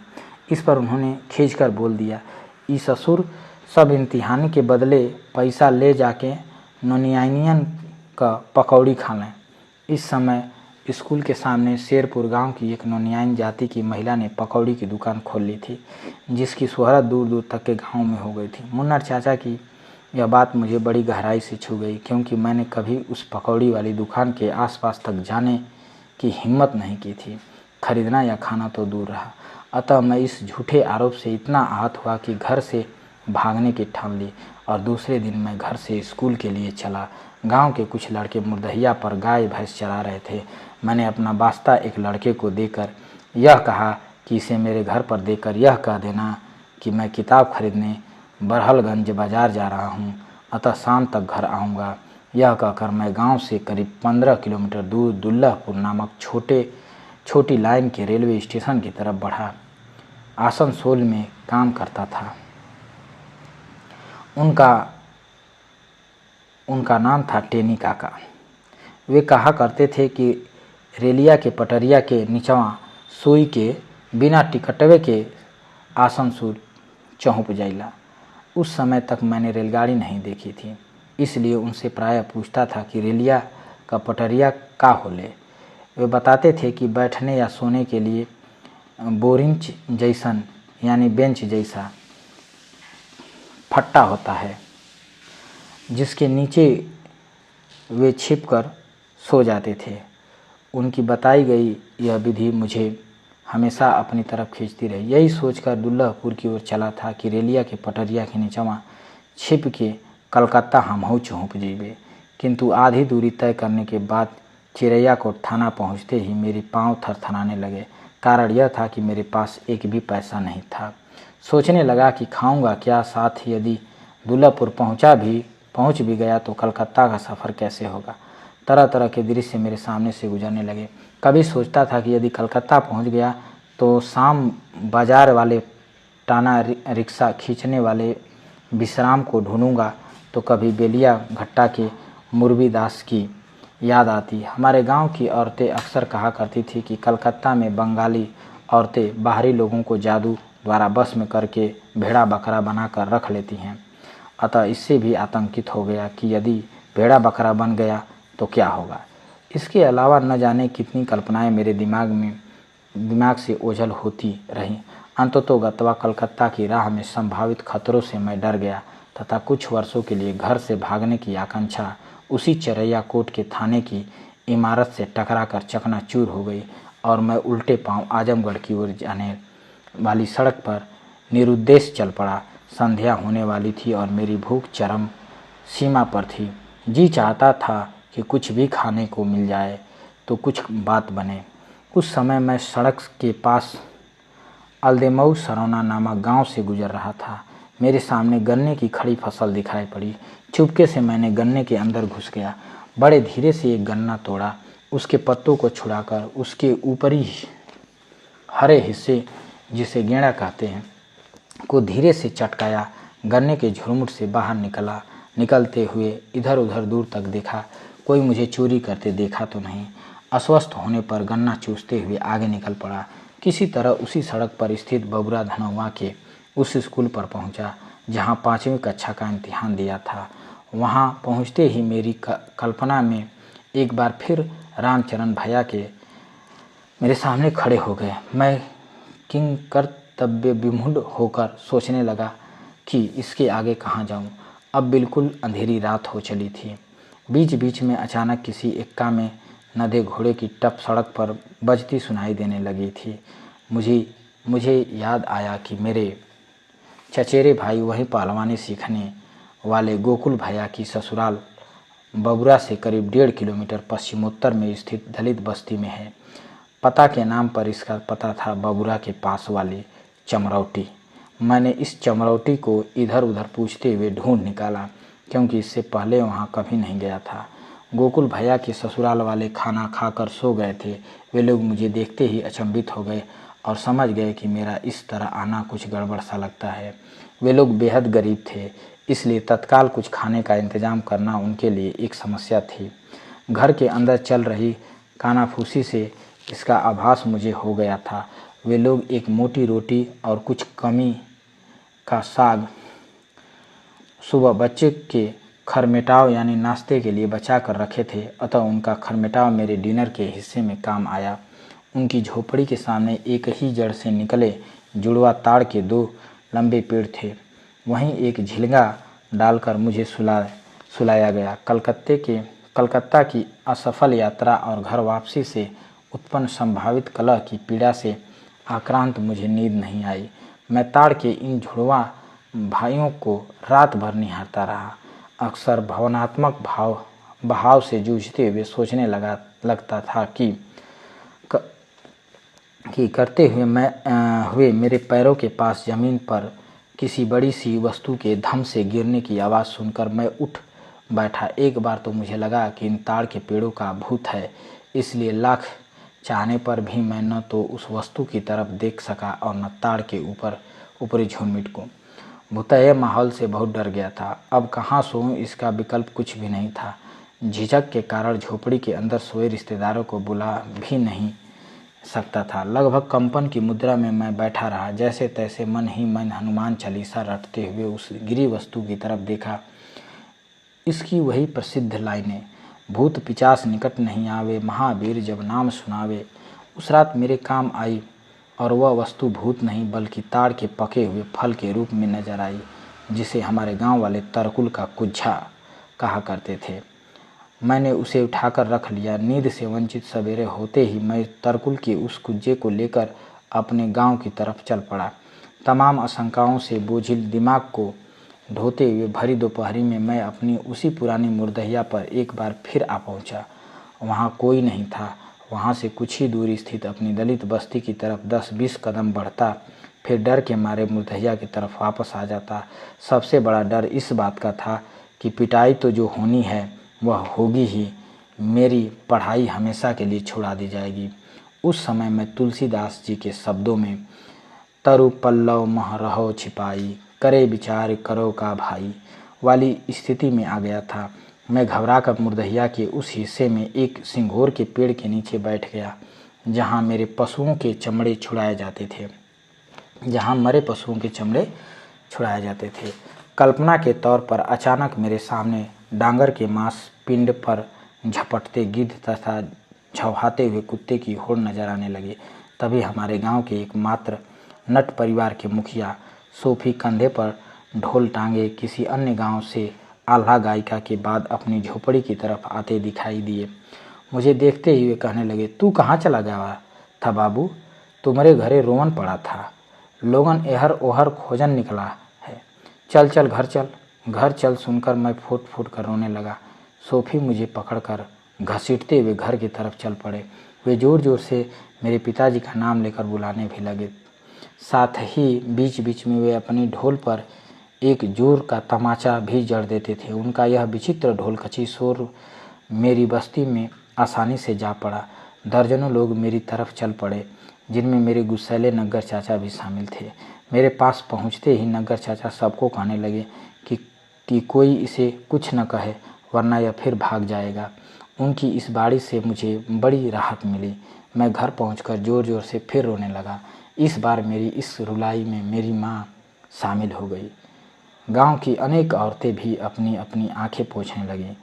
इस पर उन्होंने खींचकर बोल दिया, ई ससुर, सब इम्तिहान के बदले पैसा ले जाके नोनियानियन का पकौड़ी खा लें। इस समय स्कूल के सामने शेरपुर गांव की एक नोनियाइन जाति की महिला ने पकौड़ी की दुकान खोल ली थी, जिसकी शोहरत दूर दूर तक के गांव में हो गई थी। मुन्नर चाचा की यह बात मुझे बड़ी गहराई से छू गई, क्योंकि मैंने कभी उस पकौड़ी वाली दुकान के आसपास तक जाने की हिम्मत नहीं की थी। खरीदना या खाना तो दूर रहा। अतः मैं इस झूठे आरोप से इतना आहत हुआ कि घर से भागने की ठान ली और दूसरे दिन मैं घर से स्कूल के लिए चला। गांव के कुछ लड़के मुर्दहिया पर गाय भैंस चरा रहे थे। मैंने अपना वास्ता एक लड़के को देकर यह कहा कि इसे मेरे घर पर देकर यह कह देना कि मैं किताब खरीदने बरहलगंज बाजार जा रहा हूँ, अतः शाम तक घर आऊँगा। यह कहकर मैं गांव से करीब 15 किलोमीटर दूर दुल्लहपुर नामक छोटी लाइन के रेलवे स्टेशन की तरफ बढ़ा। आसनसोल में काम करता था। उनका नाम था टेनी काका। वे कहा करते थे कि रेलिया के पटरिया के निचवा सोई के बिना टिकटवे के आसनसोल चहुप जाइला। उस समय तक मैंने रेलगाड़ी नहीं देखी थी, इसलिए उनसे प्रायः पूछता था कि रेलिया का पटरिया का होले। वे बताते थे कि बैठने या सोने के लिए बोरिंच जैसन यानी बेंच जैसा फट्टा होता है, जिसके नीचे वे छिपकर सो जाते थे। उनकी बताई गई यह विधि मुझे हमेशा अपनी तरफ खींचती रही। यही सोचकर दुल्लहपुर की ओर चला था कि रेलिया के पटरिया के नीचवा छिप के कलकत्ता हमहू चहुप जइबे। किंतु आधी दूरी तय करने के बाद चिरैयाकोट थाना पहुँचते ही मेरे पाँव थरथराने लगे। कारण यह था कि मेरे पास एक भी पैसा नहीं था। सोचने लगा कि खाऊंगा क्या, साथ ही यदि दुल्लापुर पहुंच भी गया तो कलकत्ता का सफ़र कैसे होगा। तरह तरह के दृश्य मेरे सामने से गुजरने लगे। कभी सोचता था कि यदि कलकत्ता पहुंच गया तो शाम बाजार वाले टाना रिक्शा खींचने वाले विश्राम को ढूंढूंगा, तो कभी बेलिया घट्टा के मुरबी दास की याद आती। हमारे गांव की औरतें अक्सर कहा करती थी कि कलकत्ता में बंगाली औरतें बाहरी लोगों को जादू द्वारा बस में करके भेड़ा बकरा बनाकर रख लेती हैं। अतः इससे भी आतंकित हो गया कि यदि भेड़ा बकरा बन गया तो क्या होगा। इसके अलावा न जाने कितनी कल्पनाएं मेरे दिमाग से ओझल होती रहीं। अंततोगत्वा कलकत्ता की राह में संभावित खतरों से मैं डर गया तथा कुछ वर्षों के लिए घर से भागने की आकांक्षा उसी चरैया कोट के थाने की इमारत से टकराकर चकनाचूर हो गई और मैं उल्टे पांव आजमगढ़ की ओर जाने वाली सड़क पर निरुद्देश चल पड़ा। संध्या होने वाली थी और मेरी भूख चरम सीमा पर थी। जी चाहता था कि कुछ भी खाने को मिल जाए तो कुछ बात बने। उस समय मैं सड़क के पास अलदेमऊ सरौना नामक गांव से गुजर रहा था। मेरे सामने गन्ने की खड़ी फसल दिखाई पड़ी। चुपके से मैंने गन्ने के अंदर घुस गया। बड़े धीरे से एक गन्ना तोड़ा, उसके पत्तों को छुड़ाकर उसके ऊपरी हरे हिस्से, जिसे गेंड़ा कहते हैं, को धीरे से चटकाया। गन्ने के झुरमुट से बाहर निकलते हुए इधर उधर दूर तक देखा। कोई मुझे चोरी करते देखा तो नहीं। अस्वस्थ होने पर गन्ना चूसते हुए आगे निकल पड़ा। किसी तरह उसी सड़क पर स्थित बबुरा धनौवा के उस स्कूल पर पहुंचा जहां 5वीं कक्षा का इम्तिहान दिया था। वहां पहुंचते ही मेरी कल्पना में एक बार फिर रामचरण भैया के मेरे सामने खड़े हो गए। मैं किंग कर्तव्य विमूढ़ होकर सोचने लगा कि इसके आगे कहाँ जाऊँ। अब बिल्कुल अंधेरी रात हो चली थी। बीच बीच में अचानक किसी एक्का में नधे घोड़े की टप सड़क पर बजती सुनाई देने लगी थी। मुझे याद आया कि मेरे चचेरे भाई वहीं पहलवानी सीखने वाले गोकुल भैया की ससुराल बबुरा से करीब 1.5 किलोमीटर पश्चिमोत्तर में स्थित दलित बस्ती में है। पता के नाम पर इसका पता था बबुरा के पास वाली चमरौटी। मैंने इस चमरौटी को इधर उधर पूछते हुए ढूंढ निकाला, क्योंकि इससे पहले वहां कभी नहीं गया था। गोकुल भैया के ससुराल वाले खाना खाकर सो गए थे। वे लोग मुझे देखते ही अचंभित हो गए और समझ गए कि मेरा इस तरह आना कुछ गड़बड़ सा लगता है। वे लोग बेहद गरीब थे, इसलिए तत्काल कुछ खाने का इंतजाम करना उनके लिए एक समस्या थी। घर के अंदर चल रही कानाफूसी से इसका आभास मुझे हो गया था। वे लोग एक मोटी रोटी और कुछ कमी का साग सुबह बच्चे के खरमेटाव यानी नाश्ते के लिए बचा कर रखे थे, अतः उनका खरमेटाव मेरे डिनर के हिस्से में काम आया। उनकी झोपड़ी के सामने एक ही जड़ से निकले जुड़वा ताड़ के 2 लंबे पेड़ थे। वहीं एक झिलगा डालकर मुझे सुलाया गया। कलकत्ता की असफल यात्रा और घर वापसी से उत्पन्न संभावित कलह की पीड़ा से आक्रांत मुझे नींद नहीं आई। मैं ताड़ के इन जुड़वा भाइयों को रात भर निहारता रहा। अक्सर भावनात्मक बहाव से जूझते हुए सोचने लगता था कि करते हुए मेरे पैरों के पास जमीन पर किसी बड़ी सी वस्तु के धम से गिरने की आवाज़ सुनकर मैं उठ बैठा। एक बार तो मुझे लगा कि इन ताड़ के पेड़ों का भूत है, इसलिए लाख चाहने पर भी मैं न तो उस वस्तु की तरफ देख सका और न ताड़ के ऊपरी झुरमुट को। भूतैया माहौल से बहुत डर गया था। अब कहाँ सोऊं इसका विकल्प कुछ भी नहीं था। झिझक के कारण झोपड़ी के अंदर सोए रिश्तेदारों को बुला भी नहीं सकता था। लगभग कंपन की मुद्रा में मैं बैठा रहा। जैसे तैसे मन ही मन हनुमान चालीसा रटते हुए उस गिरी वस्तु की तरफ देखा। इसकी वही प्रसिद्ध लाइनें, भूत पिचास निकट नहीं आवे, महावीर जब नाम सुनावे, उस रात मेरे काम आई और वह वस्तु भूत नहीं बल्कि ताड़ के पके हुए फल के रूप में नजर आई, जिसे हमारे गांव वाले तरकुल का कुज्झा कहा करते थे। मैंने उसे उठाकर रख लिया। नींद से वंचित सवेरे होते ही मैं तरकुल के उस कुज्जे को लेकर अपने गांव की तरफ चल पड़ा। तमाम आशंकाओं से बोझिल दिमाग को ढोते हुए भरी दोपहरी में मैं अपनी उसी पुरानी मुर्दहिया पर एक बार फिर आ पहुंचा। वहाँ कोई नहीं था। वहाँ से कुछ ही दूर स्थित अपनी दलित बस्ती की तरफ 10-20 कदम बढ़ता फिर डर के मारे मुर्दहिया की तरफ वापस आ जाता। सबसे बड़ा डर इस बात का था कि पिटाई तो जो होनी है वह होगी ही, मेरी पढ़ाई हमेशा के लिए छुड़ा दी जाएगी। उस समय मैं तुलसीदास जी के शब्दों में तरु पल्लव मह रहो छिपाई, करे विचार करो का भाई वाली स्थिति में आ गया था। मैं घबराकर मुर्दहिया के उस हिस्से में एक सिंघोर के पेड़ के नीचे बैठ गया जहाँ मेरे पशुओं के चमड़े छुड़ाए जाते थे, जहाँ मरे पशुओं के चमड़े छुड़ाए जाते थे। कल्पना के तौर पर अचानक मेरे सामने डांगर के मांस पिंड पर झपटते गिद्ध तथा झवहाते हुए कुत्ते की होड़ नजर आने लगे। तभी हमारे गांव के एकमात्र नट परिवार के मुखिया सोफी कंधे पर ढोल टांगे किसी अन्य गांव से आल्हा गायिका के बाद अपनी झोपड़ी की तरफ आते दिखाई दिए। मुझे देखते ही वे कहने लगे, तू कहाँ चला गया था बाबू? तुम्हारे घरे रोवन पड़ा था, लोगन एहर ओहर खोजन निकला है, चल चल घर चल, घर चल। सुनकर मैं फूट फूट कर रोने लगा। सोफी मुझे पकड़कर घसीटते हुए घर की तरफ चल पड़े। वे जोर जोर से मेरे पिताजी का नाम लेकर बुलाने भी लगे। साथ ही बीच बीच में वे अपनी ढोल पर एक जोर का तमाचा भी जड़ देते थे। उनका यह विचित्र ढोलकची शोर मेरी बस्ती में आसानी से जा पड़ा। दर्जनों लोग मेरी तरफ चल पड़े, जिनमें मेरे गुस्सैले नग्गर चाचा भी शामिल थे। मेरे पास पहुंचते ही नग्गर चाचा सबको कहने लगे कि कोई इसे कुछ न कहे वरना यह फिर भाग जाएगा। उनकी इस बाड़ी से मुझे बड़ी राहत मिली। मैं घर पहुंचकर जोर जोर से फिर रोने लगा। इस बार मेरी इस रुलाई में मेरी माँ शामिल हो गई। गांव की अनेक औरतें भी अपनी अपनी आंखें पोंछने लगीं।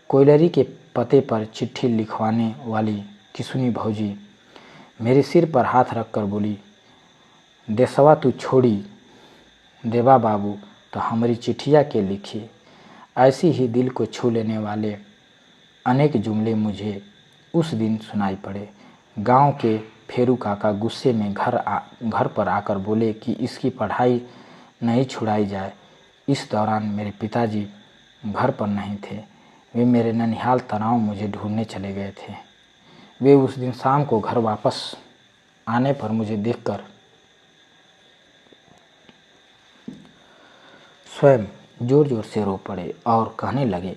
कोयलरी के पते पर चिट्ठी लिखवाने वाली किसुनी भौजी मेरे सिर पर हाथ रखकर बोली, देसवा तू छोड़ी देवा बाबू तो हमारी चिट्ठिया के लिखी। ऐसी ही दिल को छू लेने वाले अनेक जुमले मुझे उस दिन सुनाई पड़े। गांव के फेरू काका गुस्से में घर पर आकर बोले कि इसकी पढ़ाई नहीं छुड़ाई जाए। इस दौरान मेरे पिताजी घर पर नहीं थे, वे मेरे ननिहाल तनाव मुझे ढूंढने चले गए थे। वे उस दिन शाम को घर वापस आने पर मुझे देखकर स्वयं जोर जोर से रो पड़े और कहने लगे,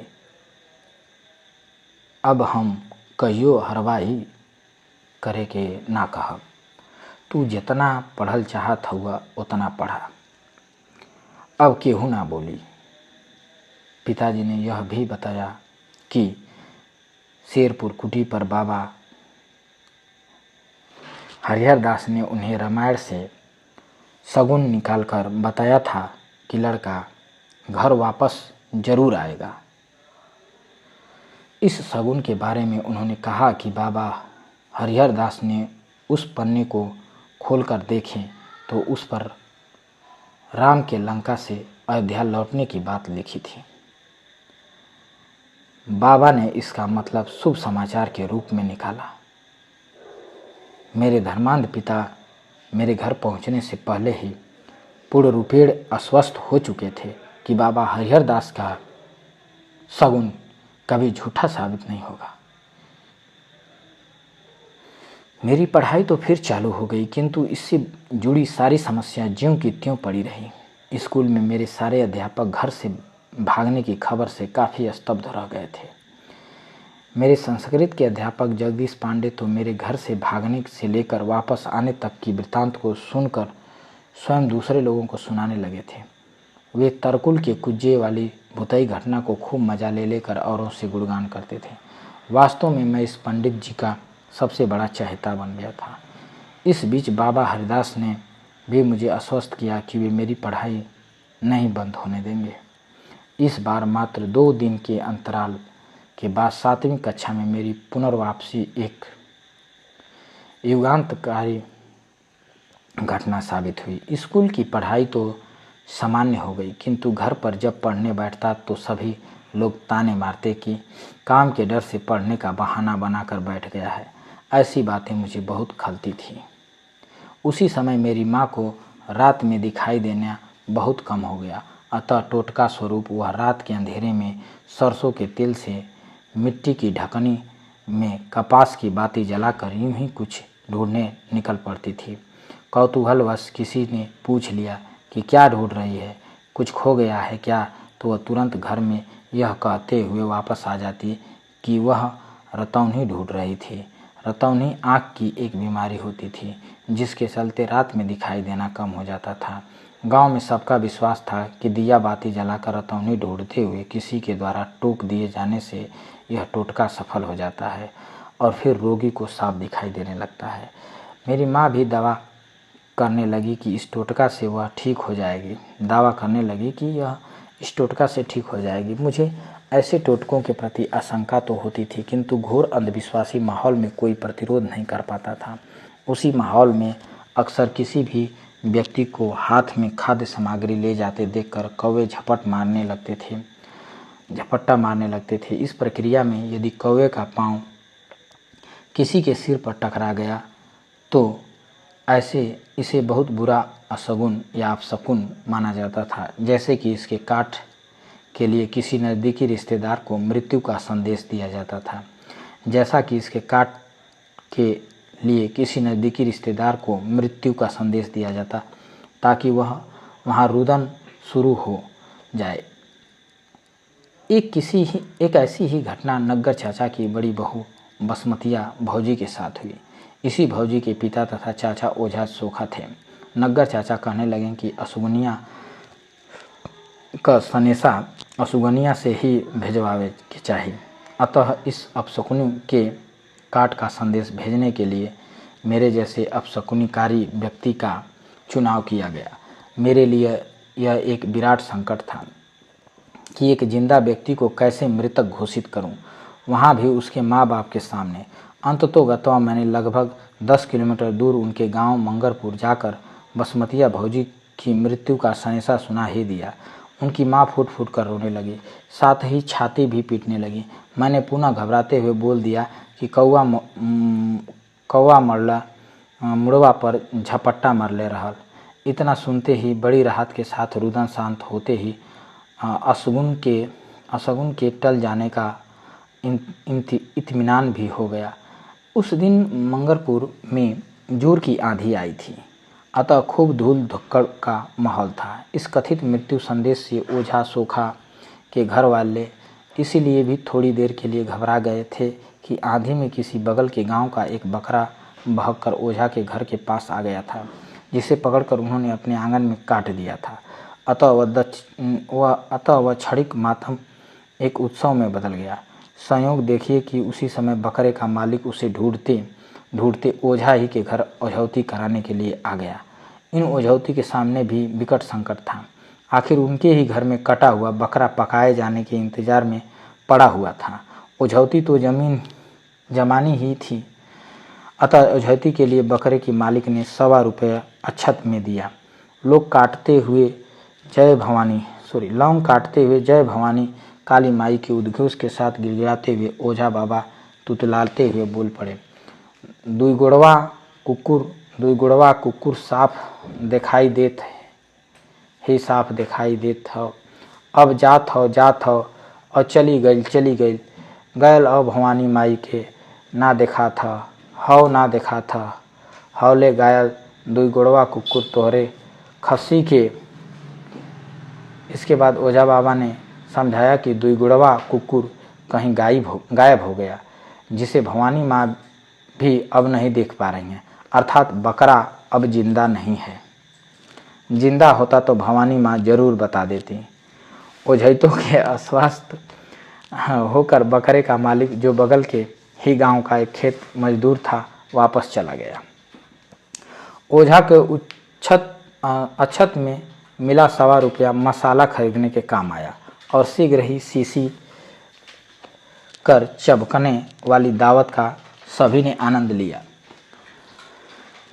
अब हम कहियो हरवाही करे के ना कहब, तू जितना पढ़ल चाहत हुआ उतना पढ़ा। अब केहू ना बोली। पिताजी ने यह भी बताया कि शेरपुर कुटी पर बाबा हरिहर दास ने उन्हें रामायण से शगुन निकालकर बताया था कि लड़का घर वापस जरूर आएगा। इस शगुन के बारे में उन्होंने कहा कि बाबा हरिहर दास ने उस पन्ने को खोलकर देखें तो उस पर राम के लंका से अयोध्या लौटने की बात लिखी थी। बाबा ने इसका मतलब शुभ समाचार के रूप में निकाला। मेरे धर्मांध पिता मेरे घर पहुंचने से पहले ही पूर्ण रूपेण अस्वस्थ हो चुके थे कि बाबा हरिहर दास का शगुन कभी झूठा साबित नहीं होगा। मेरी पढ़ाई तो फिर चालू हो गई, किंतु इससे जुड़ी सारी समस्या ज्यों की त्यों पड़ी रही। स्कूल में मेरे सारे अध्यापक घर से भागने की खबर से काफ़ी स्तब्ध रह गए थे। मेरे संस्कृत के अध्यापक जगदीश पांडे तो मेरे घर से भागने से लेकर वापस आने तक की वृत्तांत को सुनकर स्वयं दूसरे लोगों को सुनाने लगे थे। वे तरकुल के कुज्जे वाली भुतई घटना को खूब मजा ले लेकर औरों से गुणगान करते थे। वास्तव में मैं इस पंडित जी का सबसे बड़ा चहेता बन गया था। इस बीच बाबा हरिदास ने भी मुझे आश्वस्त किया कि वे मेरी पढ़ाई नहीं बंद होने देंगे। इस बार मात्र 2 दिन के अंतराल के बाद 7वीं कक्षा में मेरी पुनर्वापसी एक युगांतकारी घटना साबित हुई। स्कूल की पढ़ाई तो सामान्य हो गई, किंतु घर पर जब पढ़ने बैठता तो सभी लोग ताने मारते कि काम के डर से पढ़ने का बहाना बनाकर बैठ गया है। ऐसी बातें मुझे बहुत खलती थी। उसी समय मेरी माँ को रात में दिखाई देना बहुत कम हो गया, अतः टोटका स्वरूप वह रात के अंधेरे में सरसों के तेल से मिट्टी की ढकनी में कपास की बाती जलाकर यूं ही कुछ ढूंढने निकल पड़ती थी। कौतूहलवश किसी ने पूछ लिया कि क्या ढूंढ रही है, कुछ खो गया है क्या, तो वह तुरंत घर में यह कहते हुए वापस आ जाती कि वह रतौनी ढूंढ रही थी। रतौनी आँख की एक बीमारी होती थी जिसके चलते रात में दिखाई देना कम हो जाता था। गांव में सबका विश्वास था कि दिया बाती जलाकर रतौनी ढूंढते हुए किसी के द्वारा टोक दिए जाने से यह टोटका सफल हो जाता है और फिर रोगी को साफ दिखाई देने लगता है। मेरी माँ भी दावा करने लगी कि इस टोटका से वह ठीक हो जाएगी। दावा करने लगी कि यह इस टोटका से ठीक हो जाएगी। मुझे ऐसे टोटकों के प्रति आशंका तो होती थी, किंतु घोर अंधविश्वासी माहौल में कोई प्रतिरोध नहीं कर पाता था। उसी माहौल में अक्सर किसी भी व्यक्ति को हाथ में खाद्य सामग्री ले जाते देखकर कौवे झपट्टा मारने लगते थे। इस प्रक्रिया में यदि कौवे का पांव किसी के सिर पर टकरा गया तो इसे बहुत बुरा अशगुन या अपशकुन माना जाता था, जैसे कि इसके काट के लिए किसी नज़दीकी रिश्तेदार को मृत्यु का संदेश दिया जाता था। जैसा कि इसके काट के लिए किसी नज़दीकी रिश्तेदार को मृत्यु का संदेश दिया जाता ताकि वह वहाँ रुदन शुरू हो जाए। एक ऐसी ही घटना नग्गर चाचा की बड़ी बहू बसमतिया भौजी के साथ हुई। इसी भौजी के पिता तथा चाचा ओझा सोखा थे। नग्गर चाचा कहने लगे कि अशुगनिया का सनेसा अशुगनिया से ही भेजवावे के चाहिए। अतः इस अपशकुनी के काट का संदेश भेजने के लिए मेरे जैसे अपशकुनिकारी व्यक्ति का चुनाव किया गया। मेरे लिए यह एक विराट संकट था कि एक जिंदा व्यक्ति को कैसे मृतक घोषित करूं, वहां भी उसके माँ बाप के सामने। अंततोगत्वा मैंने लगभग 10 किलोमीटर दूर उनके गांव मंगरपुर जाकर बसमतिया भौजी की मृत्यु का सनेसा सुना ही दिया। उनकी माँ फूट फूट कर रोने लगी, साथ ही छाती भी पीटने लगी। मैंने पुनः घबराते हुए बोल दिया कि कौवा मरला मुड़वा पर झपट्टा मरले रहल। इतना सुनते ही बड़ी राहत के साथ रुदन शांत होते ही अशगुन के टल जाने का इत्मीनान भी हो गया। उस दिन मंगरपुर में जोर की आंधी आई थी, अतः खूब धूल धक्कड़ का माहौल था। इस कथित मृत्यु संदेश से ओझा सोखा के घर वाले इसीलिए भी थोड़ी देर के लिए घबरा गए थे कि आंधी में किसी बगल के गांव का एक बकरा भागकर ओझा के घर के पास आ गया था, जिसे पकड़कर उन्होंने अपने आंगन में काट दिया था। अतः वह क्षणिक मातम एक उत्सव में बदल गया। संयोग देखिए कि उसी समय बकरे का मालिक उसे ढूंढते ओझा ही के घर ओझौती कराने के लिए आ गया। इन ओझौती के सामने भी विकट संकट था। आखिर उनके ही घर में कटा हुआ बकरा पकाए जाने के इंतजार में पड़ा हुआ था। ओझौती तो जमानी ही थी, अतः ओझौती के लिए बकरे की मालिक ने 1.25 रुपये अक्षत में दिया। लौंग काटते हुए जय भवानी काली माई के उद्घोष के साथ गिड़गिड़ाते हुए ओझा बाबा तुतलाते हुए बोल पड़े, दुई गुड़वा कुकुर साफ दिखाई देत हो। अब जात हो और चली गई गैल और भवानी माई के ना देखा था हौले गायल दुई गुड़वा कुकुर तोहरे खस्सी के। इसके बाद ओझा बाबा ने समझाया कि दुई गुड़वा कुकुर कहीं गायब हो गया, जिसे भवानी माँ भी अब नहीं देख पा रही हैं, अर्थात बकरा अब जिंदा नहीं है। जिंदा होता तो भवानी माँ जरूर बता देती। ओझैतों के अस्वस्थ होकर बकरे का मालिक, जो बगल के ही गांव का एक खेत मजदूर था, वापस चला गया। ओझा के अक्षत में मिला 1.25 रुपया मसाला खरीदने के काम आया और शीघ्र ही सीसी कर चबकने वाली दावत का सभी ने आनंद लिया।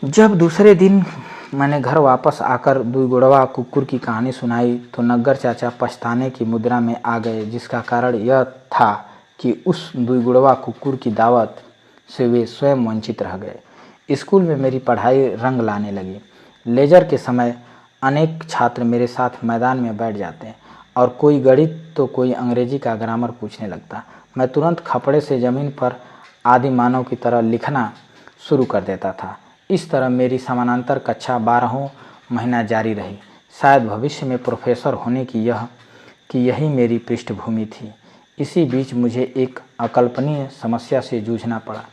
जब दूसरे दिन मैंने घर वापस आकर दुई गुड़वा कुकुर की कहानी सुनाई तो नग्गर चाचा पछताने की मुद्रा में आ गए, जिसका कारण यह था कि उस दुई गुड़वा कुकुर की दावत से वे स्वयं वंचित रह गए। स्कूल में मेरी पढ़ाई रंग लाने लगी। लेजर के समय अनेक छात्र मेरे साथ मैदान में बैठ जाते और कोई गणित तो कोई अंग्रेजी का ग्रामर पूछने लगता। मैं तुरंत खपड़े से ज़मीन पर आदि मानव की तरह लिखना शुरू कर देता था। इस तरह मेरी समानांतर कक्षा 12वां महीना जारी रही। शायद भविष्य में प्रोफेसर होने की यही मेरी पृष्ठभूमि थी। इसी बीच मुझे एक अकल्पनीय समस्या से जूझना पड़ा।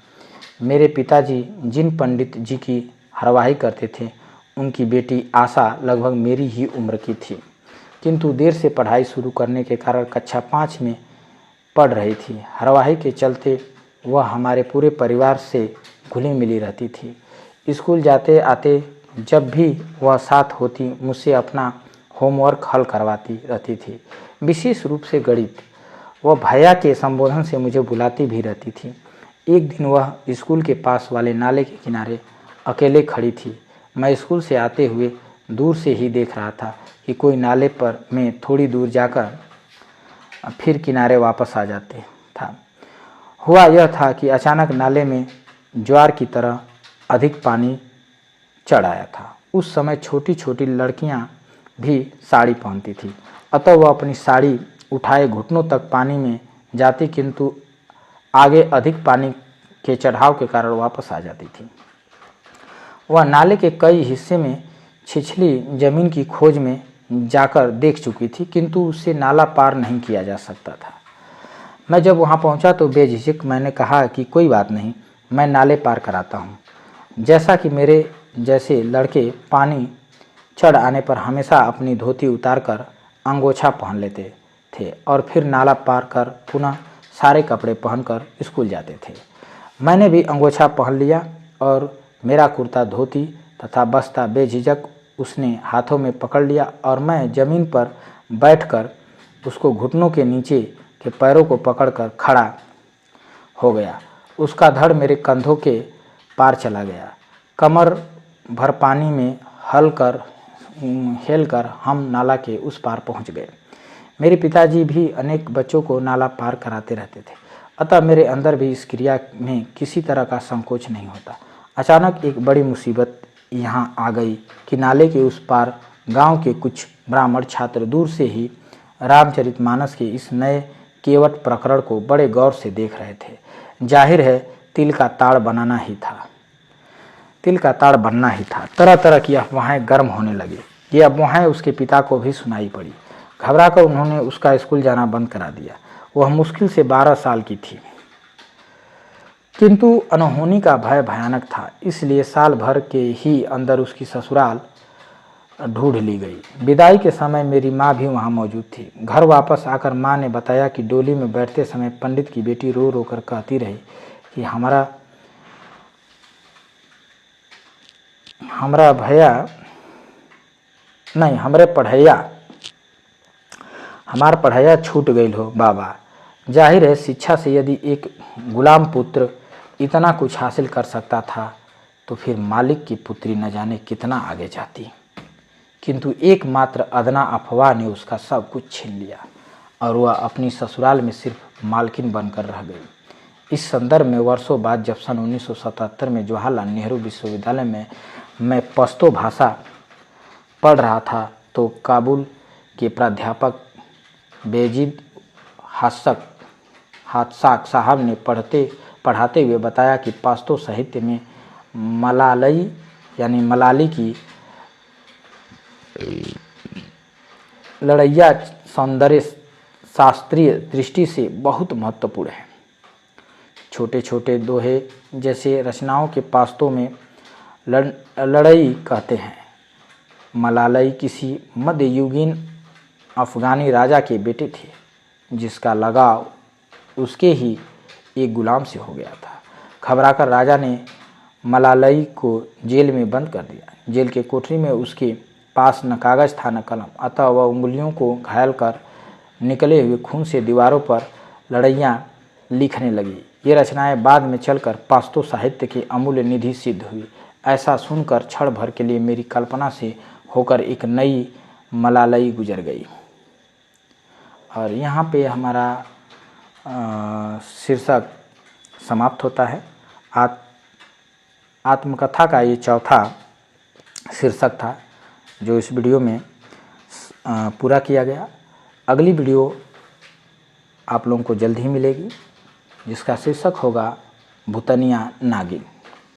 मेरे पिताजी जिन पंडित जी की हरवाही करते थे, उनकी बेटी आशा लगभग मेरी ही उम्र की थी, किंतु देर से पढ़ाई शुरू करने के कारण कक्षा 5 में पढ़ रही थी। हरवाही के चलते वह हमारे पूरे परिवार से घुली मिली रहती थी। स्कूल जाते आते जब भी वह साथ होती, मुझसे अपना होमवर्क हल करवाती रहती थी, विशेष रूप से गणित। वह भैया के संबोधन से मुझे बुलाती भी रहती थी। एक दिन वह स्कूल के पास वाले नाले के किनारे अकेले खड़ी थी। मैं स्कूल से आते हुए दूर से ही देख रहा था कि कोई नाले पर में थोड़ी दूर जाकर फिर किनारे वापस आ जाते था। हुआ यह था कि अचानक नाले में ज्वार की तरह अधिक पानी चढ़ आया था। उस समय छोटी छोटी लड़कियां भी साड़ी पहनती थी, अतः वह अपनी साड़ी उठाए घुटनों तक पानी में जाती, किंतु आगे अधिक पानी के चढ़ाव के कारण वापस आ जाती थी। वह नाले के कई हिस्से में छिछली जमीन की खोज में जाकर देख चुकी थी, किंतु उससे नाला पार नहीं किया जा सकता था। मैं जब वहां पहुंचा तो बेझिझक मैंने कहा कि कोई बात नहीं, मैं नाले पार कराता हूं। जैसा कि मेरे जैसे लड़के पानी चढ़ आने पर हमेशा अपनी धोती उतारकर अंगोछा पहन लेते थे और फिर नाला पार कर पुनः सारे कपड़े पहनकर स्कूल जाते थे। मैंने भी अंगोछा पहन लिया और मेरा कुर्ता धोती तथा बस्ता बेझिझक उसने हाथों में पकड़ लिया और मैं जमीन पर बैठकर उसको घुटनों के नीचे के पैरों को पकड़कर खड़ा हो गया। उसका धड़ मेरे कंधों के पार चला गया। कमर भर पानी में हेलकर हम नाला के उस पार पहुंच गए। मेरे पिताजी भी अनेक बच्चों को नाला पार कराते रहते थे, अतः मेरे अंदर भी इस क्रिया में किसी तरह का संकोच नहीं होता। अचानक एक बड़ी मुसीबत यहाँ आ गई कि नाले के उस पार गांव के कुछ ब्राह्मण छात्र दूर से ही रामचरितमानस के इस नए केवट प्रकरण को बड़े गौर से देख रहे थे। जाहिर है तिल का ताड़ बनना ही था। तरह तरह की अफवाहें गर्म होने लगी। ये अफवाहें उसके पिता को भी सुनाई पड़ी। घबराकर उन्होंने उसका स्कूल जाना बंद करा दिया। वह मुश्किल से 12 साल की थी, किंतु अनहोनी का भय भयानक था, इसलिए साल भर के ही अंदर उसकी ससुराल ढूंढ ली गई। विदाई के समय मेरी माँ भी वहाँ मौजूद थी। घर वापस आकर माँ ने बताया कि डोली में बैठते समय पंडित की बेटी रो रो कर कहती रही कि हमारा पढ़ैया छूट गई हो बाबा। जाहिर है शिक्षा से यदि एक गुलाम पुत्र इतना कुछ हासिल कर सकता था, तो फिर मालिक की पुत्री न जाने कितना आगे जाती। किंतु एकमात्र अदना अफवाह ने उसका सब कुछ छीन लिया और वह अपनी ससुराल में सिर्फ मालकिन बनकर रह गई। इस संदर्भ में वर्षों बाद जब सन 1977 में जवाहरलाल नेहरू विश्वविद्यालय में मैं पश्तो भाषा पढ़ रहा था, तो काबुल के प्राध्यापक बेजिद हादसाक साहब ने पढ़ाते हुए बताया कि पश्तो साहित्य में मलाली की लड़ैया सौंदर्य शास्त्रीय दृष्टि से बहुत महत्वपूर्ण है। छोटे छोटे दोहे जैसे रचनाओं के पश्तो में लड़ई कहते हैं। मलालई किसी मध्ययुगीन अफगानी राजा के बेटे थे, जिसका लगाव उसके ही एक गुलाम से हो गया था। घबराकर राजा ने मलालई को जेल में बंद कर दिया। जेल के कोठरी में उसके पास न कागज था न कलम, अतः वह उंगलियों को घायल कर निकले हुए खून से दीवारों पर लड़ैयाँ लिखने लगी। ये रचनाएं बाद में चलकर पश्तो साहित्य की अमूल्य निधि सिद्ध हुई। ऐसा सुनकर क्षण भर के लिए मेरी कल्पना से होकर एक नई मलालई गुजर गई। और यहाँ पे हमारा शीर्षक समाप्त होता है। आत्मकथा का ये चौथा शीर्षक था जो इस वीडियो में पूरा किया गया। अगली वीडियो आप लोगों को जल्द ही मिलेगी, जिसका शीर्षक होगा भूतनिया नागिन।